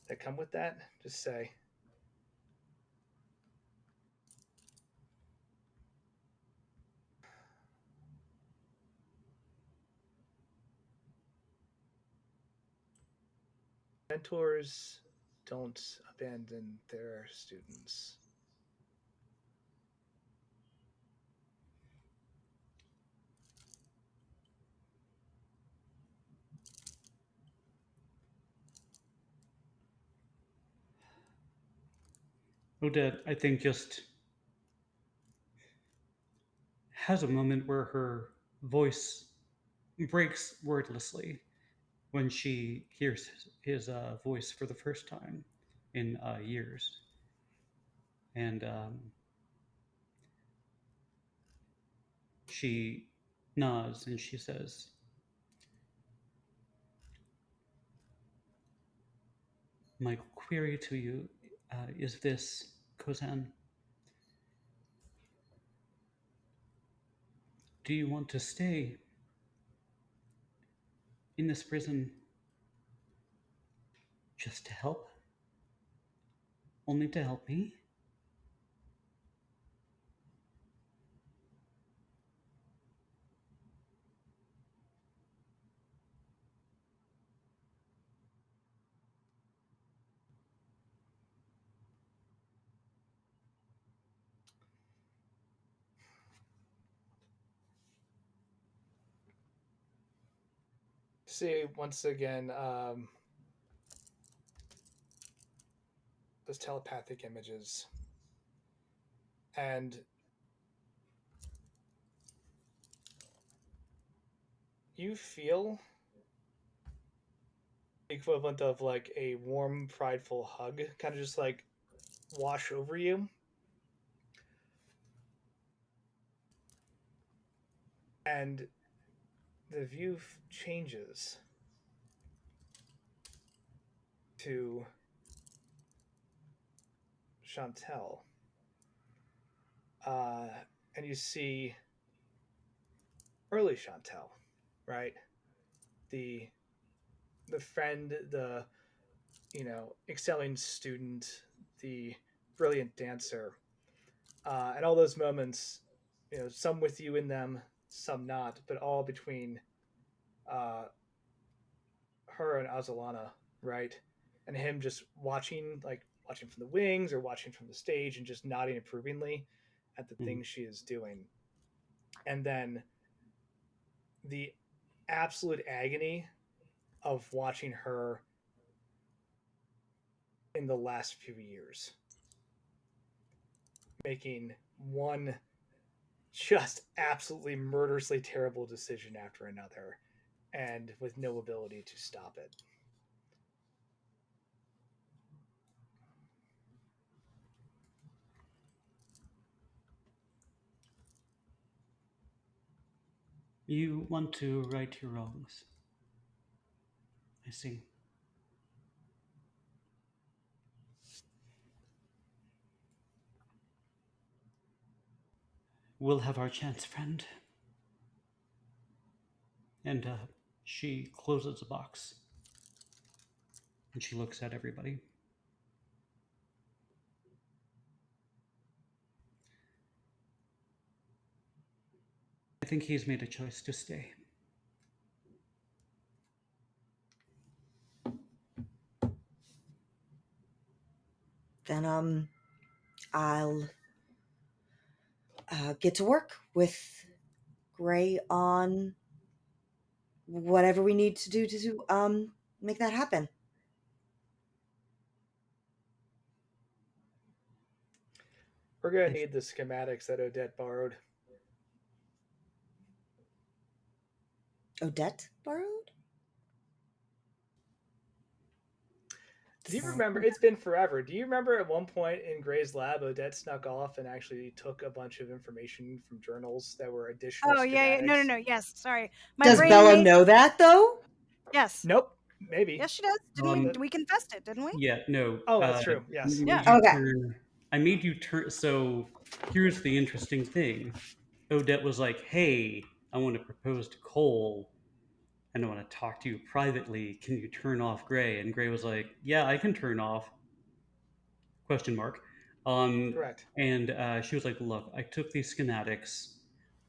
that come with that just say, mentors don't abandon their students. Odette, I think, just has a moment where her voice breaks wordlessly when she hears his voice for the first time in years. And she nods and she says, "My query to you is this, Kozan. Do you want to stay in this prison just to help? Only to help me?" See, once again, those telepathic images. And you feel the equivalent of like a warm, prideful hug kind of just like wash over you. And the view changes to Chantel. And you see early Chantel, right? The friend, the excelling student, the brilliant dancer, and all those moments, some with you in them, some not, but all between uh, her and Azalana, right? And him just watching from the wings or watching from the stage and just nodding approvingly at the things she is doing. And then the absolute agony of watching her in the last few years making one just absolutely murderously terrible decision after another and with no ability to stop it. You want to right your wrongs. I see. We'll have our chance, friend. And she closes the box. And she looks at everybody. I think he's made a choice to stay. Then I'll get to work with Gray on whatever we need to do to make that happen. We're going to need the schematics that Odette borrowed. Odette borrowed? Do you remember? It's been forever. Do you remember at one point in Gray's lab, Odette snuck off and actually took a bunch of information from journals that were additional Oh yeah, no, schematics? yes. Sorry, my Does brain Bella made. know that though? Yes, Nope. Maybe. yes, she does. Didn't we? Um, We confessed it, didn't we? Yeah, no. Oh, that's true. Yes. Made Yeah. you Okay. turn. I made you turn. So here's the interesting thing. Odette was like, "Hey, I want to propose to Cole, and I want to talk to you privately. Can you turn off Gray?" And Gray was like, "Yeah, I can turn off." Question mark. Correct. And she was like, "Look, I took these schematics.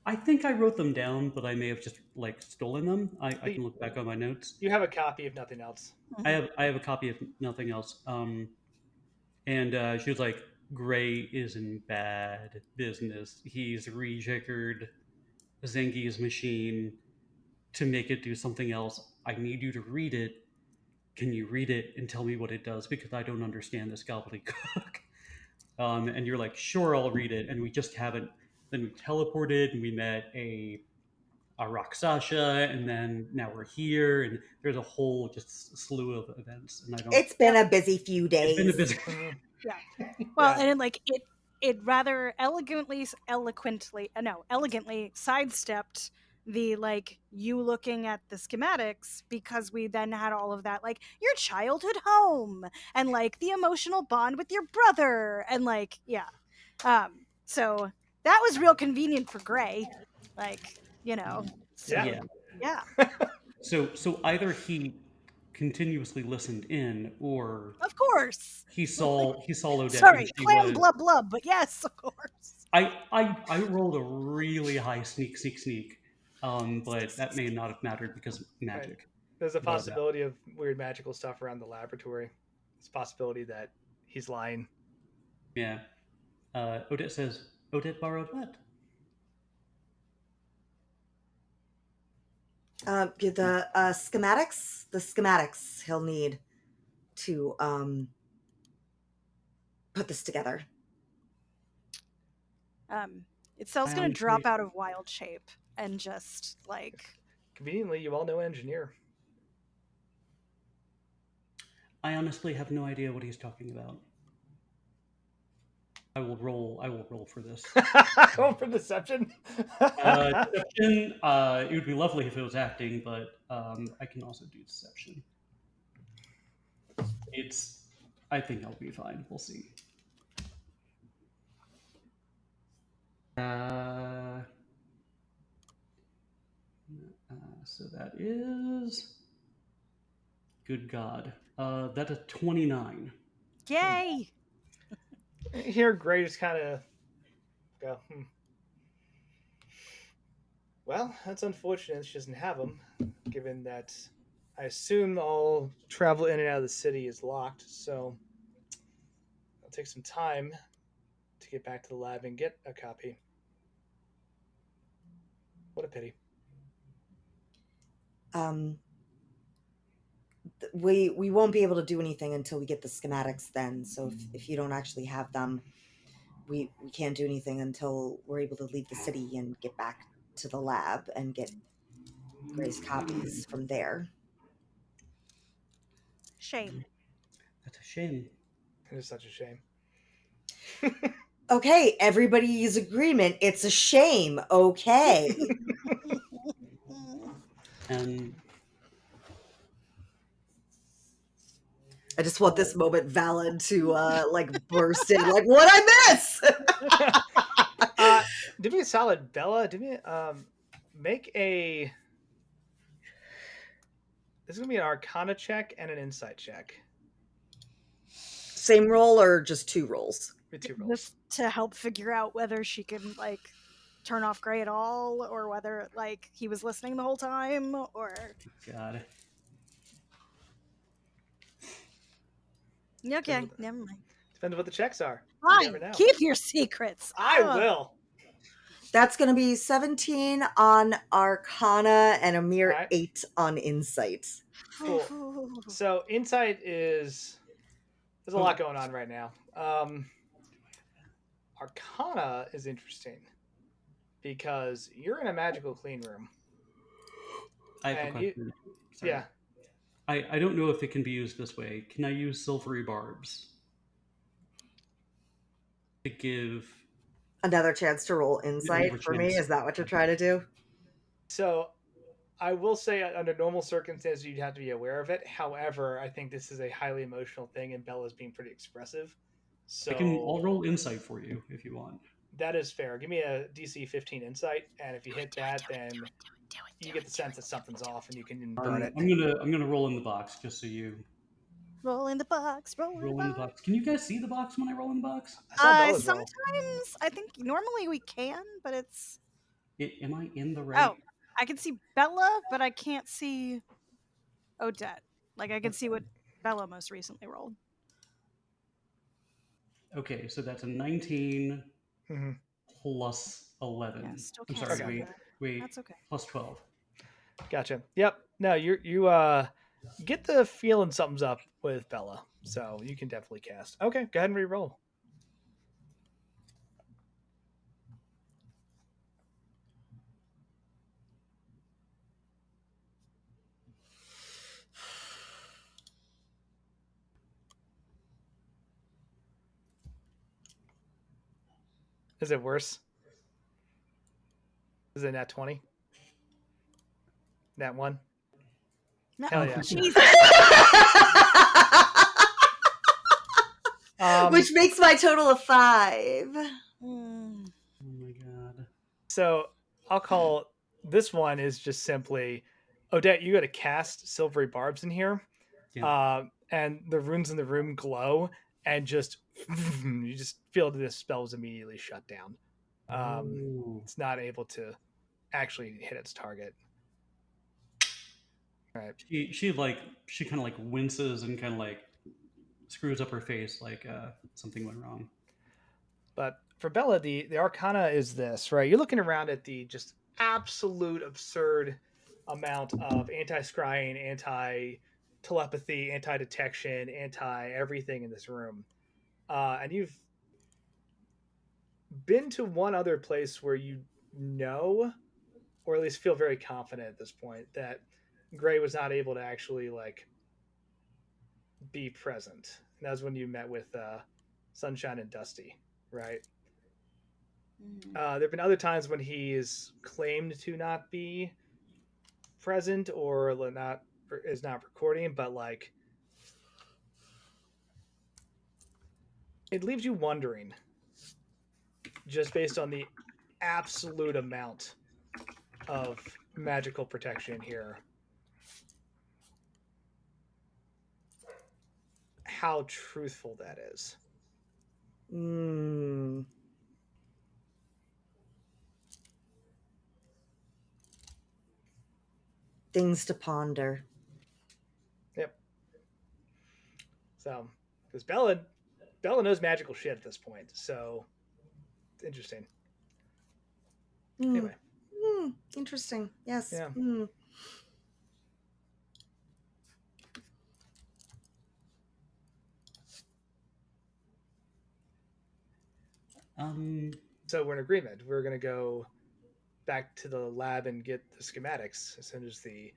I think I wrote them down, but I may have just like stolen them. I can look back on my notes. You have a copy, if nothing else. I have a copy of nothing else. And she was like, Gray is in bad business. He's rejiggered Zengi's machine to make it do something else. I need you to read it. Can you read it and tell me what it does? Because I don't understand this gobbledygook." And you're like, "Sure, I'll read it." And we just haven't. Then we teleported and we met a Raksasha, and then now we're here, and there's a whole just slew of events. And I don't. It's been a busy few It's been a days. busy. Well, Yeah. and it rather elegantly sidestepped the like you looking at the schematics, because we then had all of that like your childhood home and like the emotional bond with your brother and like so that was real convenient for Gray, like so Yeah. Yeah. yeah, So either he continuously listened in, or of course. he saw Odette when Sorry, she clam was. blub blub, but yes, of course. I rolled a really high sneak, but that may not have mattered because Right. magic. There's a But, possibility of weird magical stuff around the laboratory. It's a possibility that he's lying. Yeah. Odette says, Odette borrowed what? The schematics. The schematics he'll need to put this together. Itsel's I gonna honestly- drop out of wild shape and just like Conveniently, you all know an engineer. I honestly have no idea what he's talking about. I will roll for this. Going for deception. Deception. It would be lovely if it was acting, but I can also do deception. I think I'll be fine. We'll see. So that is. Good God. That's a 29. yay. Here, Gray just kind of go, Well, that's unfortunate she doesn't have them, given that I assume all travel in and out of the city is locked, so it'll take some time to get back to the lab and get a copy. What a pity. We won't be able to do anything until we get the schematics then. So if you don't actually have them, we can't do anything until we're able to leave the city and get back to the lab and get Gray's copies from there. Shame. That's a shame. It is such a shame. Okay, everybody's agreement. It's a shame. Okay. And I just want this moment valid to like burst in. Like, what I miss? Do me a solid, Bella. Do me make a. This is gonna be an Arcana check and an Insight check. Same roll or just two rolls? With 2 rolls. Just to help figure out whether she can like turn off Gray at all, or whether like he was listening the whole time, or God. okay, never mind. Depends on what the checks are. You never Fine, know. keep your secrets. I will. That's going to be 17 on Arcana and a mere Alright. 8 on Insight. Cool. So Insight is there's a lot going on right now. Arcana is interesting because you're in a magical clean room. I have a And question. Sorry. yeah. I don't know if it can be used this way. Can I use silvery barbs to give Another chance to roll insight another for me? chance? Is that what you're trying to do? So I will say, under normal circumstances, you'd have to be aware of it. However, I think this is a highly emotional thing, and Bella's being pretty expressive. I'll So roll insight for you if you want. that is fair. Give me a DC 15 insight, and if you hit that, then you get the sense that something's off, and you can invert it. I'm gonna roll in the box just so you Roll in the box. Roll in the roll in the box. box. Can you guys see the box when I roll in the box? I saw Bella's roll. Sometimes I think normally we can, but it's Am I in the right? oh, I can see Bella, but I can't see Odette. Like I can see what Bella most recently rolled. Okay, so that's a 19 Mhm. plus 11. Yeah, still I'm can't sorry, see wait, that. wait. That's okay. Plus 12. Gotcha. Yep. No, you get the feeling something's up with Bella, so you can definitely cast. Okay, go ahead and re-roll. Is it worse? Is it nat 20? Nat 1? No, Hell yeah. Jesus. Which makes my total of 5. Mm. Oh my god. So I'll call this one is just simply Odette, you got to cast silvery barbs in here. Yeah. And the runes in the room glow and just you just feel that this spell is immediately shut down. Oh. It's not able to actually hit its target. All right. She kind of like winces and kind of like screws up her face like something went wrong. But for Bella, the arcana is this, right? You're looking around at the just absolute absurd amount of anti-scrying, anti-telepathy, anti-detection, anti-everything in this room. And you've been to one other place where you know, or at least feel very confident at this point, that Gray was not able to actually like be present. And that was when you met with Sunshine and Dusty, right? There have been other times when he is claimed to not be present or not is not recording, but like it leaves you wondering, just based on the absolute amount of magical protection here, how truthful that is. Things to ponder. Yep. So, because Bella knows magical shit at this point, so it's interesting. Anyway. Interesting. Yes. Yeah. So we're in agreement. We're going to go back to the lab and get the schematics as soon as the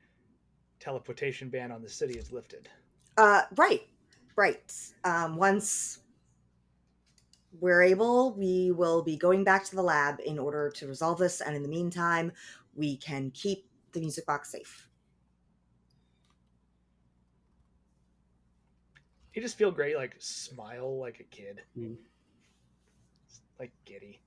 teleportation ban on the city is lifted. Right. Once we're able, we will be going back to the lab in order to resolve this, and in the meantime, we can keep the music box safe. You just feel great, like smile like a kid. Like giddy.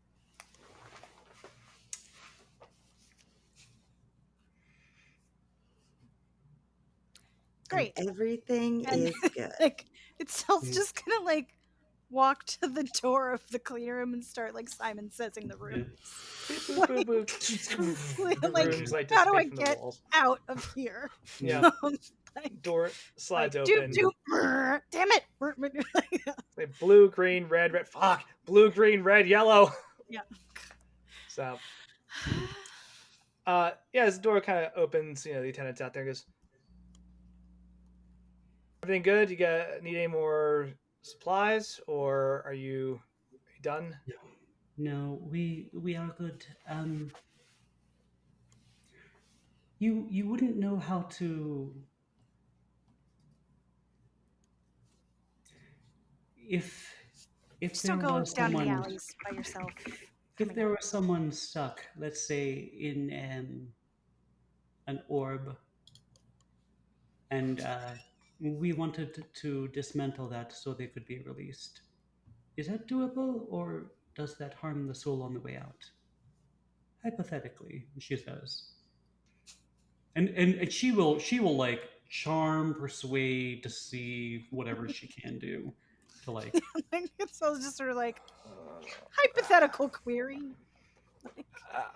Great. And everything And, is good. Like Itzel's just gonna like walk to the door of the clean room and start like Simon Says in the room. Boop, boop, boop, boop. The Like, rooms like how do I dissipate from the get walls. out of here? Yeah. Like, Door slides like, open. Damn it! Like blue, green, red, red. Fuck. Blue, green, red, yellow. Yeah. So, yeah, as the door kind of opens, the attendant's out there and goes, everything good? You need any more supplies, or are you done? No, we are good. You wouldn't know how to if if Just there don't go was down in the someone alleys by yourself. if Coming there up. was someone stuck, let's say in an orb, and we wanted to dismantle that so they could be released. Is that doable, or does that harm the soul on the way out? Hypothetically, she says. And she will like charm, persuade, deceive, whatever she can do to like. It's all just sort of like hypothetical query.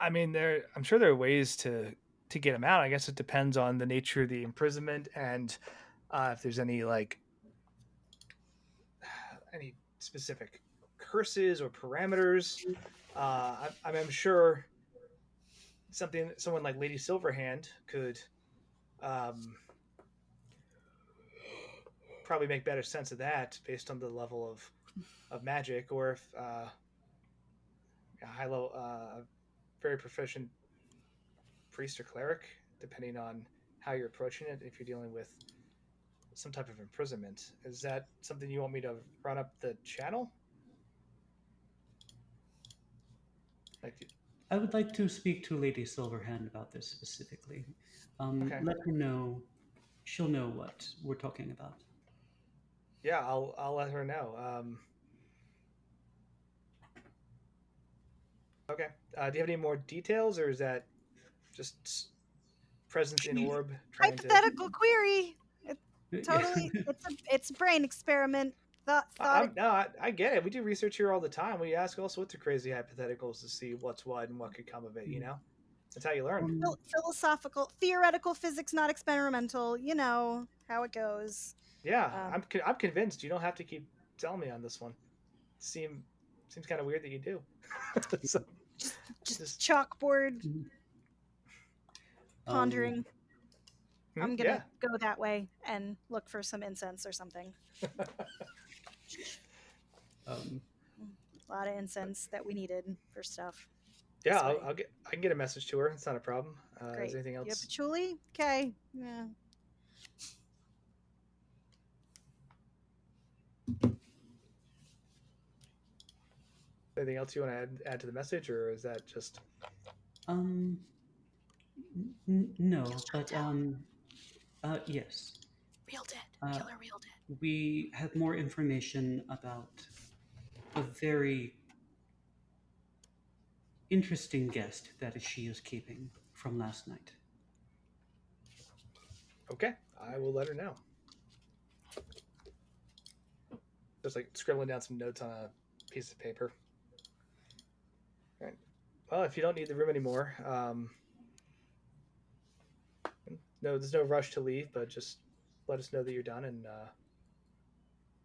I mean, I'm sure there are ways to get him out. I guess it depends on the nature of the imprisonment and if there's any like any specific curses or parameters. I'm sure someone like Lady Silverhand could um, probably make better sense of that based on the level of magic, or if a high level, very proficient priest or cleric, depending on how you're approaching it. If you're dealing with some type of imprisonment, is that something you want me to run up the channel? Like, I would like to speak to Lady Silverhand about this specifically. okay, Let her know. She'll know what we're talking about. yeah, I'll let her know. Okay, do you have any more details, or is that just presence in orb trying to? Hypothetical query. Yeah. Totally, it's a brain experiment. Thought. No, I get it. We do research here all the time. We ask all sorts of crazy hypotheticals to see what's what and what could come of it. You know, that's how you learn. Philosophical, theoretical physics, not experimental. You know how it goes. Yeah, Um, I'm convinced. You don't have to keep telling me on this one. Seems kind of weird that you do. So, just chalkboard pondering. I'm gonna yeah. go that way and look for some incense or something. Um, A lot of incense that we needed for stuff. Yeah, This way. I can get a message to her. It's not a problem. Is Great. there anything You have else? patchouli? Okay. Yeah. Anything else you want to add to the message, or is that just? um, no, but yes. Real dead. Uh, Killer real dead. we have more information about a very interesting guest that she is keeping from last night. Okay, I will let her know. Just like scribbling down some notes on a piece of paper. All right. Well, if you don't need the room anymore, no, there's no rush to leave, but just let us know that you're done, and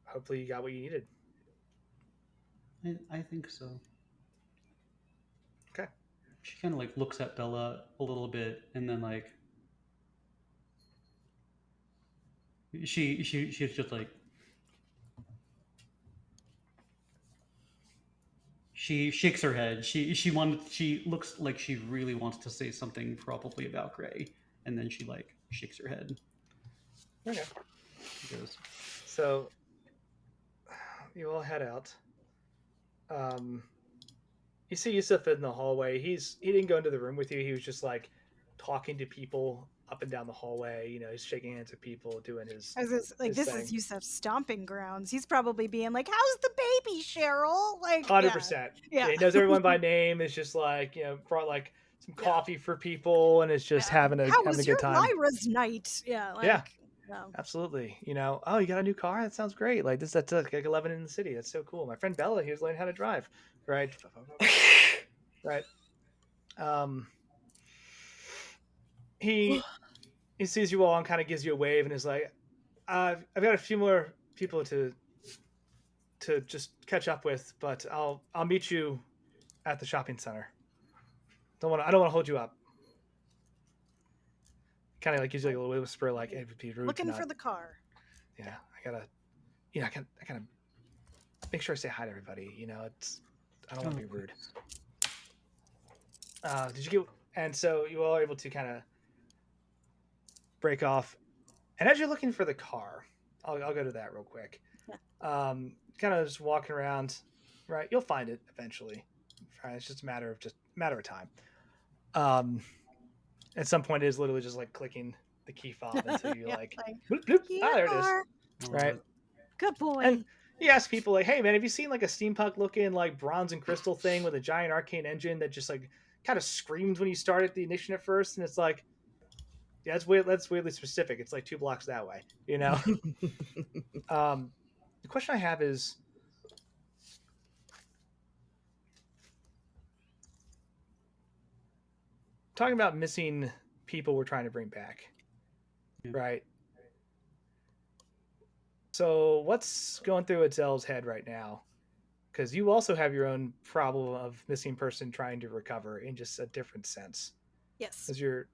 hopefully you got what you needed. I think so. Okay. She kind of like looks at Bella a little bit, and then like she's just like she shakes her head. She looks like she really wants to say something probably about Gray, and then she like shakes her head. Okay. She goes, So you all head out. You see Yusuf in the hallway. He didn't go into the room with you. He was just like talking to people up and down the hallway. You know, he's shaking hands with people, doing his. This thing. is Yusuf's stomping grounds. He's probably being like, "How's the baby, Cheryl?" Like, 100%. Yeah. He knows everyone by name. It's just like, brought like some coffee for people, and it's just having a How having a was good your time. Lyra's night? Yeah. Like, Yeah. Absolutely. Oh, you got a new car? That sounds great. Like that's like 11 in the city. That's so cool. My friend Bella, he was learning how to drive. Right. Right. He sees you all and kind of gives you a wave and is like, I've got a few more people to just catch up with, but I'll meet you at the shopping center. I don't want to hold you up. Kind of like gives you like a little whisper, like, "Hey, be rude looking to not." for the car. Yeah, I gotta. I gotta make sure I say hi to everybody. I don't want to be rude. Did you get? And so you all are able to kind of break off, and as you're looking for the car, I'll go to that real quick. Kind of just walking around, right? You'll find it eventually. Right? It's just a matter of time. At some point, it is literally just like clicking the key fob until you Yeah, like, like, bloop, bloop. here There it is. are. Right. Good boy. And you ask people like, hey man, have you seen like a steampunk looking like bronze and crystal thing with a giant arcane engine that just like kind of screamed when you start at the ignition at first? And it's like, yeah, that's weird. That's weirdly specific. It's like 2 blocks that way, you know? The question I have is, talking about missing people we're trying to bring back, right? So what's going through Itzel's head right now? Because you also have your own problem of missing person trying to recover in just a different sense. Yes. As you're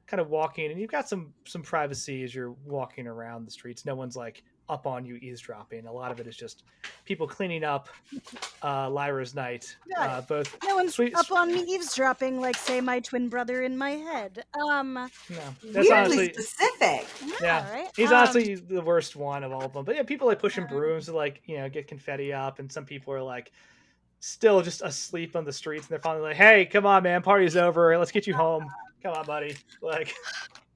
kind of walking, and you've got some privacy as you're walking around the streets. No one's like up on you eavesdropping. A lot of it is just people cleaning up Lyra's night. Both no one's sweet, up on me eavesdropping like, say, my twin brother in my head. no, that's Weirdly honestly specific. yeah. Right? He's honestly the worst one of all of them. But yeah, people like pushing brooms to like get confetti up, and some people are like still just asleep on the streets, and they're finally like, "Hey, come on, man, party's over. Let's get you home. Come on, buddy." Like,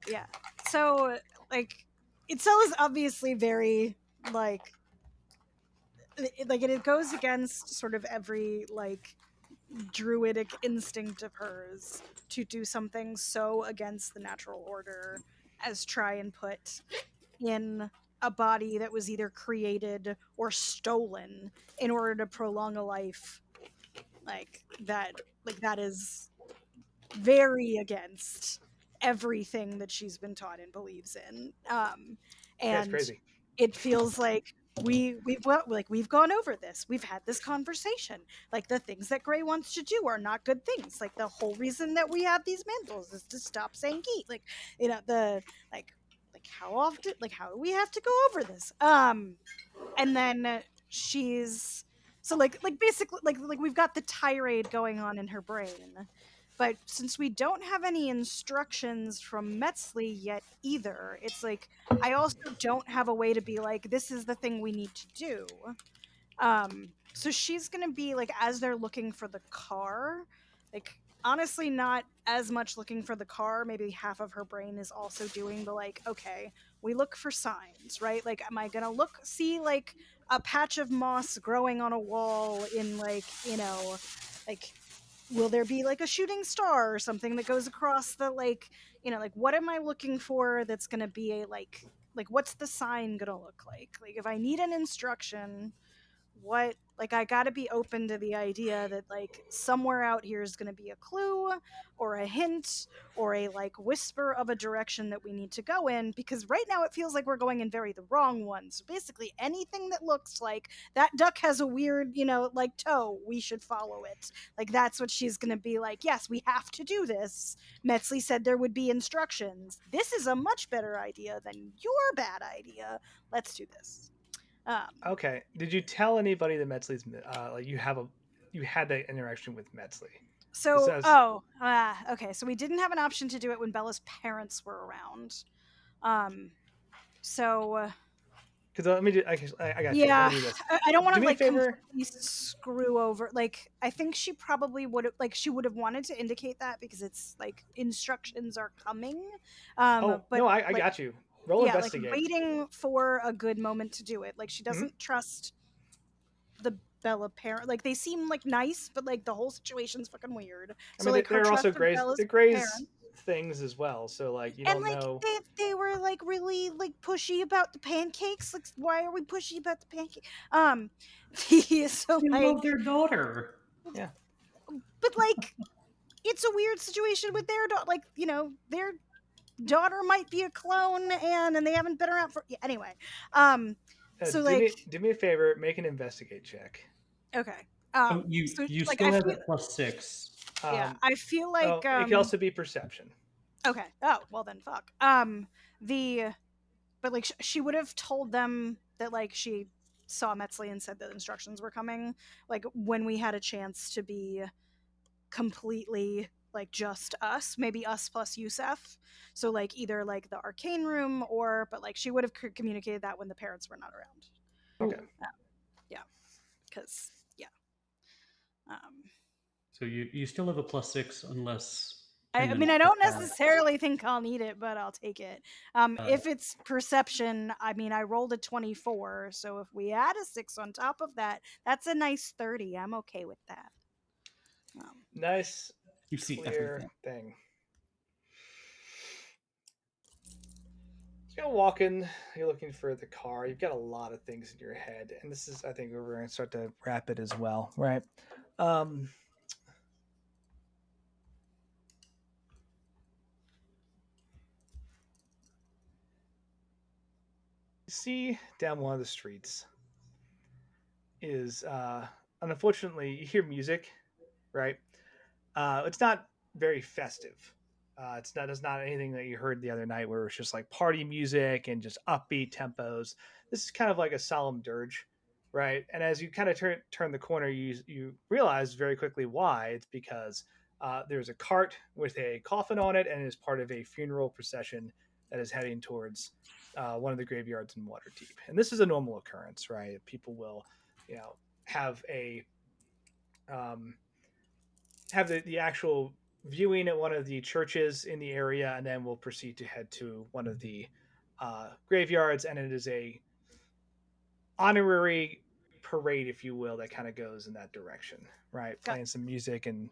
yeah. So like, Itzel is obviously very like it goes against sort of every like druidic instinct of hers to do something so against the natural order as try and put in a body that was either created or stolen in order to prolong a life like that is very against everything that she's been taught and believes in. that's And crazy. it feels like we've gone over this. We've had this conversation. Like the things that Gray wants to do are not good things. Like the whole reason that we have these mantles is to stop saying geek. Like the like how often how do we have to go over this? And then she's so basically we've got the tirade going on in her brain. But since we don't have any instructions from Metzley yet either, it's like I also don't have a way to be like, this is the thing we need to do. So she's gonna be like, as they're looking for the car, like honestly not as much looking for the car. Maybe half of her brain is also doing the like, okay, we look for signs, right? Like, am I gonna see like a patch of moss growing on a wall in like, like will there be like a shooting star or something that goes across the like what am I looking for that's gonna be a like what's the sign gonna look like if I need an instruction, what I gotta be open to the idea that like somewhere out here is gonna be a clue or a hint or a like whisper of a direction that we need to go in, because right now it feels like we're going in the wrong one. So basically anything that looks like that duck has a weird like toe, we should follow it. Like that's what she's gonna be like, yes, we have to do this. Metzley said there would be instructions. This is a much better idea than your bad idea. Let's do this. Okay. Did you tell anybody that Metzley's like you had that interaction with Metzley? So, okay. So we didn't have an option to do it when Bella's parents were around. So. Because let me. I got you. Yeah, Let me do this. I don't want to Do me a like favor. completely screw over. Like, I think she probably would have she would have wanted to indicate that because it's like instructions are coming. Oh but no, I got you. Roll investigate. Like waiting for a good moment to do it. Like she doesn't trust the Bella parent. Like they seem like nice, but like the whole situation's fucking weird. I So mean, like her they're trust also of Gray's. Bella's They're Gray's parents. things as well. So like you And don't like know. they were like really like pushy about the pancakes. Like why are we pushy about the pancake? So They like love their daughter. Yeah. but like it's a weird situation with their daughter. Like their daughter might be a clone and they haven't been around for anyway. So do me a favor. Make an investigate check. Okay. You so, like, still have that +6. Yeah, I feel like it can also be perception. Okay. Oh well, then fuck. But like she would have told them that like she saw Metzley and said that instructions were coming. Like when we had a chance to be completely like just us, maybe us plus Yusef. So like either like the arcane room or, but like she would have communicated that when the parents were not around. Okay. Yeah, because yeah. So you still have a +6 unless. I mean, I don't necessarily think I'll need it, but I'll take it. If it's perception, I mean, I rolled a 24, so if we add a 6 on top of that, that's a nice 30. I'm okay with that. Nice, You see clear everything. thing. So you're walking, you're looking for the car. You've got a lot of things in your head, and this is, I think, where we're going to start to wrap it as well, right? You see down one of the streets is, unfortunately, you hear music, right? It's not very festive. It's not anything that you heard the other night where it's just like party music and just upbeat tempos. This is kind of like a solemn dirge, right? And as you kind of turn the corner, you realize very quickly why. It's because there's a cart with a coffin on it and is part of a funeral procession that is heading towards one of the graveyards in Waterdeep. And this is a normal occurrence, right? People will, have a have the actual viewing at one of the churches in the area, and then we'll proceed to head to one of the graveyards, and it is a honorary parade, if you will, that kind of goes in that direction, right? Playing some music, and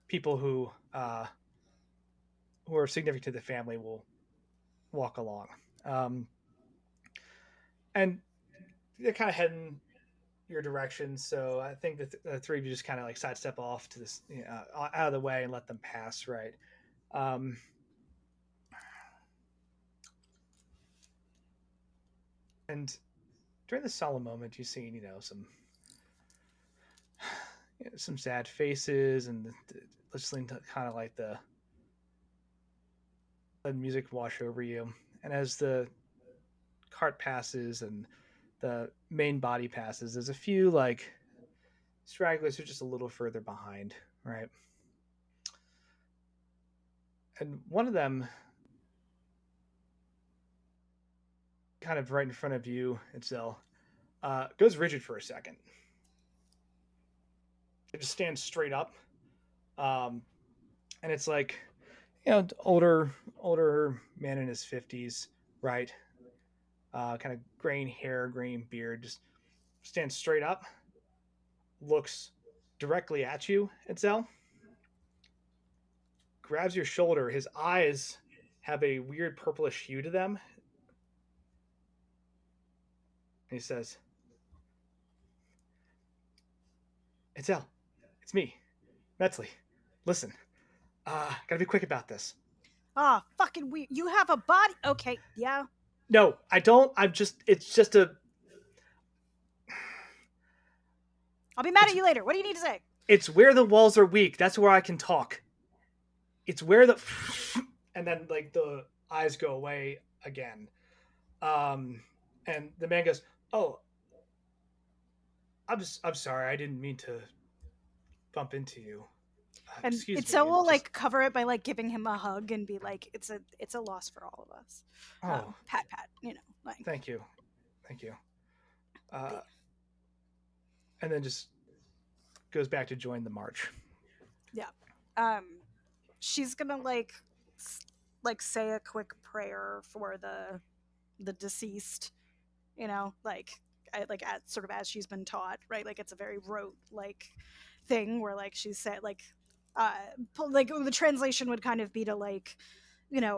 people who are significant to the family will walk along, and they're kind of heading your direction. So I think that the three of you just kind of like sidestep off to this, out of the way and let them pass, right? And during the solemn moment, you see, some sad faces, and listening to kind of like the music wash over you. And as the cart passes and the main body passes, there's a few like stragglers who are just a little further behind, right? And one of them, kind of right in front of you, Itzel, goes rigid for a second. It just stands straight up, and it's like, older man in his 50s, right? Kind of graying hair, graying beard, just stands straight up, looks directly at you, Itzel, grabs your shoulder. His eyes have a weird purplish hue to them. And he says, Itzel, it's me, Metzley. Listen, gotta be quick about this. Ah, fucking weird. You have a body. Okay, yeah. No, I don't. It's just a. I'll be mad at you later. What do you need to say? It's where the walls are weak. That's where I can talk. It's where the. And then, like, the eyes go away again. And the man goes, oh, I'm sorry. I didn't mean to bump into you. And Itzel will like cover it by like giving him a hug and be like, it's a loss for all of us. Oh, pat, like. Thank you. And then just goes back to join the march. Yeah. She's gonna like say a quick prayer for the deceased, like sort of as she's been taught, right? Like it's a very rote like thing where like she said like the translation would kind of be to like,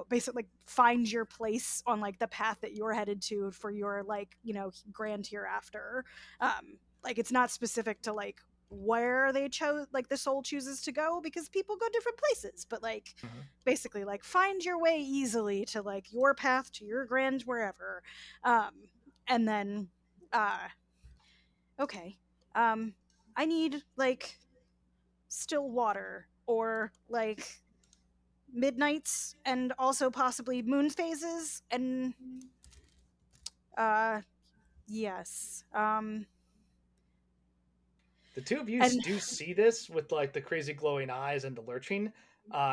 basically like find your place on like the path that you're headed to for your like, grand hereafter. Like it's not specific to like where they chose like the soul chooses to go, because people go different places, but like basically like find your way easily to like your path to your grand wherever. And then okay, I need like still water or like midnights and also possibly moon phases and yes. The two of you do see this with like the crazy glowing eyes and the lurching.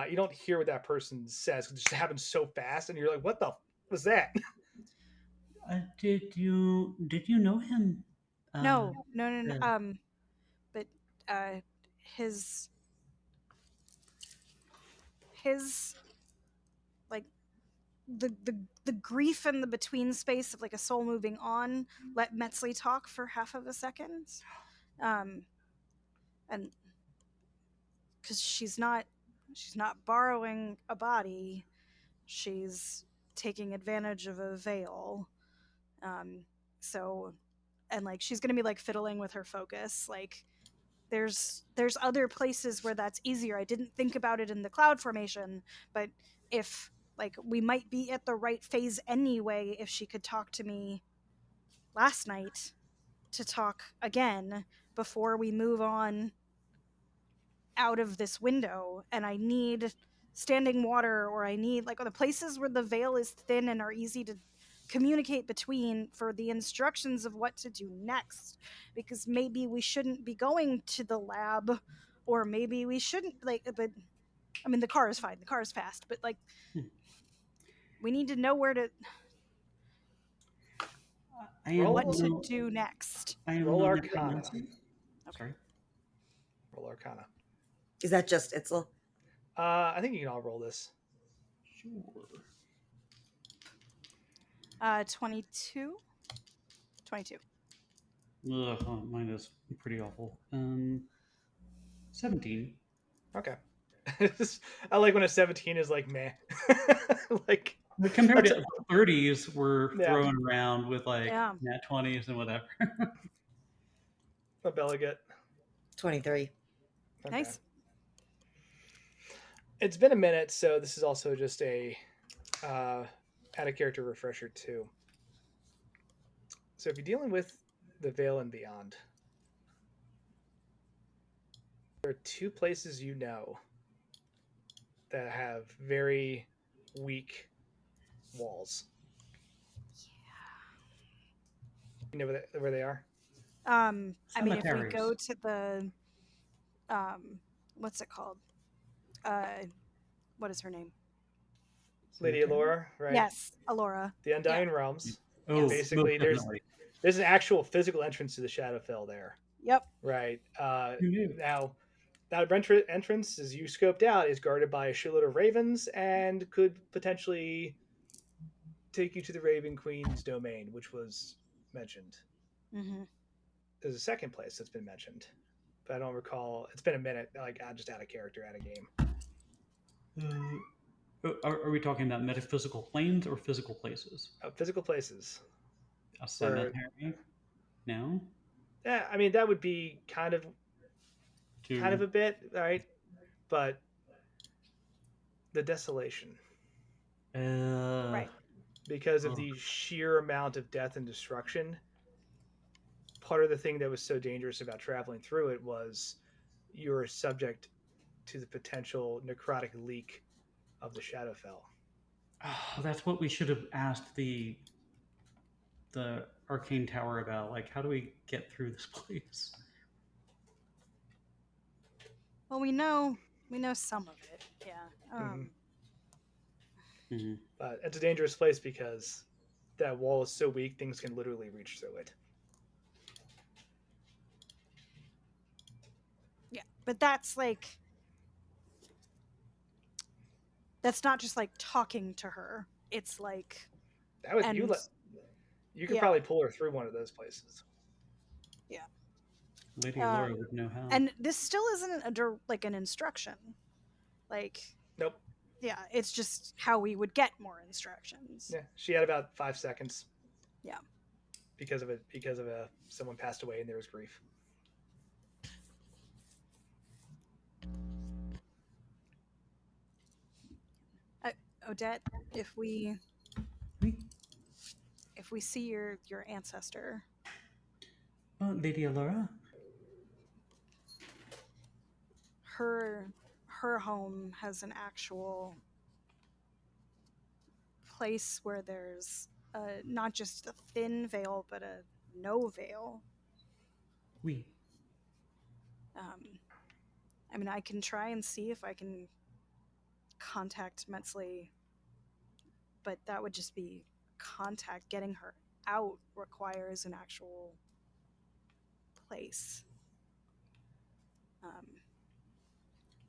you don't hear what that person says because it just happens so fast, and you're like, "What the was that?" Did you know him? No, no, no, no. Uh, But his his like the grief and the between space of like a soul moving on let Metzley talk for half of a second, and because she's not borrowing a body, she's taking advantage of a veil. So and like she's gonna be like fiddling with her focus, like there's other places where that's easier. I didn't think about it in the cloud formation, but if like we might be at the right phase anyway if she could talk to me last night to talk again before we move on out of this window, and I need standing water, or I need like the places where the veil is thin and are easy to communicate between for the instructions of what to do next, because maybe we shouldn't be going to the lab, or maybe we shouldn't, like, but I mean the car is fine, the car is fast, but like we need to know where to I am Roll- what to no, do next. I am Roll no Arcana. necromancer. Sorry. Roll Arcana. Is that just Itzel? I think you can all roll this. Sure. 22. Ugh, oh, mine is pretty awful. 17. Okay. I like when a 17 is like meh. Like But compared that's to 30s, we're Yeah. throwing around with like Yeah. nat 20s and whatever. a Bella 23. Okay. Nice. It's been a minute, so this is also just a out of character refresher too. So if you're dealing with the Veil and Beyond, there are two places you know that have very weak walls. You know where they are? I mean, if we Cemeteries. go to the, what's it called? What is her name? Lady Cemetery? Alora, right? Yes, Alora. The Undying Realms. Oh, Basically, most definitely. there's an actual physical entrance to the Shadowfell there. Yep. Right. Who knew? Now, that entrance, as you scoped out, is guarded by a shitload of ravens and could potentially take you to the Raven Queen's domain, which was mentioned. Mm-hmm. There's a second place that's been mentioned, but I don't recall. It's been a minute, like just out of character, out of game. Are we talking about metaphysical planes or physical places? Physical places. A cemetery? No? Yeah, I mean that would be kind of a bit, right? But the desolation. Right. Because of the sheer amount of death and destruction, part of the thing that was so dangerous about traveling through it was you're subject to the potential necrotic leak of the Shadowfell. Oh, that's what we should have asked the arcane tower about. Like, how do we get through this place? Well, we know some of it. Yeah. Mm-hmm. But it's a dangerous place because that wall is so weak, things can literally reach through it. Yeah, but that's like that's not just like talking to her. It's like That would and you could yeah. probably pull her through one of those places. Yeah. Lady Laura would know how. And this still isn't like an instruction. Like Nope. yeah, it's just how we would get more instructions. Yeah, she had about 5 seconds. Yeah. Because of someone passed away and there was grief. Odette, if we see your ancestor, Lady Alora, her home has an actual place where there's not just a thin veil but a no veil. I mean, I can try and see if I can contact Metzley, but that would just be contact. Getting her out requires an actual place.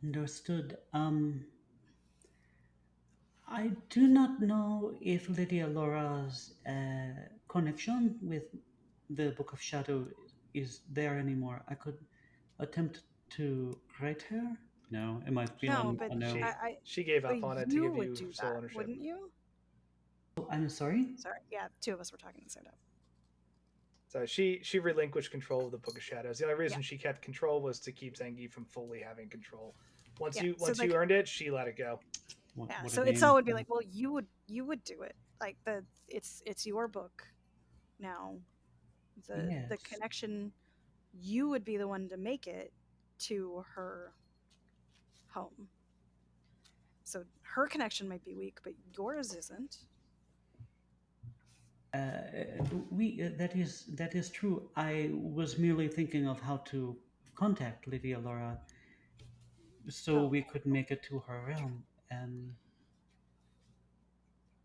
Understood. I do not know if Lydia Laura's connection with the Book of Shadow is there anymore. I could attempt to write her. No, am I No, feeling but a no? She gave but up on it to you give would you do sole that, ownership. wouldn't you? Oh, I'm sorry. Sorry, yeah, two of us were talking at the same time. So she relinquished control of the Book of Shadows. The only reason Yeah. she kept control was to keep Zangief from fully having control. Once Yeah, you so, once like- you earned it, she let it go. Yeah, What so a Itzel name. would be like, well, you would do it. Like it's your book now. The Yes. connection, you would be the one to make it to her home. So her connection might be weak, but yours isn't. That is true. I was merely thinking of how to contact Lydia Laura so Oh. we could make it to her realm. And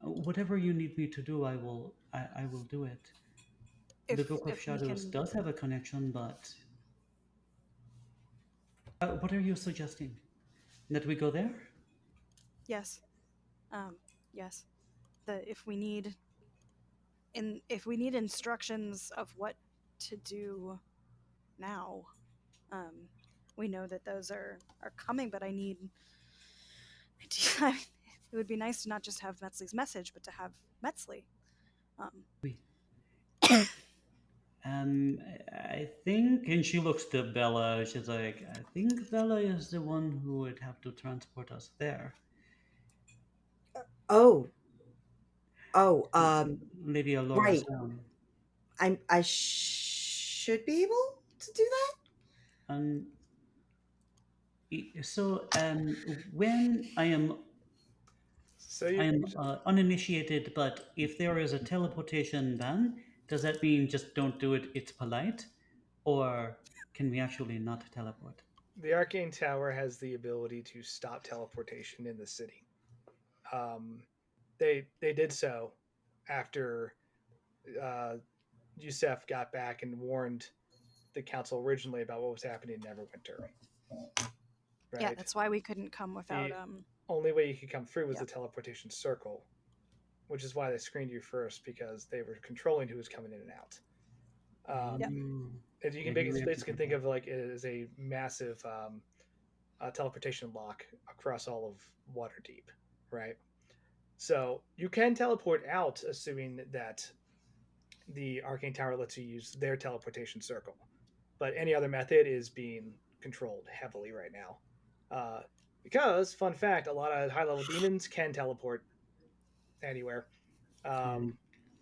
whatever you need me to do, I will do it. The Book of If we Shadows can, does have a connection, but what are you suggesting? That we go there? yes, yes. If we need instructions of what to do now, we know that those are coming. But it would be nice to not just have Metzley's message, but to have Metzley. We. I think, and she looks to Bella. She's like, I think Bella is the one who would have to transport us there. Oh, Lydia Laura's right. realm. I should be able to do that. Um, so when So I you am uninitiated, but if there is a teleportation ban, does that mean just don't do it? It's polite, or can we actually not teleport? the Arcane Tower has the ability to stop teleportation in the city. They did so after Yusef got back and warned the council originally about what was happening in Neverwinter. Right. Yeah, that's why we couldn't come without. The only way you could come through was yeah. the teleportation circle, which is why they screened you first, because they were controlling who was coming in and out. And you can basically think of like it as a massive teleportation lock across all of Waterdeep, right? So you can teleport out, assuming that the Arcane Tower lets you use their teleportation circle. But any other method is being controlled heavily right now. Because, fun fact, a lot of high level demons can teleport anywhere,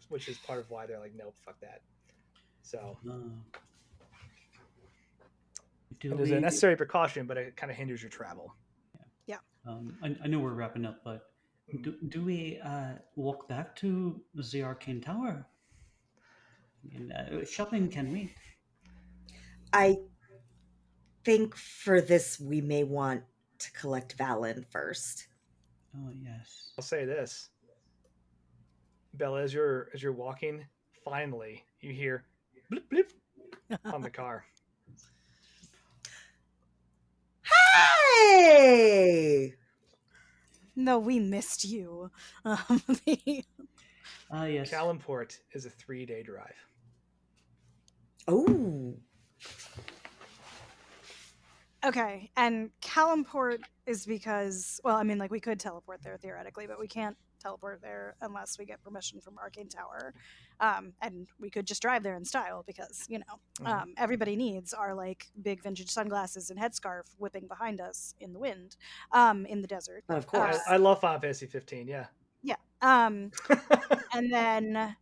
which is part of why they're like, nope, fuck that. So it is a necessary precaution, but it kind of hinders your travel. Yeah. I know we're wrapping up, but do we walk back to the Arcane Tower? I mean, shopping can wait. I think for this we may want to collect Valen first. Oh yes. I'll say this, Bella, as you're walking, finally you hear blip blip on the car. Hey! No, we missed you. Yes. Calimport is a 3-day drive. Oh. Okay, and Calimport is because, well, I mean, like, we could teleport there theoretically, but we can't teleport there unless we get permission from Arcane Tower. And we could just drive there in style because, everybody needs our, like, big vintage sunglasses and headscarf whipping behind us in the wind, in the desert. But of course. I love Final Fantasy 15, yeah. Yeah. And then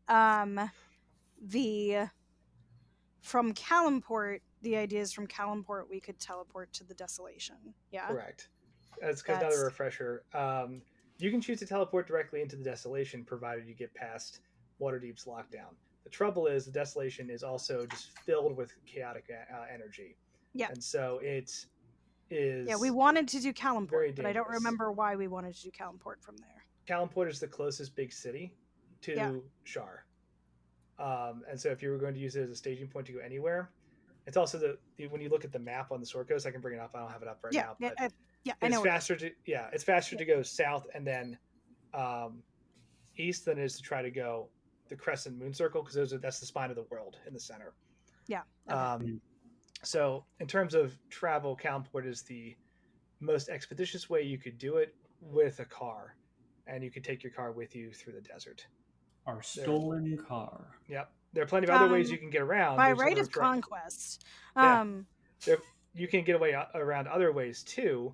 from Calimport, the idea is from Calimport we could teleport to the Desolation. Yeah. Correct. That's because another refresher. You can choose to teleport directly into the Desolation, provided you get past Waterdeep's lockdown. The trouble is the Desolation is also just filled with chaotic energy. Yeah. And so is Yeah, we wanted to do very Calimport, but I don't dangerous. remember why we wanted to do Calimport from there. Calimport is the closest big city to Shar. And so if you were going to use it as a staging point to go anywhere, it's also when you look at the map on the Sword Coast, I can bring it up. I don't have it up right now, but I know. It's faster to go south and then east than it is to try to go the Crescent Moon Circle, because that's the spine of the world in the center. Yeah. Okay. So in terms of travel, Calimport is the most expeditious way you could do it with a car, and you could take your car with you through the desert. Our stolen car. Yep. There are plenty of other ways you can get around. By There's right of conquest. You can get away around other ways too.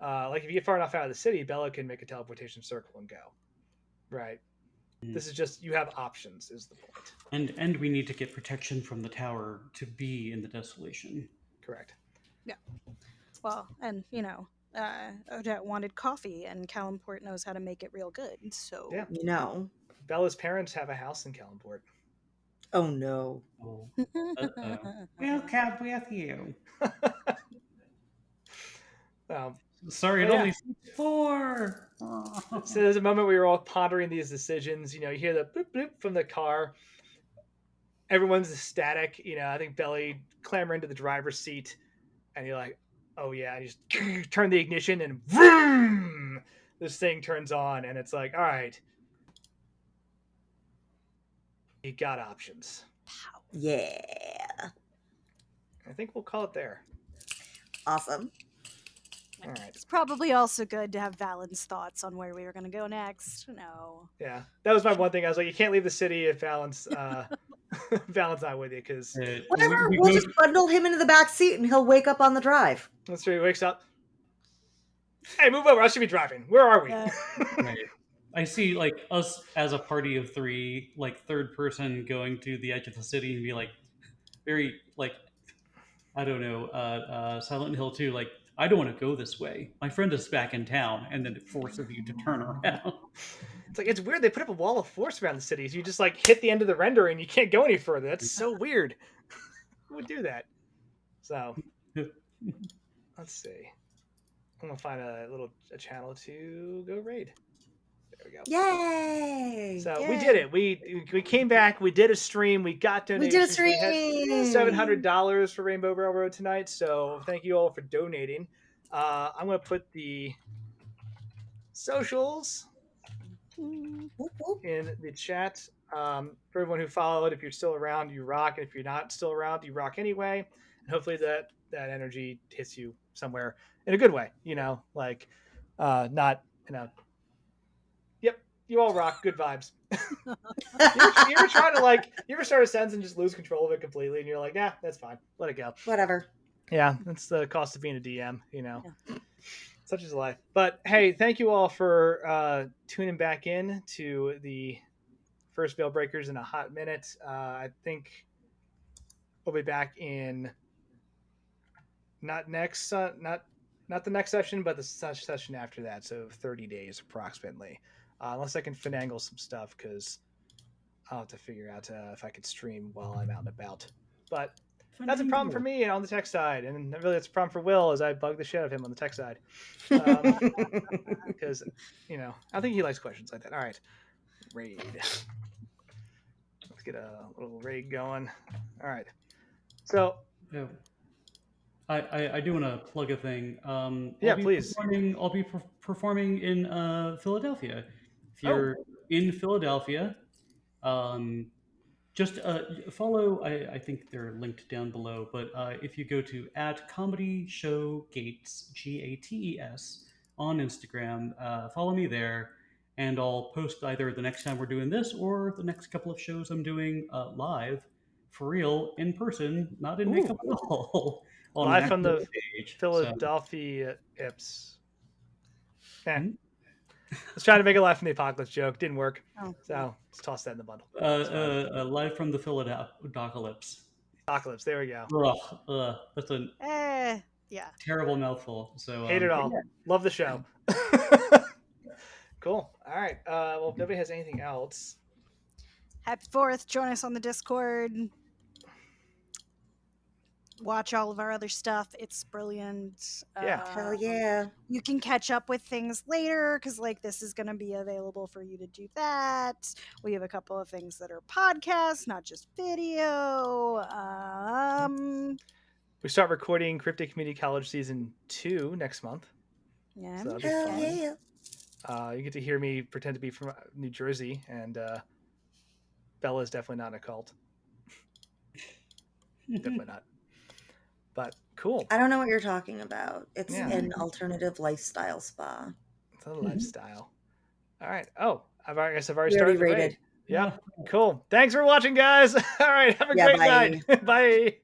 Like if you get far enough out of the city, Bella can make a teleportation circle and go. Right. This is just, you have options is the point. And we need to get protection from the tower to be in the desolation. Correct. Yeah. Well, and Odette wanted coffee, and Calimport knows how to make it real good. So Bella's parents have a house in Calimport. Oh no. Oh. We'll come with you. Sorry, it only seats 4. So there's a moment we were all pondering these decisions. You hear the bloop bloop from the car. Everyone's ecstatic. I think Belly clamber into the driver's seat, and you're like, oh yeah, and you just turn the ignition and vroom, this thing turns on, and it's like, all right, you got options. Yeah. I think we'll call it there. Awesome. All right. It's probably also good to have Valen's thoughts on where we were going to go next. No. Yeah, that was my one thing. I was like, you can't leave the city if Valen's Valen's not with you, because whatever. We'll just bundle him into the back seat, and he'll wake up on the drive. That's true. He wakes up. Hey, move over. I should be driving. Where are we? Right. I see, like, us as a party of 3, like, third person going to the edge of the city and be like, very, like, I don't know, Silent Hill 2, like, I don't want to go this way. My friend is back in town, and then it forces you to turn around. It's like, it's weird. They put up a wall of force around the city, so you just like hit the end of the render and you can't go any further. That's so weird. Who would do that? So let's see. I'm gonna find a channel to go raid. There we go. Yay! So Yay. we did it. We came back. We did a stream. We got donations. We did a stream. We had $700 for Rainbow Railroad tonight. So thank you all for donating. I'm gonna put the socials in the chat. For everyone who followed, if you're still around, you rock. And if you're not still around, you rock anyway. And hopefully that energy hits you somewhere in a good way. Not Yep, you all rock. Good vibes. you ever try to you ever start a sentence and just lose control of it completely, and you're like, yeah, that's fine, let it go. Whatever. Yeah, that's the cost of being a DM. Such is life. But hey, thank you all for tuning back in to the first Veil Breakers in a hot minute. I think we'll be back in not the next session, but the session after that. So 30 days approximately, unless I can finagle some stuff, because I'll have to figure out if I could stream while I'm out and about. But that's a problem for me and on the tech side, and really that's a problem for Will, as I bug the shit out of him on the tech side. Because I think he likes questions like that. All right, raid. Let's get a little raid going. All right. So I do want to plug a thing. Please. I'll be performing in Philadelphia. If you're in Philadelphia, just follow. I think they're linked down below. But if you go to @ComedyShowGates GATES on Instagram, follow me there, and I'll post either the next time we're doing this or the next couple of shows I'm doing live, for real, in person, not in makeup at all. Live from the stage, Philadelphia Ips. Let's try to make a live from the apocalypse joke. Didn't work. So let's toss that in the bundle. Live from the Philadelphia. Apocalypse. There we go. That's a terrible mouthful. So hate it all. Yeah. Love the show. Cool. All right. Well, if nobody has anything else. Happy 4th. Join us on the Discord. watch all of our other stuff. It's brilliant. Yeah. Hell yeah. You can catch up with things later because like this is going to be available for you to do that. We have a couple of things that are podcasts, not just video. We start recording Cryptic Community College Season 2 next month. Yeah. So that'll be Hell fun. yeah. You get to hear me pretend to be from New Jersey, and Bella's definitely not in a cult. Definitely not. But cool. I don't know what you're talking about. It's Yeah. an alternative lifestyle spa. It's a lifestyle. All right. Oh, I guess I've already We already started the raid. rated. Yeah. Cool. Thanks for watching, guys. All right. Have a Yeah, great bye. night. Bye.